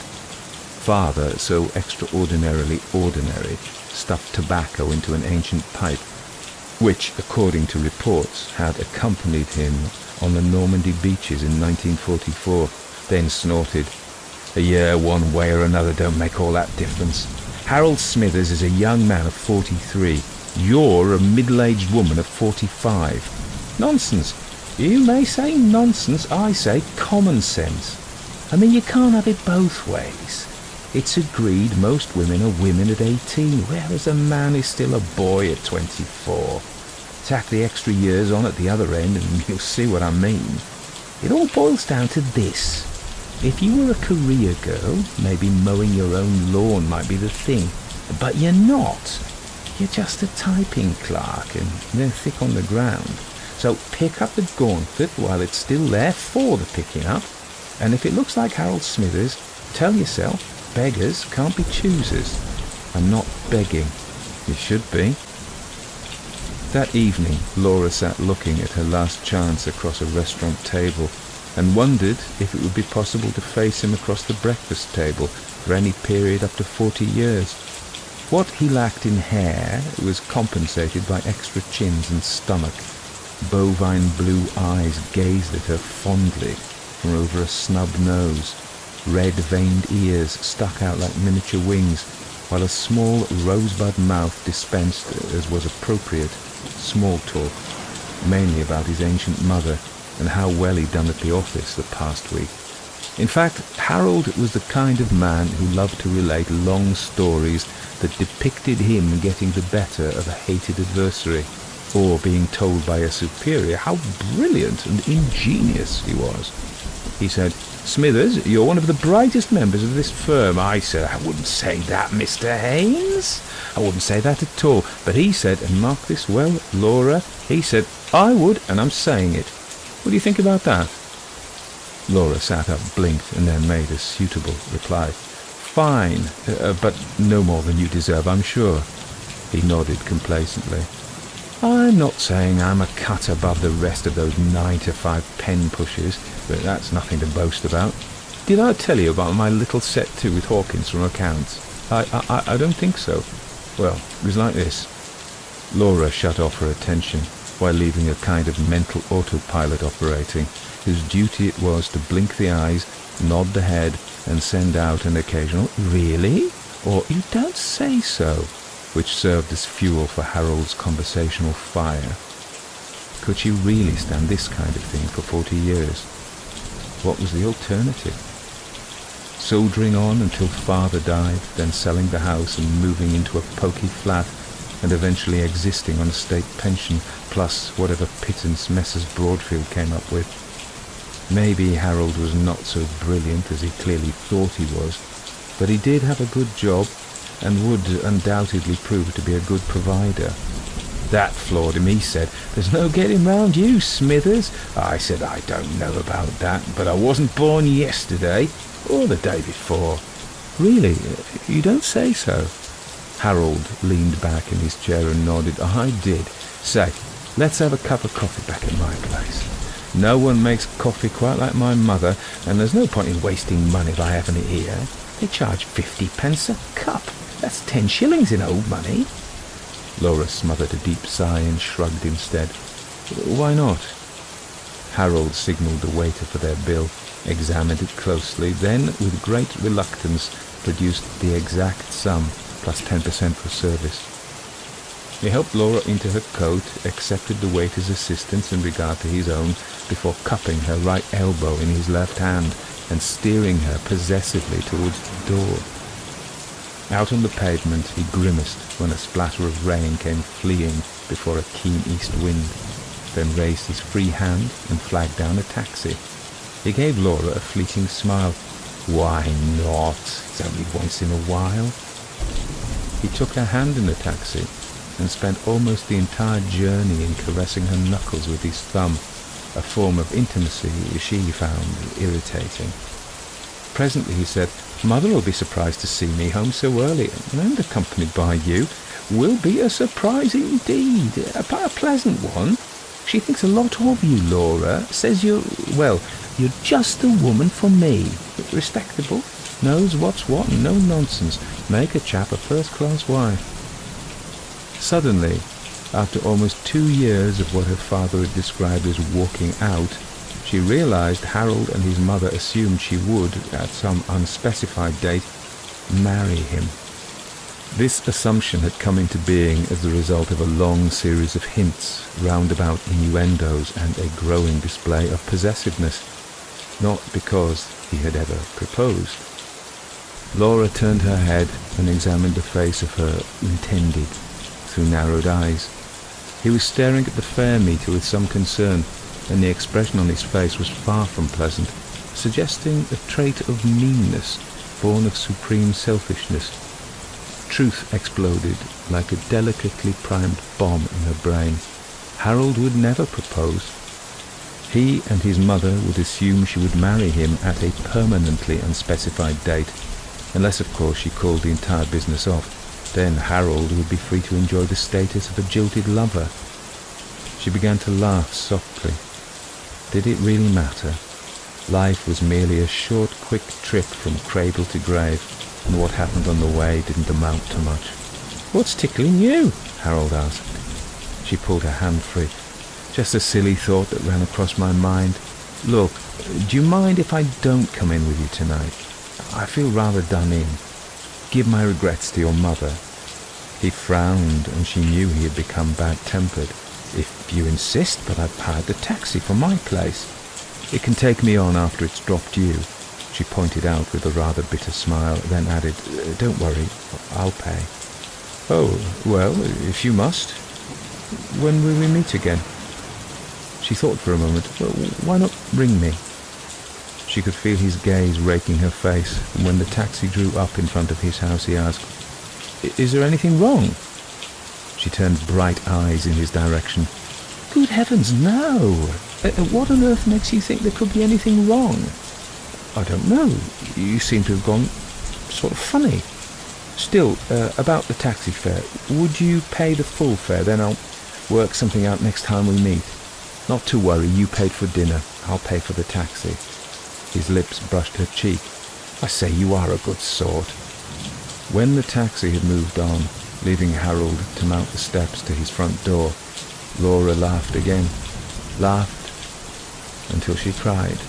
Father, so extraordinarily ordinary, stuffed tobacco into an ancient pipe, which, according to reports, had accompanied him on the Normandy beaches in 1944, then snorted, "A year one way or another don't make all that difference. Harold Smithers is a young man of 43. You're a middle-aged woman of 45. Nonsense. You may say nonsense, I say common sense. I mean, you can't have it both ways. It's agreed most women are women at 18, whereas a man is still a boy at 24. Tack the extra years on at the other end and you'll see what I mean. It all boils down to this. If you were a career girl, maybe mowing your own lawn might be the thing. But you're not. You're just a typing clerk and they're thick on the ground. So pick up the gauntlet while it's still there for the picking up. And if it looks like Harold Smithers, tell yourself, beggars can't be choosers. I'm not begging. You should be. That evening, Laura sat looking at her last chance across a restaurant table and wondered if it would be possible to face him across the breakfast table for any period up to 40 years. What he lacked in hair was compensated by extra chins and stomach. Bovine blue eyes gazed at her fondly from over a snub nose. Red-veined ears stuck out like miniature wings, while a small rosebud mouth dispensed, as was appropriate, small talk, mainly about his ancient mother and how well he'd done at the office the past week. In fact, Harold was the kind of man who loved to relate long stories that depicted him getting the better of a hated adversary, or being told by a superior how brilliant and ingenious he was. He said, Smithers, you're one of the brightest members of this firm. I said, I wouldn't say that, Mr. Haynes. I wouldn't say that at all. But he said, and mark this well, Laura, he said, I would, and I'm saying it. What do you think about that? Laura sat up, blinked, and then made a suitable reply. Fine, but no more than you deserve, I'm sure. He nodded complacently. I'm not saying I'm a cut above the rest of those 9-to-5 pen pushers, but that's nothing to boast about. Did I tell you about my little set-to with Hawkins from accounts? I don't think so. Well, it was like this. Laura shut off her attention while leaving a kind of mental autopilot operating, whose duty it was to blink the eyes, nod the head, and send out an occasional "Really?" or "You don't say so," which served as fuel for Harold's conversational fire. Could she really stand this kind of thing for 40 years? What was the alternative? Soldiering on until father died, then selling the house and moving into a poky flat, and eventually existing on a state pension, plus whatever pittance Messrs. Broadfield came up with. Maybe Harold was not so brilliant as he clearly thought he was, but he did have a good job, and would undoubtedly prove to be a good provider. That floored him. He said, "There's no getting round you, Smithers." I said, "I don't know about that, but I wasn't born yesterday, or the day before." "Really? You don't say so?" Harold leaned back in his chair and nodded. "I did. Say, let's have a cup of coffee back at my place. No one makes coffee quite like my mother, and there's no point in wasting money by having it here. They charge 50p a cup. That's 10 shillings in old money." Laura smothered a deep sigh and shrugged instead. "Why not?" Harold signalled the waiter for their bill, examined it closely, then, with great reluctance, produced the exact sum, plus 10% for service. He helped Laura into her coat, accepted the waiter's assistance in regard to his own, before cupping her right elbow in his left hand and steering her possessively towards the door. Out on the pavement he grimaced when a splatter of rain came fleeing before a keen east wind, then raised his free hand and flagged down a taxi. He gave Laura a fleeting smile. "Why not? It's only once in a while." He took her hand in the taxi and spent almost the entire journey in caressing her knuckles with his thumb, a form of intimacy she found irritating. Presently he said, "Mother'll be surprised to see me home so early, and accompanied by you. Will be a surprise indeed, a pleasant one. She thinks a lot of you, Laura. Says you're just the woman for me. Respectable, knows what's what, and no nonsense. Make a chap a first-class wife." Suddenly, after almost 2 years of what her father had described as walking out, she realized Harold and his mother assumed she would, at some unspecified date, marry him. This assumption had come into being as the result of a long series of hints, roundabout innuendos, and a growing display of possessiveness, not because he had ever proposed. Laura turned her head and examined the face of her intended through narrowed eyes. He was staring at the fare meter with some concern, and the expression on his face was far from pleasant, suggesting a trait of meanness born of supreme selfishness. Truth exploded like a delicately primed bomb in her brain. Harold would never propose. He and his mother would assume she would marry him at a permanently unspecified date, unless of course she called the entire business off. Then Harold would be free to enjoy the status of a jilted lover. She began to laugh softly. Did it really matter? Life was merely a short, quick trip from cradle to grave, and what happened on the way didn't amount to much. "What's tickling you?" Harold asked. She pulled her hand free. "Just a silly thought that ran across my mind. Look, do you mind if I don't come in with you tonight? I feel rather done in. Give my regrets to your mother." He frowned, and she knew he had become bad-tempered. "If you insist, but I've hired the taxi from my place. It can take me on after it's dropped you," she pointed out with a rather bitter smile, then added, "Don't worry, I'll pay." "Oh, well, if you must. When will we meet again?" She thought for a moment. "Why not ring me?" She She could feel his gaze raking her face, and when the taxi drew up in front of his house, he asked, "Is there anything wrong?" She turned bright eyes in his direction. "Good heavens, no! What on earth makes you think there could be anything wrong?" "I don't know. You seem to have gone sort of funny. Still, about the taxi fare, would you pay the full fare? Then I'll work something out next time we meet. Not to worry, you paid for dinner. I'll pay for the taxi." His lips brushed her cheek. "I say, you are a good sort." When the taxi had moved on, leaving Harold to mount the steps to his front door, Laura laughed again. Laughed until she cried.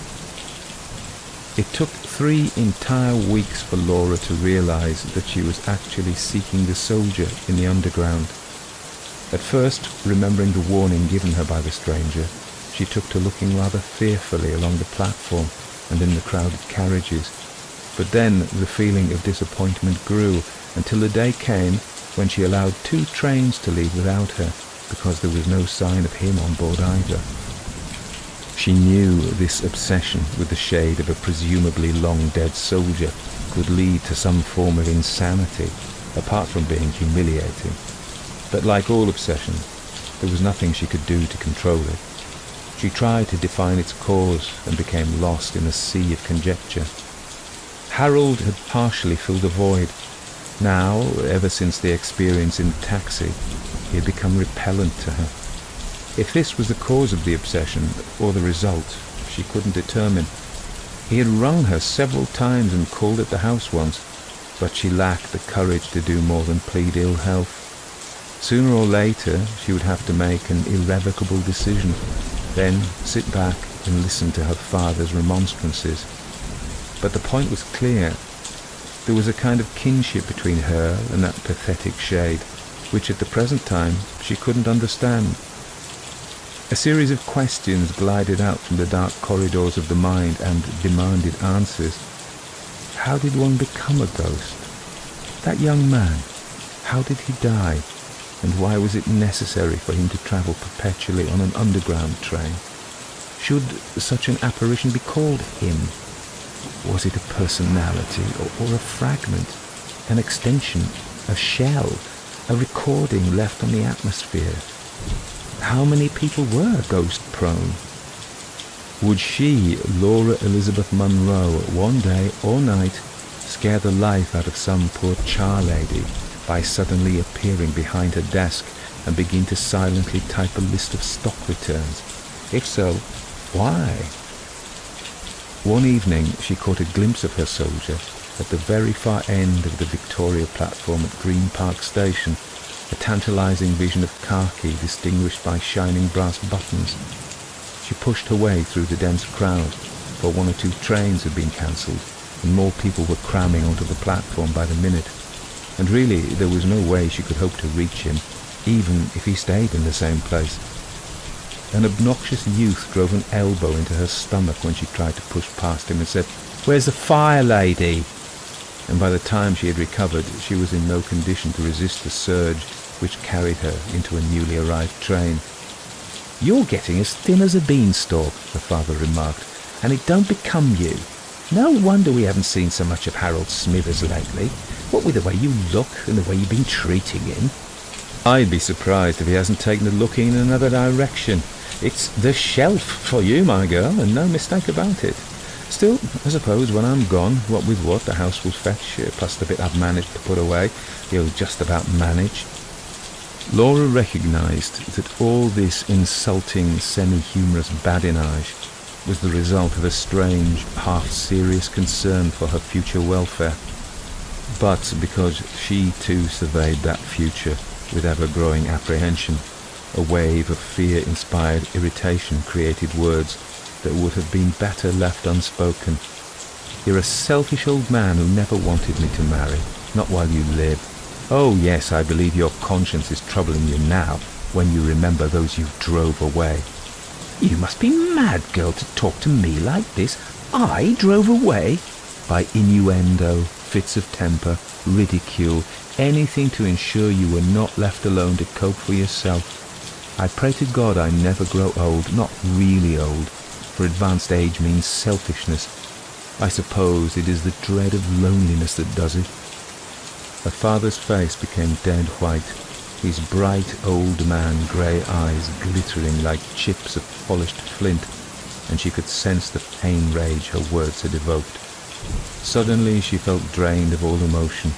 It took 3 entire weeks for Laura to realize that she was actually seeking the soldier in the underground. At first, remembering the warning given her by the stranger, she took to looking rather fearfully along the platform and in the crowded carriages. But then the feeling of disappointment grew until the day came when she allowed 2 trains to leave without her because there was no sign of him on board either. She knew this obsession with the shade of a presumably long-dead soldier could lead to some form of insanity, apart from being humiliating. But like all obsession, there was nothing she could do to control it. She tried to define its cause and became lost in a sea of conjecture. Harold had partially filled a void. Now, ever since the experience in the taxi, he had become repellent to her. If this was the cause of the obsession, or the result, she couldn't determine. He had rung her several times and called at the house once, but she lacked the courage to do more than plead ill health. Sooner or later, she would have to make an irrevocable decision, then sit back and listen to her father's remonstrances. But the point was clear. There was a kind of kinship between her and that pathetic shade, which at the present time she couldn't understand. A series of questions glided out from the dark corridors of the mind and demanded answers. How did one become a ghost? That young man, how did he die? And why was it necessary for him to travel perpetually on an underground train? Should such an apparition be called him? Was it a personality or a fragment, an extension, a shell, a recording left on the atmosphere? How many people were ghost-prone? Would she, Laura Elizabeth Munro, one day or night scare the life out of some poor char-lady by suddenly appearing behind her desk and begin to silently type a list of stock returns? If so, why? One evening she caught a glimpse of her soldier at the very far end of the Victoria platform at Green Park Station, a tantalizing vision of khaki distinguished by shining brass buttons. She pushed her way through the dense crowd, for 1 or 2 trains had been cancelled, and more people were cramming onto the platform by the minute. And really, there was no way she could hope to reach him, even if he stayed in the same place. An obnoxious youth drove an elbow into her stomach when she tried to push past him and said, "Where's the fire lady?" And by the time she had recovered, she was in no condition to resist the surge which carried her into a newly arrived train. "You're getting as thin as a beanstalk," her father remarked, "and it don't become you. No wonder we haven't seen so much of Harold Smithers lately. What with the way you look and the way you've been treating him." "I'd be surprised if he hasn't taken a looking in another direction. It's the shelf for you, my girl, and no mistake about it. Still, I suppose when I'm gone, what with what the house will fetch, plus the bit I've managed to put away, you'll just about manage." Laura recognised that all this insulting, semi-humorous badinage was the result of a strange, half-serious concern for her future welfare. But because she too surveyed that future with ever-growing apprehension, a wave of fear-inspired irritation created words that would have been better left unspoken. "You're a selfish old man who never wanted me to marry, not while you live. Oh yes, I believe your conscience is troubling you now, when you remember those you drove away." "You must be mad, girl, to talk to me like this. I drove away?" By innuendo, fits of temper, ridicule, anything to ensure you were not left alone to cope for yourself. I pray to God I never grow old, not really old, for advanced age means selfishness, I suppose it is the dread of loneliness that does it. Her father's face became dead white, his bright old man grey eyes glittering like chips of polished flint, and she could sense the pain rage her words had evoked. Suddenly she felt drained of all emotion,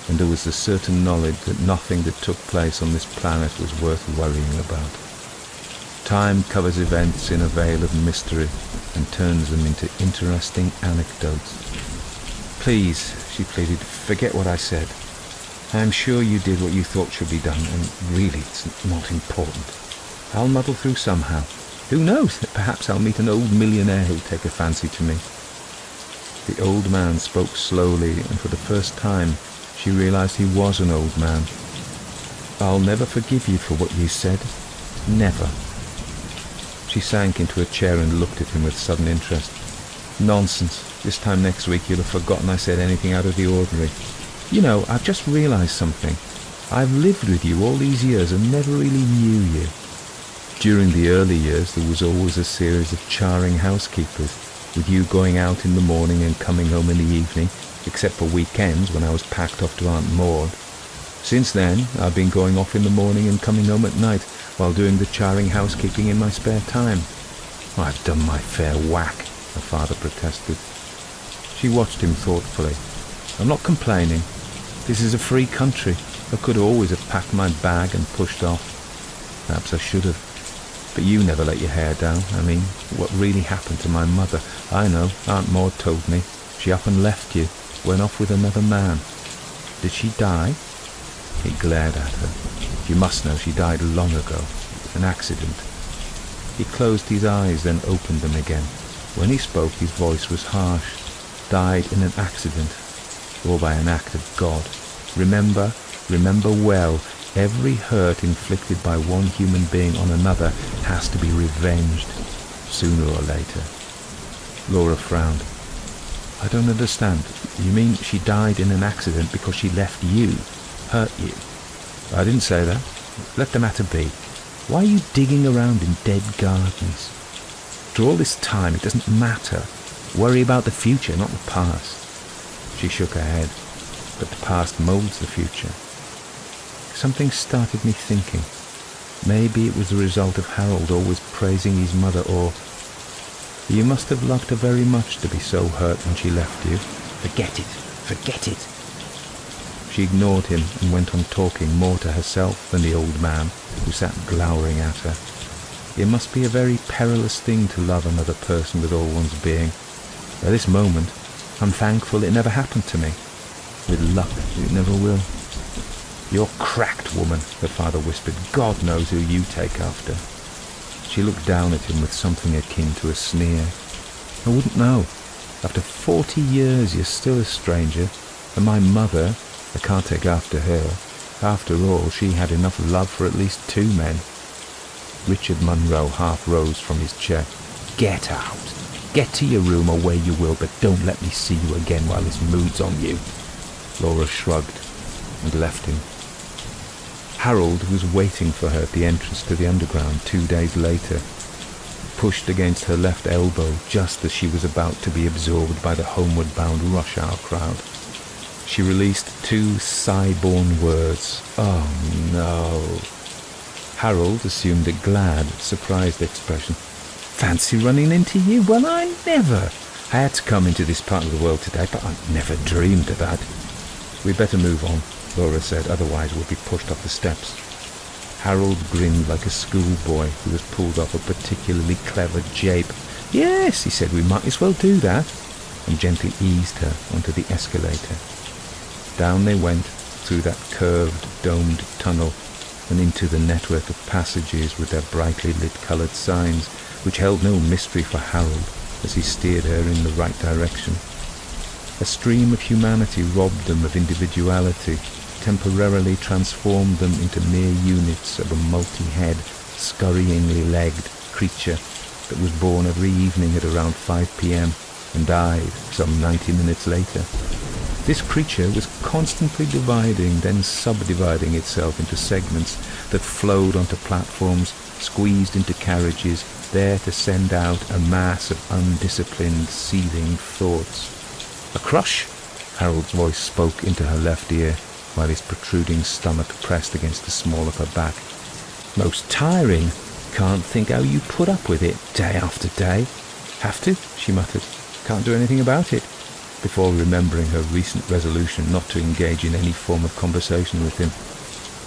and there was the certain knowledge that nothing that took place on this planet was worth worrying about. Time covers events in a veil of mystery and turns them into interesting anecdotes. Please, she pleaded, forget what I said. I am sure you did what you thought should be done, and really it's not important. I'll muddle through somehow. Who knows? Perhaps I'll meet an old millionaire who'll take a fancy to me. The old man spoke slowly, and for the first time she realized he was an old man. I'll never forgive you for what you said. Never. She sank into a chair and looked at him with sudden interest. Nonsense. This time next week you'll have forgotten I said anything out of the ordinary. You know, I've just realized something. I've lived with you all these years and never really knew you. During the early years there was always a series of charring housekeepers, with you going out in the morning and coming home in the evening, except for weekends when I was packed off to Aunt Maud. Since then, I've been going off in the morning and coming home at night, while doing the charring housekeeping in my spare time. I've done my fair whack, her father protested. She watched him thoughtfully. I'm not complaining. This is a free country. I could always have packed my bag and pushed off. Perhaps I should have. But you never let your hair down. I mean, what really happened to my mother? I know, Aunt Maud told me. She up and left you, went off with another man. Did she die? He glared at her. You must know she died long ago. An accident. He closed his eyes, then opened them again. When he spoke, his voice was harsh. Died in an accident, or by an act of God. Remember well, every hurt inflicted by one human being on another has to be revenged, sooner or later. Laura frowned. I don't understand. You mean she died in an accident because she left you, hurt you? I didn't say that. Let the matter be. Why are you digging around in dead gardens? After all this time, it doesn't matter. Worry about the future, not the past. She shook her head. But the past molds the future. Something started me thinking. Maybe it was the result of Harold always praising his mother, or... You must have loved her very much to be so hurt when she left you. Forget it. Forget it. She ignored him and went on talking more to herself than the old man, who sat glowering at her. It must be a very perilous thing to love another person with all one's being. At this moment, I'm thankful it never happened to me. With luck, it never will. You're cracked, woman, her father whispered. God knows who you take after. She looked down at him with something akin to a sneer. I wouldn't know. After 40 years, you're still a stranger. And my mother, I can't take after her. After all, she had enough love for at least 2 men. Richard Munro half rose from his chair. Get out. Get to your room or where you will, but don't let me see you again while this mood's on you. Laura shrugged and left him. Harold was waiting for her at the entrance to the underground 2 days later, pushed against her left elbow just as she was about to be absorbed by the homeward-bound rush-hour crowd. She released 2 sigh-born words. Oh, no. Harold assumed a glad, surprised expression. Fancy running into you? Well, I never. I had to come into this part of the world today, but I never dreamed of that. We'd better move on, Laura said, otherwise we'll be pushed off the steps. Harold grinned like a schoolboy who has pulled off a particularly clever jape. Yes, he said, we might as well do that, and gently eased her onto the escalator. Down they went, through that curved, domed tunnel, and into the network of passages with their brightly lit-coloured signs, which held no mystery for Harold as he steered her in the right direction. A stream of humanity robbed them of individuality, temporarily transformed them into mere units of a multi-head, scurryingly legged creature that was born every evening at around 5 p.m. and died some 90 minutes later. This creature was constantly dividing, then subdividing itself into segments that flowed onto platforms, squeezed into carriages, there to send out a mass of undisciplined, seething thoughts. "A crush?" Harold's voice spoke into her left ear, while his protruding stomach pressed against the small of her back. "Most tiring. Can't think how you put up with it, day after day." "Have to?" she muttered. "Can't do anything about it," before remembering her recent resolution not to engage in any form of conversation with him.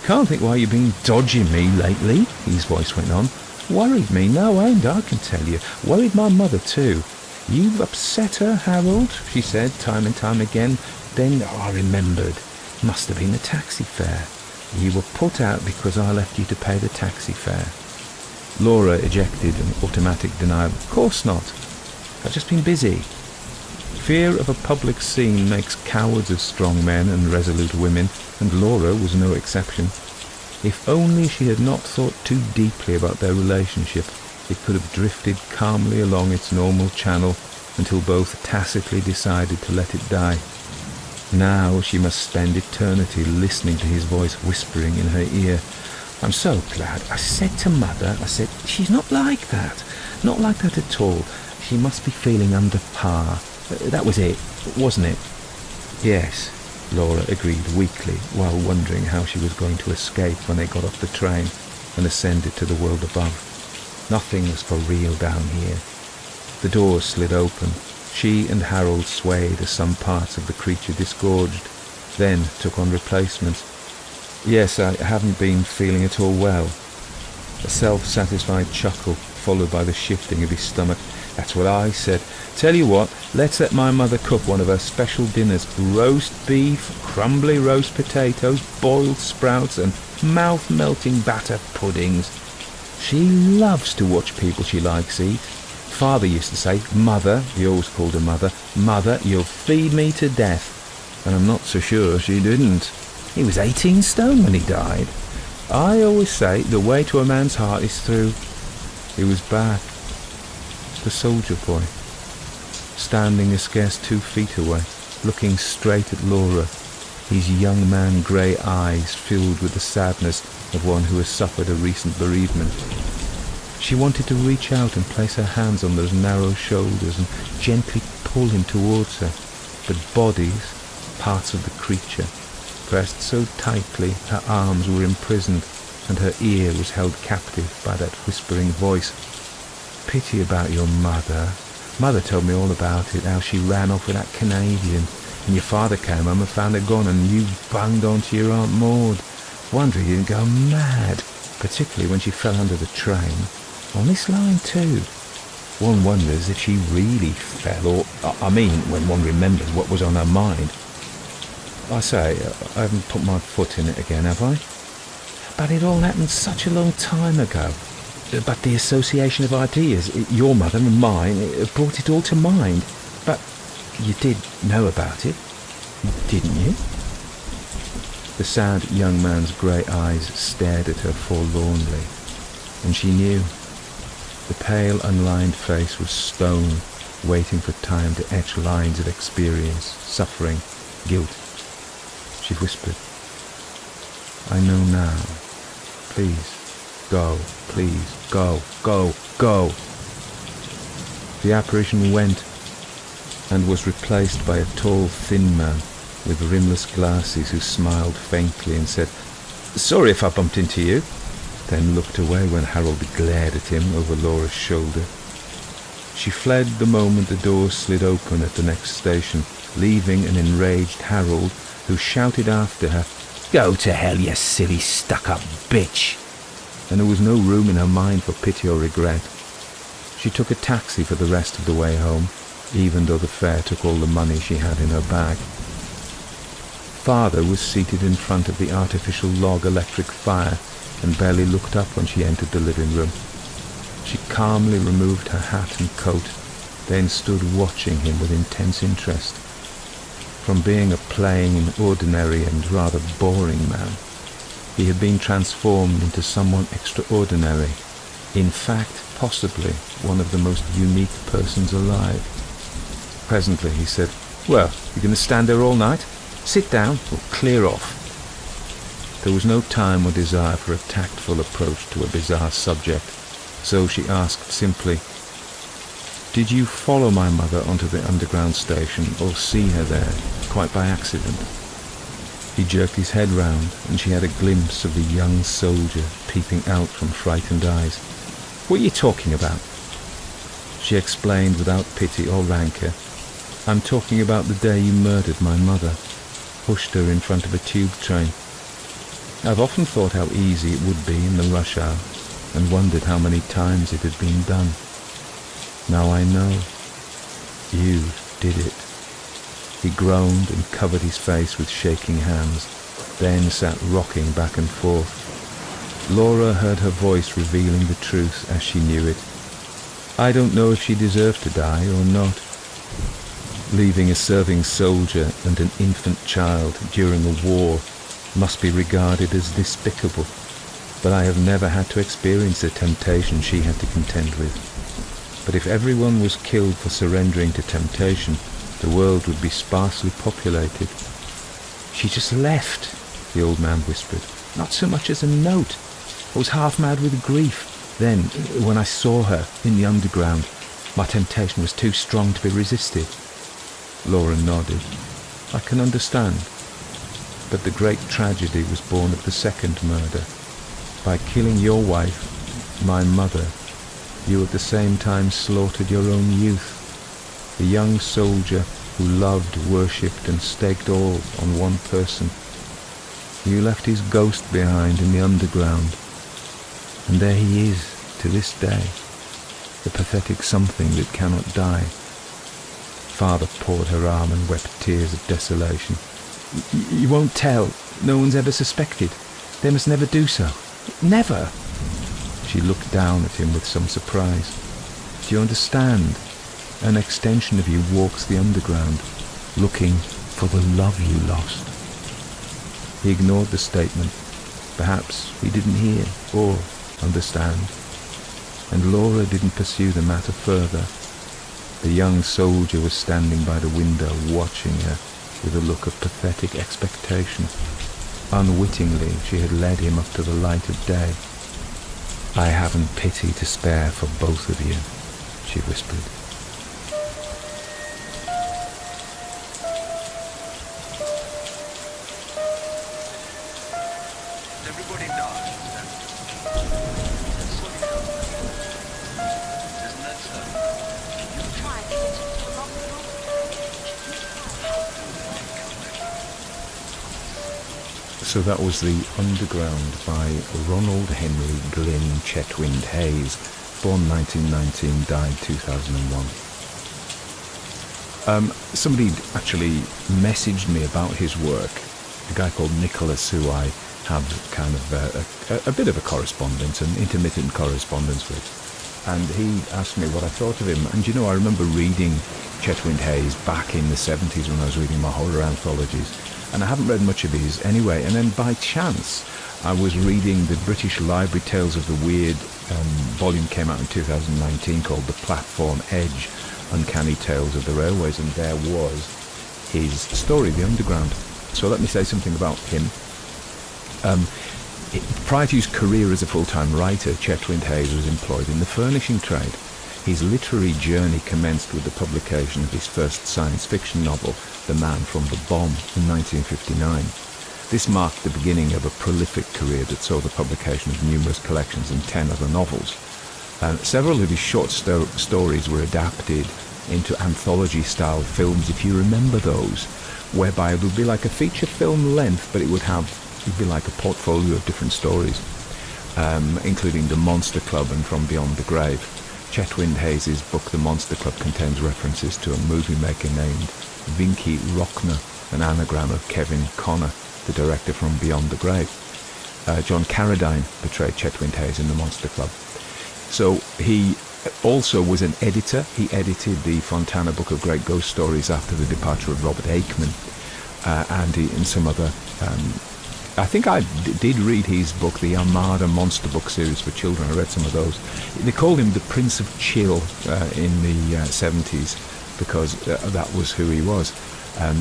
"Can't think why you've been dodging me lately," his voice went on. "Worried me? No, ain't, I can tell you. Worried my mother, too. You've upset her, Harold," she said time and time again. Then I remembered. Must have been the taxi fare. "You were put out because I left you to pay the taxi fare." Laura ejected an automatic denial. "Of course not. I've just been busy." Fear of a public scene makes cowards of strong men and resolute women, and Laura was no exception. If only she had not thought too deeply about their relationship, it could have drifted calmly along its normal channel until both tacitly decided to let it die. Now she must spend eternity listening to his voice whispering in her ear. "I'm so glad. I said to Mother, she's not like that. Not like that at all. She must be feeling under par. That was it, wasn't it?" "Yes," Laura agreed weakly, while wondering how she was going to escape when they got off the train and ascended to the world above. Nothing was for real down here. The door slid open. She and Harold swayed as some parts of the creature disgorged, then took on replacements. "Yes, I haven't been feeling at all well." A self-satisfied chuckle, followed by the shifting of his stomach. "That's what I said. Tell you what, let's let my mother cook one of her special dinners. Roast beef, crumbly roast potatoes, boiled sprouts, and mouth-melting batter puddings. She loves to watch people she likes eat. Father used to say, 'Mother,' he always called her Mother, 'Mother, you'll feed me to death.' And I'm not so sure she didn't. He was 18 stone when he died. I always say the way to a man's heart is through." He was back. The soldier boy, standing a scarce 2 feet away, looking straight at Laura, his young man grey eyes filled with the sadness of one who has suffered a recent bereavement. She wanted to reach out and place her hands on those narrow shoulders and gently pull him towards her, but bodies, parts of the creature, pressed so tightly her arms were imprisoned and her ear was held captive by that whispering voice. "Pity about your mother. Mother told me all about it, how she ran off with that Canadian, and your father came home and found her gone, and you bunged on to your Aunt Maud. Wonder he didn't go mad, particularly when she fell under the train. On this line too. One wonders if she really fell, or, I mean, when one remembers what was on her mind. I say, I haven't put my foot in it again, have I? But it all happened such a long time ago. But the association of ideas, your mother and mine, it brought it all to mind. But you did know about it, didn't you?" The sad young man's grey eyes stared at her forlornly, and she knew. The pale, unlined face was stone, waiting for time to etch lines of experience, suffering, guilt. She whispered, "I know now. Please, go, please, go, go, go." The apparition went and was replaced by a tall, thin man with rimless glasses who smiled faintly and said, "Sorry if I bumped into you," then looked away when Harold glared at him over Laura's shoulder. She fled the moment the door slid open at the next station, leaving an enraged Harold who shouted after her, "Go to hell, you silly stuck-up bitch!" And there was no room in her mind for pity or regret. She took a taxi for the rest of the way home, even though the fare took all the money she had in her bag. Father was seated in front of the artificial log electric fire and barely looked up when she entered the living room. She calmly removed her hat and coat, then stood watching him with intense interest. From being a plain, ordinary and rather boring man, he had been transformed into someone extraordinary, in fact, possibly one of the most unique persons alive. Presently he said, "Well, you're going to stand there all night? Sit down or clear off." There was no time or desire for a tactful approach to a bizarre subject. So she asked simply, "Did you follow my mother onto the underground station or see her there, quite by accident?" He jerked his head round, and she had a glimpse of the young soldier peeping out from frightened eyes. "What are you talking about?" She explained without pity or rancour. "I'm talking about the day you murdered my mother, pushed her in front of a tube train. I've often thought how easy it would be in the rush hour, and wondered how many times it had been done. Now I know. You did it." He groaned and covered his face with shaking hands, then sat rocking back and forth. Laura heard her voice revealing the truth as she knew it. "I don't know if she deserved to die or not. Leaving a serving soldier and an infant child during a war must be regarded as despicable, but I have never had to experience the temptation she had to contend with. But if everyone was killed for surrendering to temptation, the world would be sparsely populated." "She just left," the old man whispered. "Not so much as a note. I was half mad with grief. Then, when I saw her in the underground, my temptation was too strong to be resisted." Laura nodded. "I can understand. But the great tragedy was born of the second murder. By killing your wife, my mother, you at the same time slaughtered your own youth. The young soldier who loved, worshipped and staked all on one person. You left his ghost behind in the underground. And there he is, to this day, the pathetic something that cannot die." Father poured her arm and wept tears of desolation. You won't tell? No one's ever suspected? They must never do so? Never?" She looked down at him with some surprise. "Do you understand? An extension of you walks the underground, looking for the love you lost." He ignored the statement. Perhaps he didn't hear or understand. And Laura didn't pursue the matter further. The young soldier was standing by the window, watching her with a look of pathetic expectation. Unwittingly, she had led him up to the light of day. "I haven't pity to spare for both of you," she whispered. Everybody dies, then. That's what comes. Isn't that so? You tried to get into a long road. So that was The Underground by Ronald Henry Glynn Chetwynd Hayes, born 1919, died 2001. Somebody actually messaged me about his work, a guy called Nicholas, who I have kind of a bit of a correspondence, an intermittent correspondence with. And he asked me what I thought of him. And you know, I remember reading Chetwynd Hayes back in the 70s when I was reading my horror anthologies. And I haven't read much of his anyway. And then by chance, I was reading the British Library Tales of the Weird volume came out in 2019 called The Platform Edge, Uncanny Tales of the Railways. And there was his story, The Underground. So let me say something about him. Prior to his career as a full-time writer, Chetwynd Hayes was employed in the furnishing trade. His literary journey commenced with the publication of his first science fiction novel, The Man from the Bomb, in 1959. This marked the beginning of a prolific career that saw the publication of numerous collections and 10 other novels. Several of his short stories were adapted into anthology-style films, if you remember those, whereby it would be like a feature film length, but it'd be like a portfolio of different stories, including The Monster Club and From Beyond the Grave. Chetwynd Hayes' book The Monster Club contains references to a movie maker named Vinky Rockner, an anagram of Kevin Connor, the director from Beyond the Grave. John Carradine portrayed Chetwynd Hayes in The Monster Club. So he also was an editor. He edited the Fontana Book of Great Ghost Stories after the departure of Robert Aikman, and some other... I think I did read his book, the Armada Monster Book series for children. I read some of those. They called him the Prince of Chill in the 70s because that was who he was.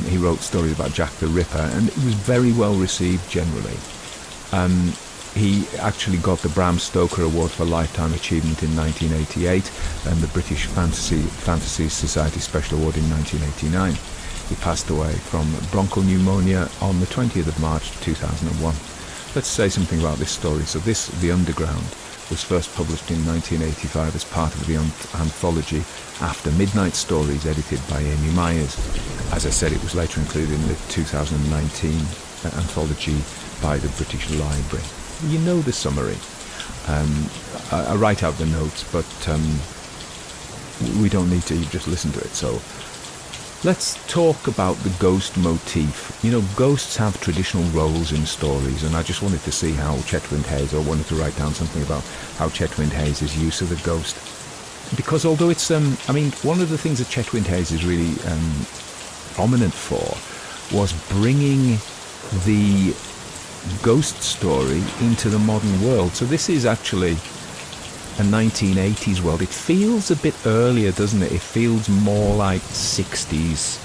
He wrote stories about Jack the Ripper, and it was very well received generally. He actually got the Bram Stoker Award for Lifetime Achievement in 1988 and the British Fantasy Society Special Award in 1989. He passed away from bronchopneumonia on the 20th of March 2001. Let's say something about this story. So this, The Underground, was first published in 1985 as part of the anthology After Midnight Stories, edited by Amy Myers. As I said, it was later included in the 2019 anthology by the British Library. You know the summary. I write out the notes, but we don't need to. You just listen to it. So let's talk about the ghost motif. You know, ghosts have traditional roles in stories, and I just wanted to see how Chetwynd Hayes, or wanted to write down something about how Chetwynd Hayes' use of the ghost. Because although it's, one of the things that Chetwynd Hayes is really prominent for was bringing the ghost story into the modern world. So this is actually a 1980s world. It feels a bit earlier, doesn't it? It feels more like 60s.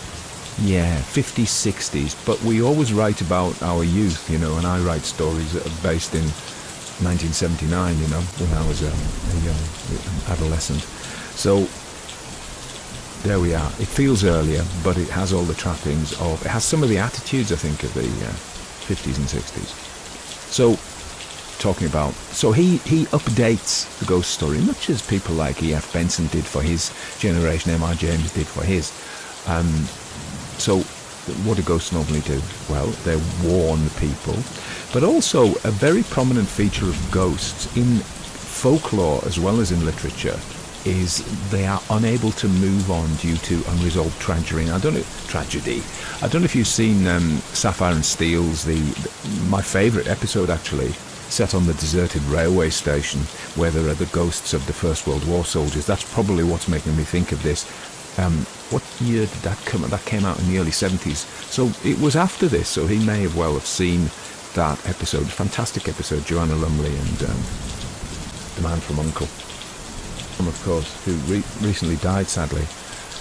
Yeah, 50s, 60s. But we always write about our youth, you know, and I write stories that are based in 1979, you know, when I was a young adolescent. So there we are. It feels earlier, but it has all the trappings of, it has some of the attitudes, I think, of the 50s and 60s. So, talking about, so he updates the ghost story, much as people like E.F. Benson did for his generation, M.R. James did for his. So, what do ghosts normally do? Well, they warn people, but also a very prominent feature of ghosts in folklore as well as in literature is they are unable to move on due to unresolved tragedy. I don't know if you've seen Sapphire and Steel's my favourite episode actually, set on the deserted railway station where there are the ghosts of the First World War soldiers. That's probably what's making me think of this. What year did that come out? That came out in the early 70s. So it was after this, so he may have seen that episode. Fantastic episode, Joanna Lumley and the man from U.N.C.L.E., of course, who recently died, sadly.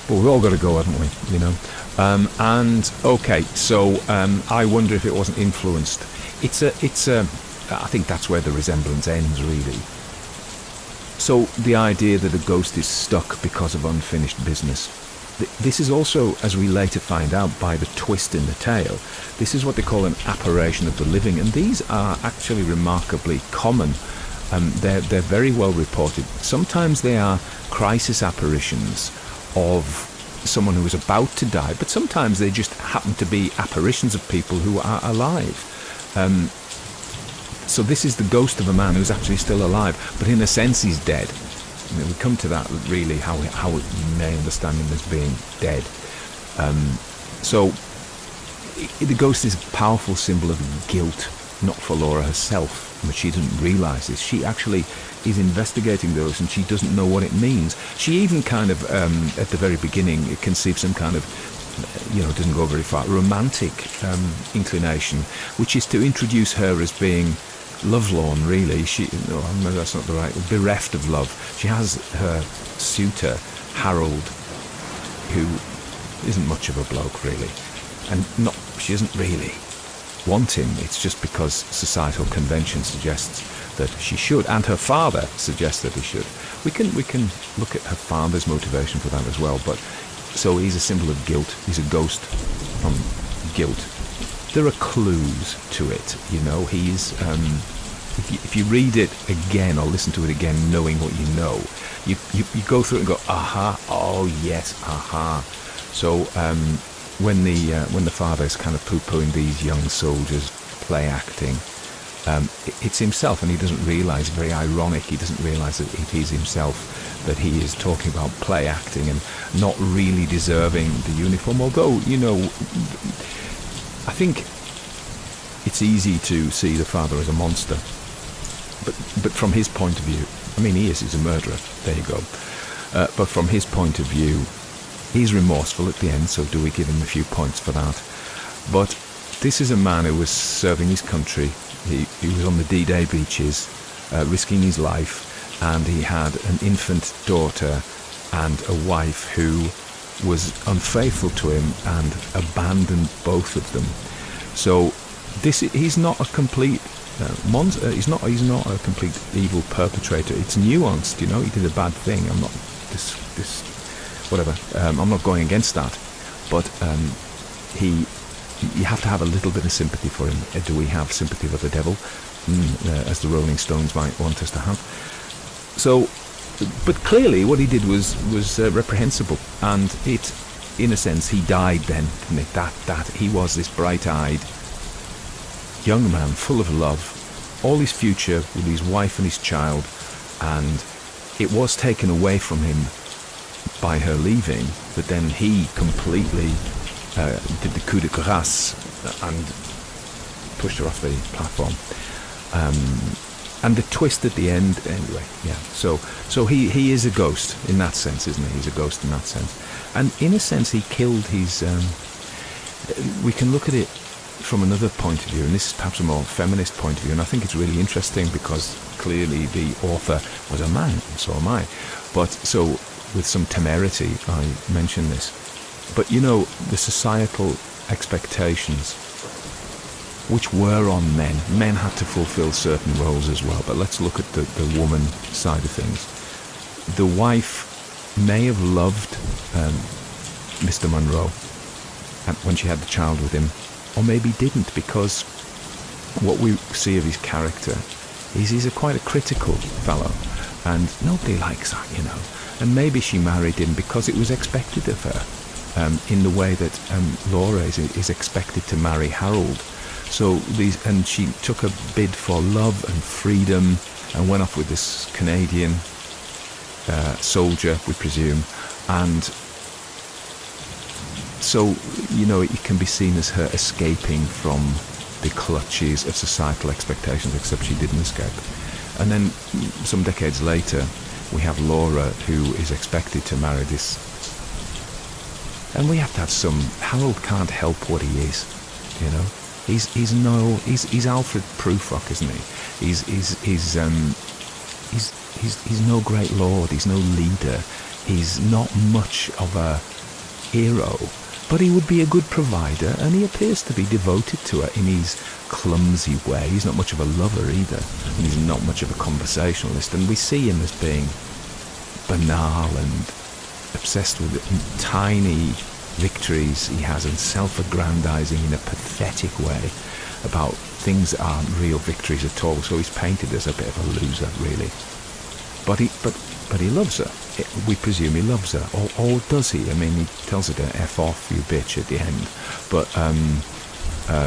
But we've all got to go, haven't we? You know. And okay, so I wonder if it wasn't influenced. It's a. I think that's where the resemblance ends, really. So the idea that a ghost is stuck because of unfinished business. This is also, as we later find out by the twist in the tale, this is what they call an apparition of the living, and these are actually remarkably common. They're very well reported. Sometimes they are crisis apparitions of someone who is about to die, but sometimes they just happen to be apparitions of people who are alive. So this is the ghost of a man who's actually still alive, but in a sense he's dead. You know, we come to that really, how you may understand him as being dead. So the ghost is a powerful symbol of guilt, not for Laura herself, but she doesn't realise this. She actually is investigating those, and she doesn't know what it means. She even kind of, at the very beginning, conceives some kind of, it doesn't go very far, romantic inclination, which is to introduce her as being lovelorn, really. That's not the right, bereft of love. She has her suitor, Harold, who isn't much of a bloke, really. And she doesn't really want him. It's just because societal convention suggests that she should, and her father suggests that he should. We can look at her father's motivation for that as well. But so he's a symbol of guilt. He's a ghost from guilt. There are clues to it. He's if you read it again or listen to it again, knowing what you know, you go through it and go, aha, oh yes, aha. So when the father is kind of poo-pooing these young soldiers play acting, it's himself, and he doesn't realise. Very ironic. He doesn't realise that it is himself, that he is talking about play acting and not really deserving the uniform. Although I think it's easy to see the father as a monster, but from his point of view, he's a murderer. There you go. But from his point of view, he's remorseful at the end, so do we give him a few points for that? But this is a man who was serving his country. He was on the D-Day beaches, risking his life, and he had an infant daughter and a wife who was unfaithful to him and abandoned both of them. So he's not a complete He's not a complete evil perpetrator. It's nuanced, you know. He did a bad thing. I'm not whatever. I'm not going against that, but you have to have a little bit of sympathy for him. Do we have sympathy for the devil, as the Rolling Stones might want us to have? So, but clearly what he did was reprehensible, and it, in a sense, he died then, didn't it? That he was this bright-eyed young man, full of love, all his future with his wife and his child, and it was taken away from him by her leaving, but then he completely did the coup de grace and pushed her off the platform. And the twist at the end, anyway, yeah. So he is a ghost in that sense, isn't he? He's a ghost in that sense. And in a sense, he killed his... we can look at it from another point of view, and this is perhaps a more feminist point of view, and I think it's really interesting because clearly the author was a man, and so am I. But so, with some temerity, I mention this. But you know, the societal expectations which were on men. Men had to fulfill certain roles as well, but let's look at the woman side of things. The wife may have loved Mr. Monroe when she had the child with him, or maybe didn't, because what we see of his character is he's quite a critical fellow, and nobody likes that, you know. And maybe she married him because it was expected of her, in the way that Laura is expected to marry Harold. So and she took a bid for love and freedom and went off with this Canadian soldier, we presume, and so, you know, it can be seen as her escaping from the clutches of societal expectations, except she didn't escape. And then some decades later, we have Laura, who is expected to marry this. And we have to have some... Harold can't help what he is, you know. He's Alfred Prufrock, isn't he? He's no great lord. He's no leader. He's not much of a hero, but he would be a good provider, and he appears to be devoted to her in his clumsy way. He's not much of a lover either, and he's not much of a conversationalist, and we see him as being banal and obsessed with tiny victories he has, and self-aggrandizing in a pathetic way about things that aren't real victories at all. So he's painted as a bit of a loser, really. But he loves her. We presume he loves her, or does he? I mean, he tells her to F off, you bitch, at the end. But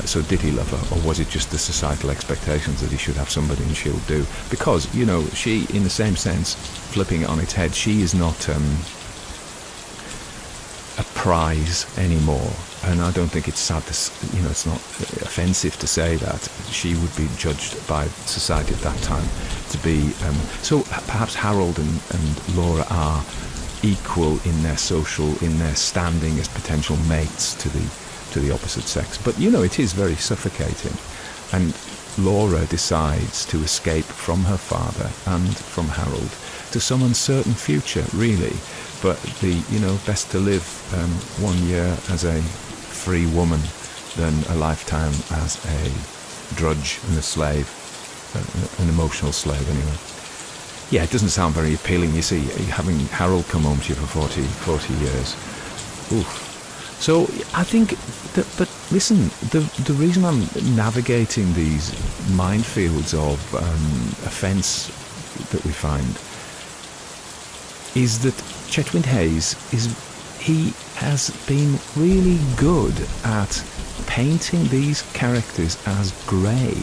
so did he love her, or was it just the societal expectations that he should have somebody and she'll do? Because, you know, she, in the same sense, flipping it on its head, she is not a prize anymore. And I don't think it's sad to, you know, it's not offensive to say that she would be judged by society at that time to be. So perhaps Harold and Laura are equal in their standing as potential mates to the opposite sex. But you know, it is very suffocating. And Laura decides to escape from her father and from Harold to some uncertain future, really. But best to live 1 year as a free woman than a lifetime as a drudge and a slave, an emotional slave anyway. Yeah, it doesn't sound very appealing, you see, having Harold come home to you for 40 years. Oof. So I think that, but listen, the reason I'm navigating these minefields of offence that we find is that Chetwynd Hayes he has been really good at painting these characters as grey.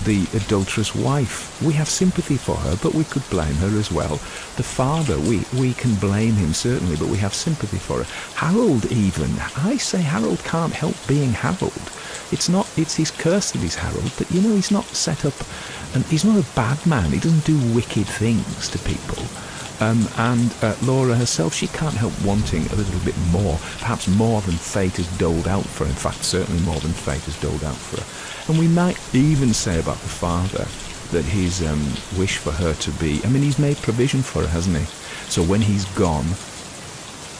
The adulterous wife, we have sympathy for her, but we could blame her as well. The father, we can blame him certainly, but we have sympathy for her. Harold, even, I say Harold can't help being Harold. It's his curse that he's Harold, but you know, he's not set up, and he's not a bad man. He doesn't do wicked things to people. And Laura herself, she can't help wanting a little bit more, perhaps more than fate has doled out for her. In fact, certainly more than fate has doled out for her. And we might even say about the father that his wish for her to be, I mean, he's made provision for her, hasn't he? So when he's gone,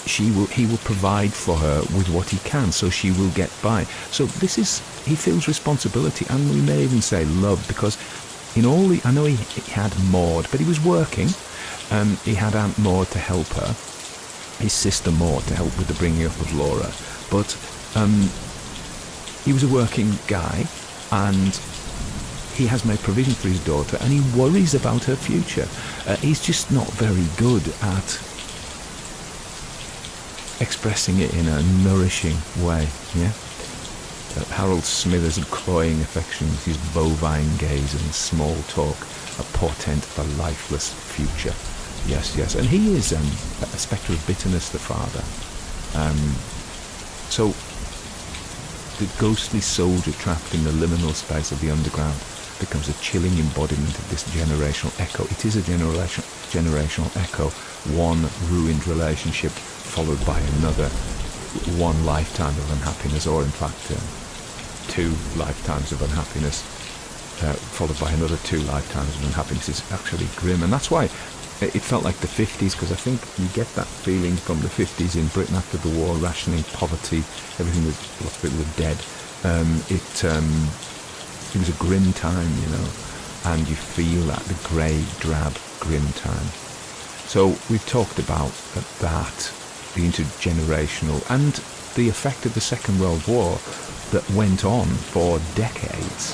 he will provide for her with what he can, so she will get by. So he feels responsibility, and we may even say love, because I know he had Maud, but he was working. He had Aunt Maud to help her, his sister Maud to help with the bringing up of Laura, but he was a working guy, and he has made provision for his daughter, and he worries about her future. He's just not very good at expressing it in a nourishing way, yeah? Harold Smithers' cloying affections, his bovine gaze and small talk, a portent of a lifeless future. Yes, and he is a spectre of bitterness, the father. So, the ghostly soldier trapped in the liminal space of the underground becomes a chilling embodiment of this generational echo. It is a generational echo, one ruined relationship followed by another, one lifetime of unhappiness, or in fact 2 lifetimes of unhappiness followed by another 2 lifetimes of unhappiness. Is actually grim, and that's why it felt like the 50s, because I think you get that feeling from the 50s in Britain after the war, rationing, poverty, everything was, lots of people were dead. It was a grim time, and you feel that, the grey, drab, grim time. So we've talked about that, the intergenerational, and the effect of the Second World War that went on for decades.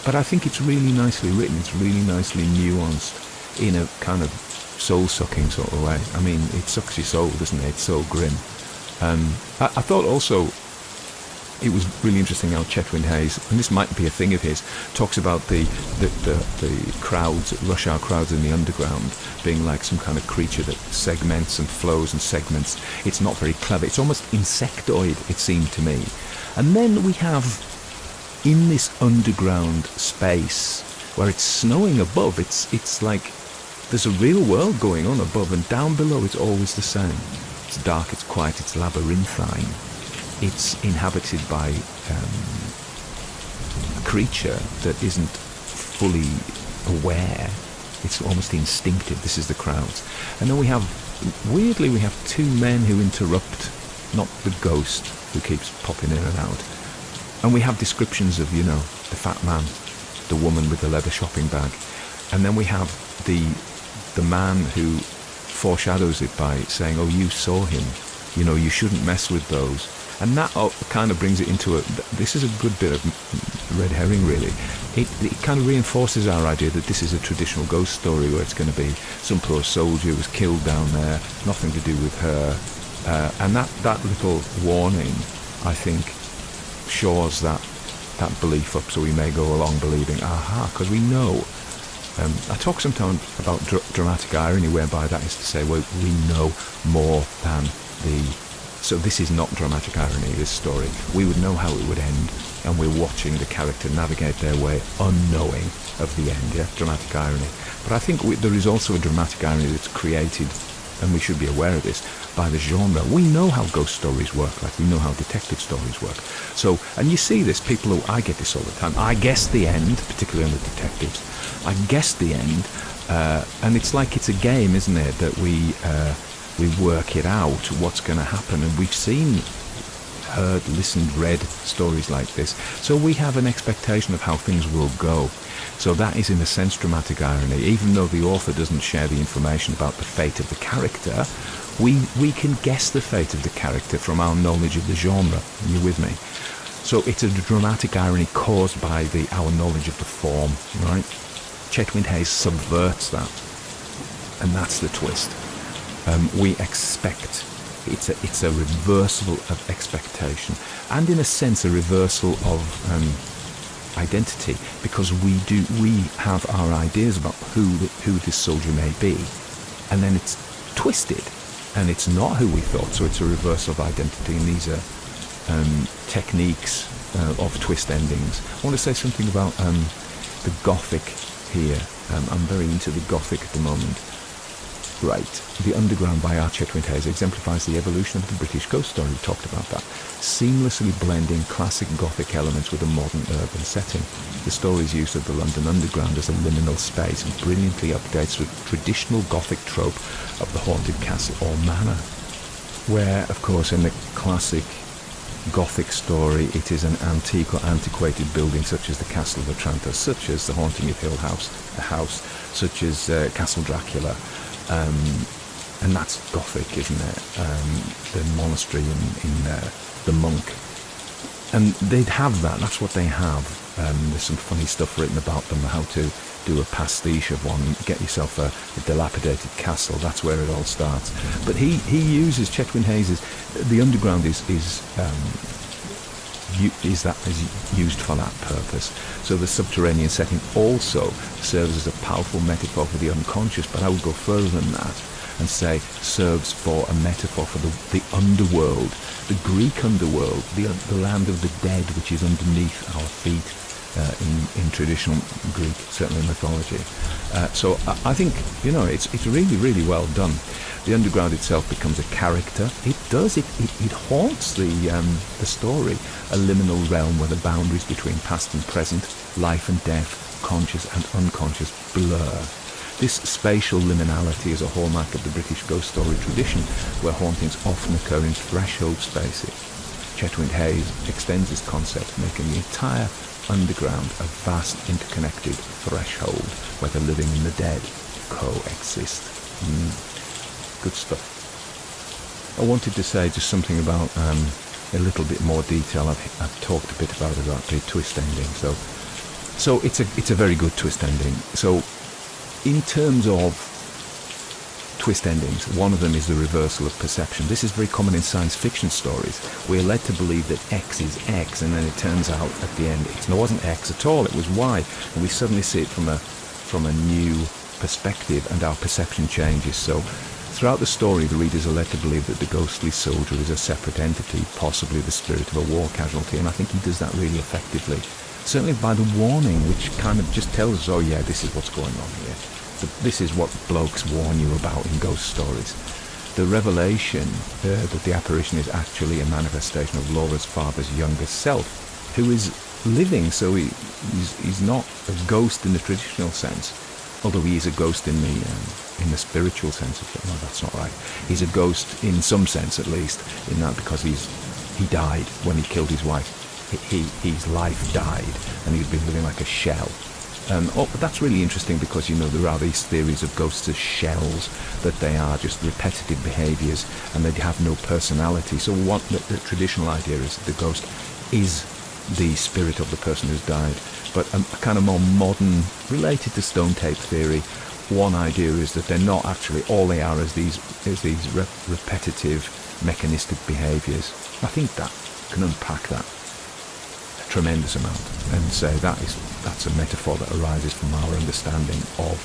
But I think it's really nicely written, it's really nicely nuanced in a kind of soul-sucking sort of way. I mean, it sucks your soul, doesn't it? It's so grim. I thought also it was really interesting how Chetwynd Hayes, and this might be a thing of his, talks about the crowds, rush hour crowds in the underground, being like some kind of creature that segments and flows and segments. It's not very clever. It's almost insectoid, it seemed to me. And then we have, in this underground space, where it's snowing above, it's like there's a real world going on above, and down below it's always the same. It's dark, it's quiet, it's labyrinthine. It's inhabited by a creature that isn't fully aware. It's almost instinctive. This is the crowds. And then we have 2 men who interrupt, not the ghost who keeps popping in and out. And we have descriptions of, the fat man, the woman with the leather shopping bag. And then we have the man who foreshadows it by saying, oh, you saw him. You shouldn't mess with those. And that kind of brings it into this is a good bit of red herring, really. It kind of reinforces our idea that this is a traditional ghost story where it's going to be some poor soldier who was killed down there, nothing to do with her. And that little warning, I think, shores that belief up, so we may go along believing, because we know. I talk sometimes about dramatic irony, whereby that is to say, well, we know more than so this is not dramatic irony, this story. We would know how it would end, and we're watching the character navigate their way unknowing of the end, yeah? Dramatic irony. But I think there is also a dramatic irony that's created, and we should be aware of this, by the genre. We know how ghost stories work, like we know how detective stories work. So, and you see this, I get this all the time. I guess the end, particularly on the detectives, I guess the end, and it's like it's a game, isn't it, that we work it out, what's going to happen, and we've seen, heard, listened, read stories like this, so we have an expectation of how things will go. So that is in a sense dramatic irony. Even though the author doesn't share the information about the fate of the character, we can guess the fate of the character from our knowledge of the genre. Are you with me? So it's a dramatic irony caused by our knowledge of the form, right? Chetwynd Hayes subverts that, and that's the twist. We expect, it's a reversal of expectation, and in a sense a reversal of identity, because we have our ideas about who this soldier may be, and then it's twisted and it's not who we thought, so it's a reversal of identity. And these are techniques of twist endings. I want to say something about the Gothic here. I'm very into the Gothic at the moment. Right. The Underground by R. Chetwynd Hayes exemplifies the evolution of the British ghost story. We talked about that. Seamlessly blending classic Gothic elements with a modern urban setting. The story's use of the London Underground as a liminal space brilliantly updates the traditional Gothic trope of the haunted castle or manor, where, of course, in the classic Gothic story, it is an antique or antiquated building such as the Castle of Otranto, such as the Haunting of Hill House, the house, such as Castle Dracula, and that's Gothic, isn't it? The monastery in the monk, and they'd have that. That's what they have. There's some funny stuff written about them, how to do a pastiche of one, get yourself a dilapidated castle. That's where it all starts. But he uses Chetwynd Hayes' the Underground is used for that purpose. So the subterranean setting also serves as a powerful metaphor for the unconscious, but I would go further than that and say serves for a metaphor for the underworld, the Greek underworld, the land of the dead, which is underneath our feet in traditional Greek, certainly mythology. So I think, it's really, really well done. The Underground itself becomes a character. It does. It haunts the story, a liminal realm where the boundaries between past and present, life and death, conscious and unconscious blur. This spatial liminality is a hallmark of the British ghost story tradition, where hauntings often occur in threshold spaces. Chetwynd Hayes extends this concept, making the entire Underground a vast interconnected threshold where the living and the dead coexist. Good stuff. I wanted to say just something about a little bit more detail. I've talked a bit about the twist ending. So it's a very good twist ending. So in terms of twist endings, one of them is the reversal of perception. This is very common in science fiction stories. We're led to believe that X is X, and then it turns out at the end it wasn't X at all, it was Y, and we suddenly see it from a new perspective, and our perception changes. So throughout the story, the readers are led to believe that the ghostly soldier is a separate entity, possibly the spirit of a war casualty, and I think he does that really effectively. Certainly by the warning, which kind of just tells us, oh yeah, this is what's going on here. This is what blokes warn you about in ghost stories. The revelation that the apparition is actually a manifestation of Laura's father's younger self, who is living, so he's not a ghost in the traditional sense, although he is a ghost in the spiritual sense of it. No, that's not right. He's a ghost in some sense, at least, in that because he died when he killed his wife. His life died, and he's been living like a shell. But that's really interesting because, there are these theories of ghosts as shells, that they are just repetitive behaviours and they have no personality. So what the traditional idea is that the ghost is the spirit of the person who's died. But a kind of more modern, related to stone tape theory, one idea is that they're not actually, all they are is these repetitive mechanistic behaviours. I think that can unpack that tremendous amount and say that's a metaphor that arises from our understanding of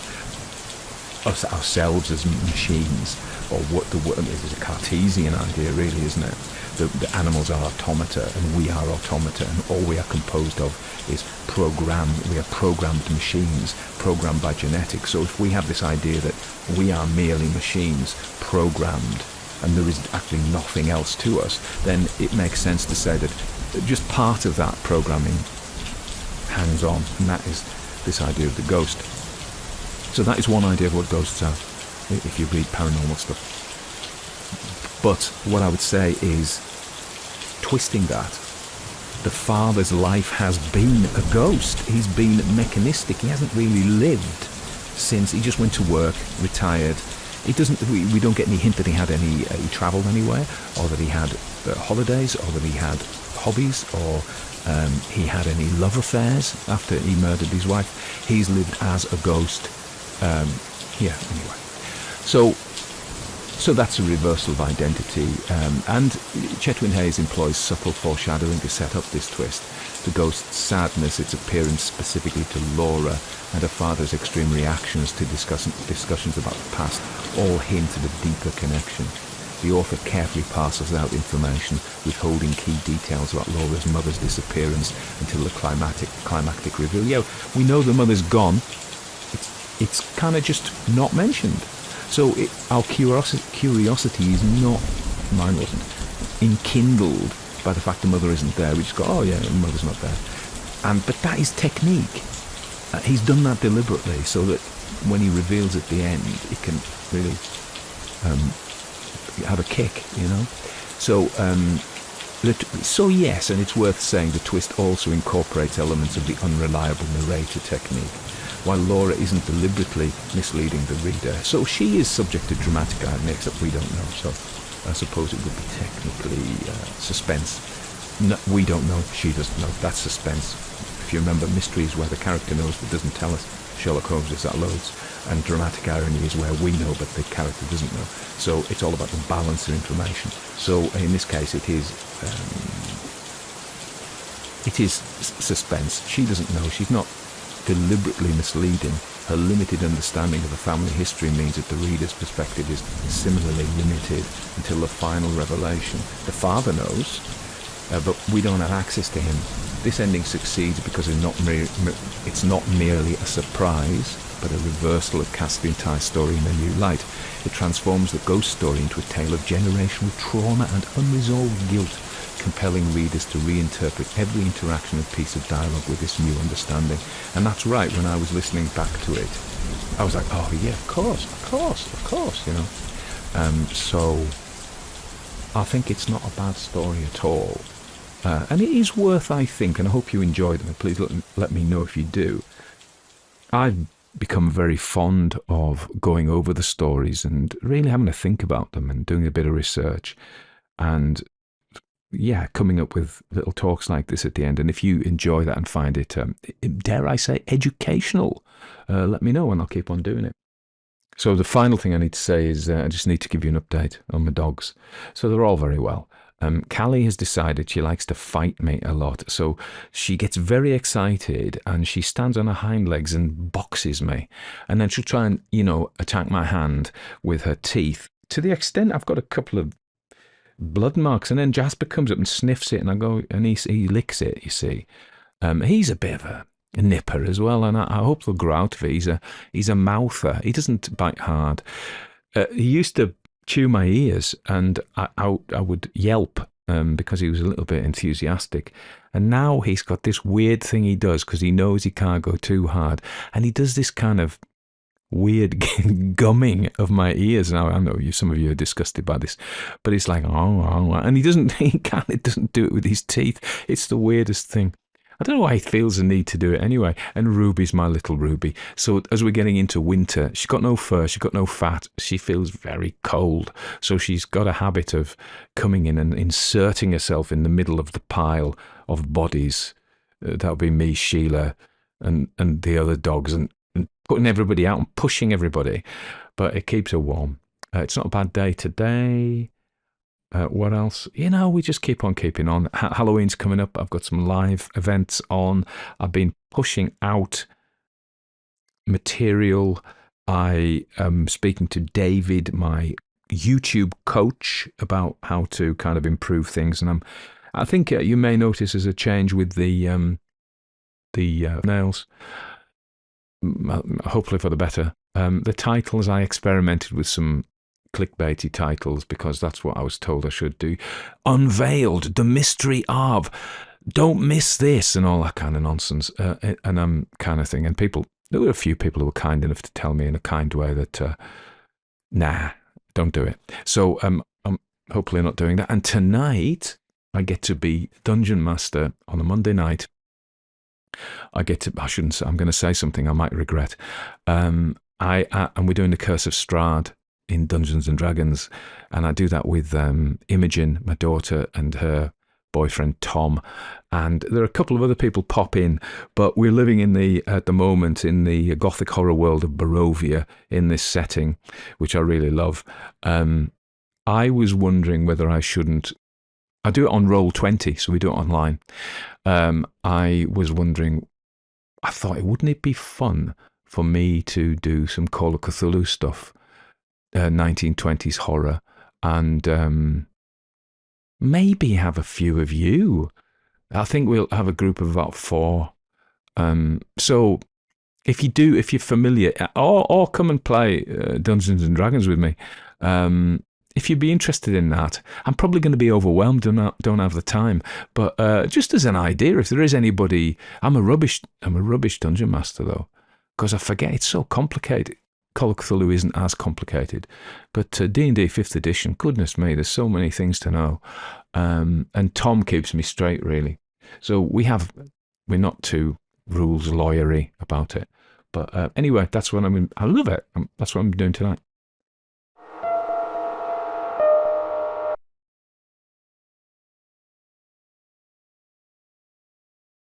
ourselves as machines, or what is a Cartesian idea, really, isn't it? The animals are automata and we are automata, and all we are composed of is we are programmed machines, programmed by genetics. So if we have this idea that we are merely machines programmed and there is actually nothing else to us, then it makes sense to say that just part of that programming hangs on, and that is this idea of the ghost. So that is one idea of what ghosts are, if you read paranormal stuff. But what I would say is, twisting that, the father's life has been a ghost. He's been mechanistic. He hasn't really lived since he just went to work, retired. We don't get any hint that he travelled anywhere, or that he had holidays, or that he had hobbies, or he had any love affairs after he murdered his wife. He's lived as a ghost. Anyway. So that's a reversal of identity. And Chetwynd Hayes employs subtle foreshadowing to set up this twist. The ghost's sadness, its appearance specifically to Laura, and her father's extreme reactions to discussions about the past all hint at a deeper connection. The author carefully parcels out information, withholding key details about Laura's mother's disappearance until the climactic reveal. Yeah, we know the mother's gone. It's kind of just not mentioned. So our curiosity is not, mine wasn't, enkindled by the fact the mother isn't there. We just go, oh yeah, the mother's not there. But that is technique. He's done that deliberately so that when he reveals at the end, it can really have a kick, you know. So yes, and it's worth saying the twist also incorporates elements of the unreliable narrator technique, while Laura isn't deliberately misleading the reader. So she is subject to dramatic irony, except we don't know. So I suppose it would be technically suspense. No, we don't know, she doesn't know. That's suspense. If you remember, mystery is where the character knows but doesn't tell us. Sherlock Holmes is that loads. And dramatic irony is where we know but the character doesn't know. So it's all about the balance of information. So in this case, it is suspense. She doesn't know. She's not deliberately misleading. Her limited understanding of the family history means that the reader's perspective is similarly limited until the final revelation. The father knows, but we don't have access to him. This ending succeeds because it's not merely a surprise, but a reversal that casts the entire story in a new light. It transforms the ghost story into a tale of generational trauma and unresolved guilt, compelling readers to reinterpret every interaction and piece of dialogue with this new understanding. And that's right, when I was listening back to it, I was like, oh yeah, of course, you know. So I think it's not a bad story at all. And it is worth, I think, and I hope you enjoyed them, and please let me know if you do. I've become very fond of going over the stories and really having to think about them and doing a bit of research and, yeah, coming up with little talks like this at the end. And if you enjoy that and find it, dare I say, educational, let me know and I'll keep on doing it. So the final thing I need to say is I just need to give you an update on my dogs. So they're all very well. Callie has decided she likes to fight me a lot, so she gets very excited and she stands on her hind legs and boxes me, and then she'll try and, you know, attack my hand with her teeth, to the extent I've got a couple of blood marks, and then Jasper comes up and sniffs it, and I go, and he licks it, you see. He's a bit of a nipper as well, and I hope they'll grow out of it. He's a mouther. He doesn't bite hard. He used to chew my ears, and I would yelp because he was a little bit enthusiastic. And now he's got this weird thing he does because he knows he can't go too hard, and he does this kind of weird gumming of my ears. Now I know some of you are disgusted by this, but it's like and he doesn't do it with his teeth. It's the weirdest thing. I don't know why he feels the need to do it anyway. And Ruby's my little Ruby. So as we're getting into winter, she's got no fur, she's got no fat, she feels very cold. So she's got a habit of coming in and inserting herself in the middle of the pile of bodies. That would be me, Sheila, and the other dogs, and putting everybody out and pushing everybody. But it keeps her warm. It's not a bad day today. What else? You know, we just keep on keeping on. Halloween's coming up. I've got some live events on. I've been pushing out material. I am speaking to David, my YouTube coach, about how to kind of improve things. And I think you may notice there's a change with the nails. Hopefully for the better. The titles, I experimented with some clickbaity titles because that's what I was told I should do. Unveiled, the mystery of, don't miss this, and all that kind of nonsense, and kind of thing. And there were a few people who were kind enough to tell me in a kind way that, nah, don't do it. So I'm hopefully not doing that. And tonight I get to be Dungeon Master on a Monday night. I'm going to say something I might regret. And we're doing the Curse of Strahd in Dungeons and Dragons, and I do that with Imogen, my daughter, and her boyfriend Tom, and there are a couple of other people pop in, but we're living at the moment in the gothic horror world of Barovia in this setting, which I really love. I was wondering whether I shouldn't. I do it on Roll20, so we do it online. I was wondering, I thought, wouldn't it be fun for me to do some Call of Cthulhu stuff, 1920s horror, and maybe have a few of you. I think we'll have a group of about 4. So if you're familiar, or come and play Dungeons and Dragons with me. If you'd be interested in that, I'm probably going to be overwhelmed. Don't have the time. But just as an idea, if there is anybody, I'm a rubbish dungeon master though, because I forget it's so complicated. Call of Cthulhu isn't as complicated, but D&D 5th edition, goodness me, there's so many things to know. And Tom keeps me straight, really. So we're not too rules lawyery about it. But anyway, that's what I love it. That's what I'm doing tonight.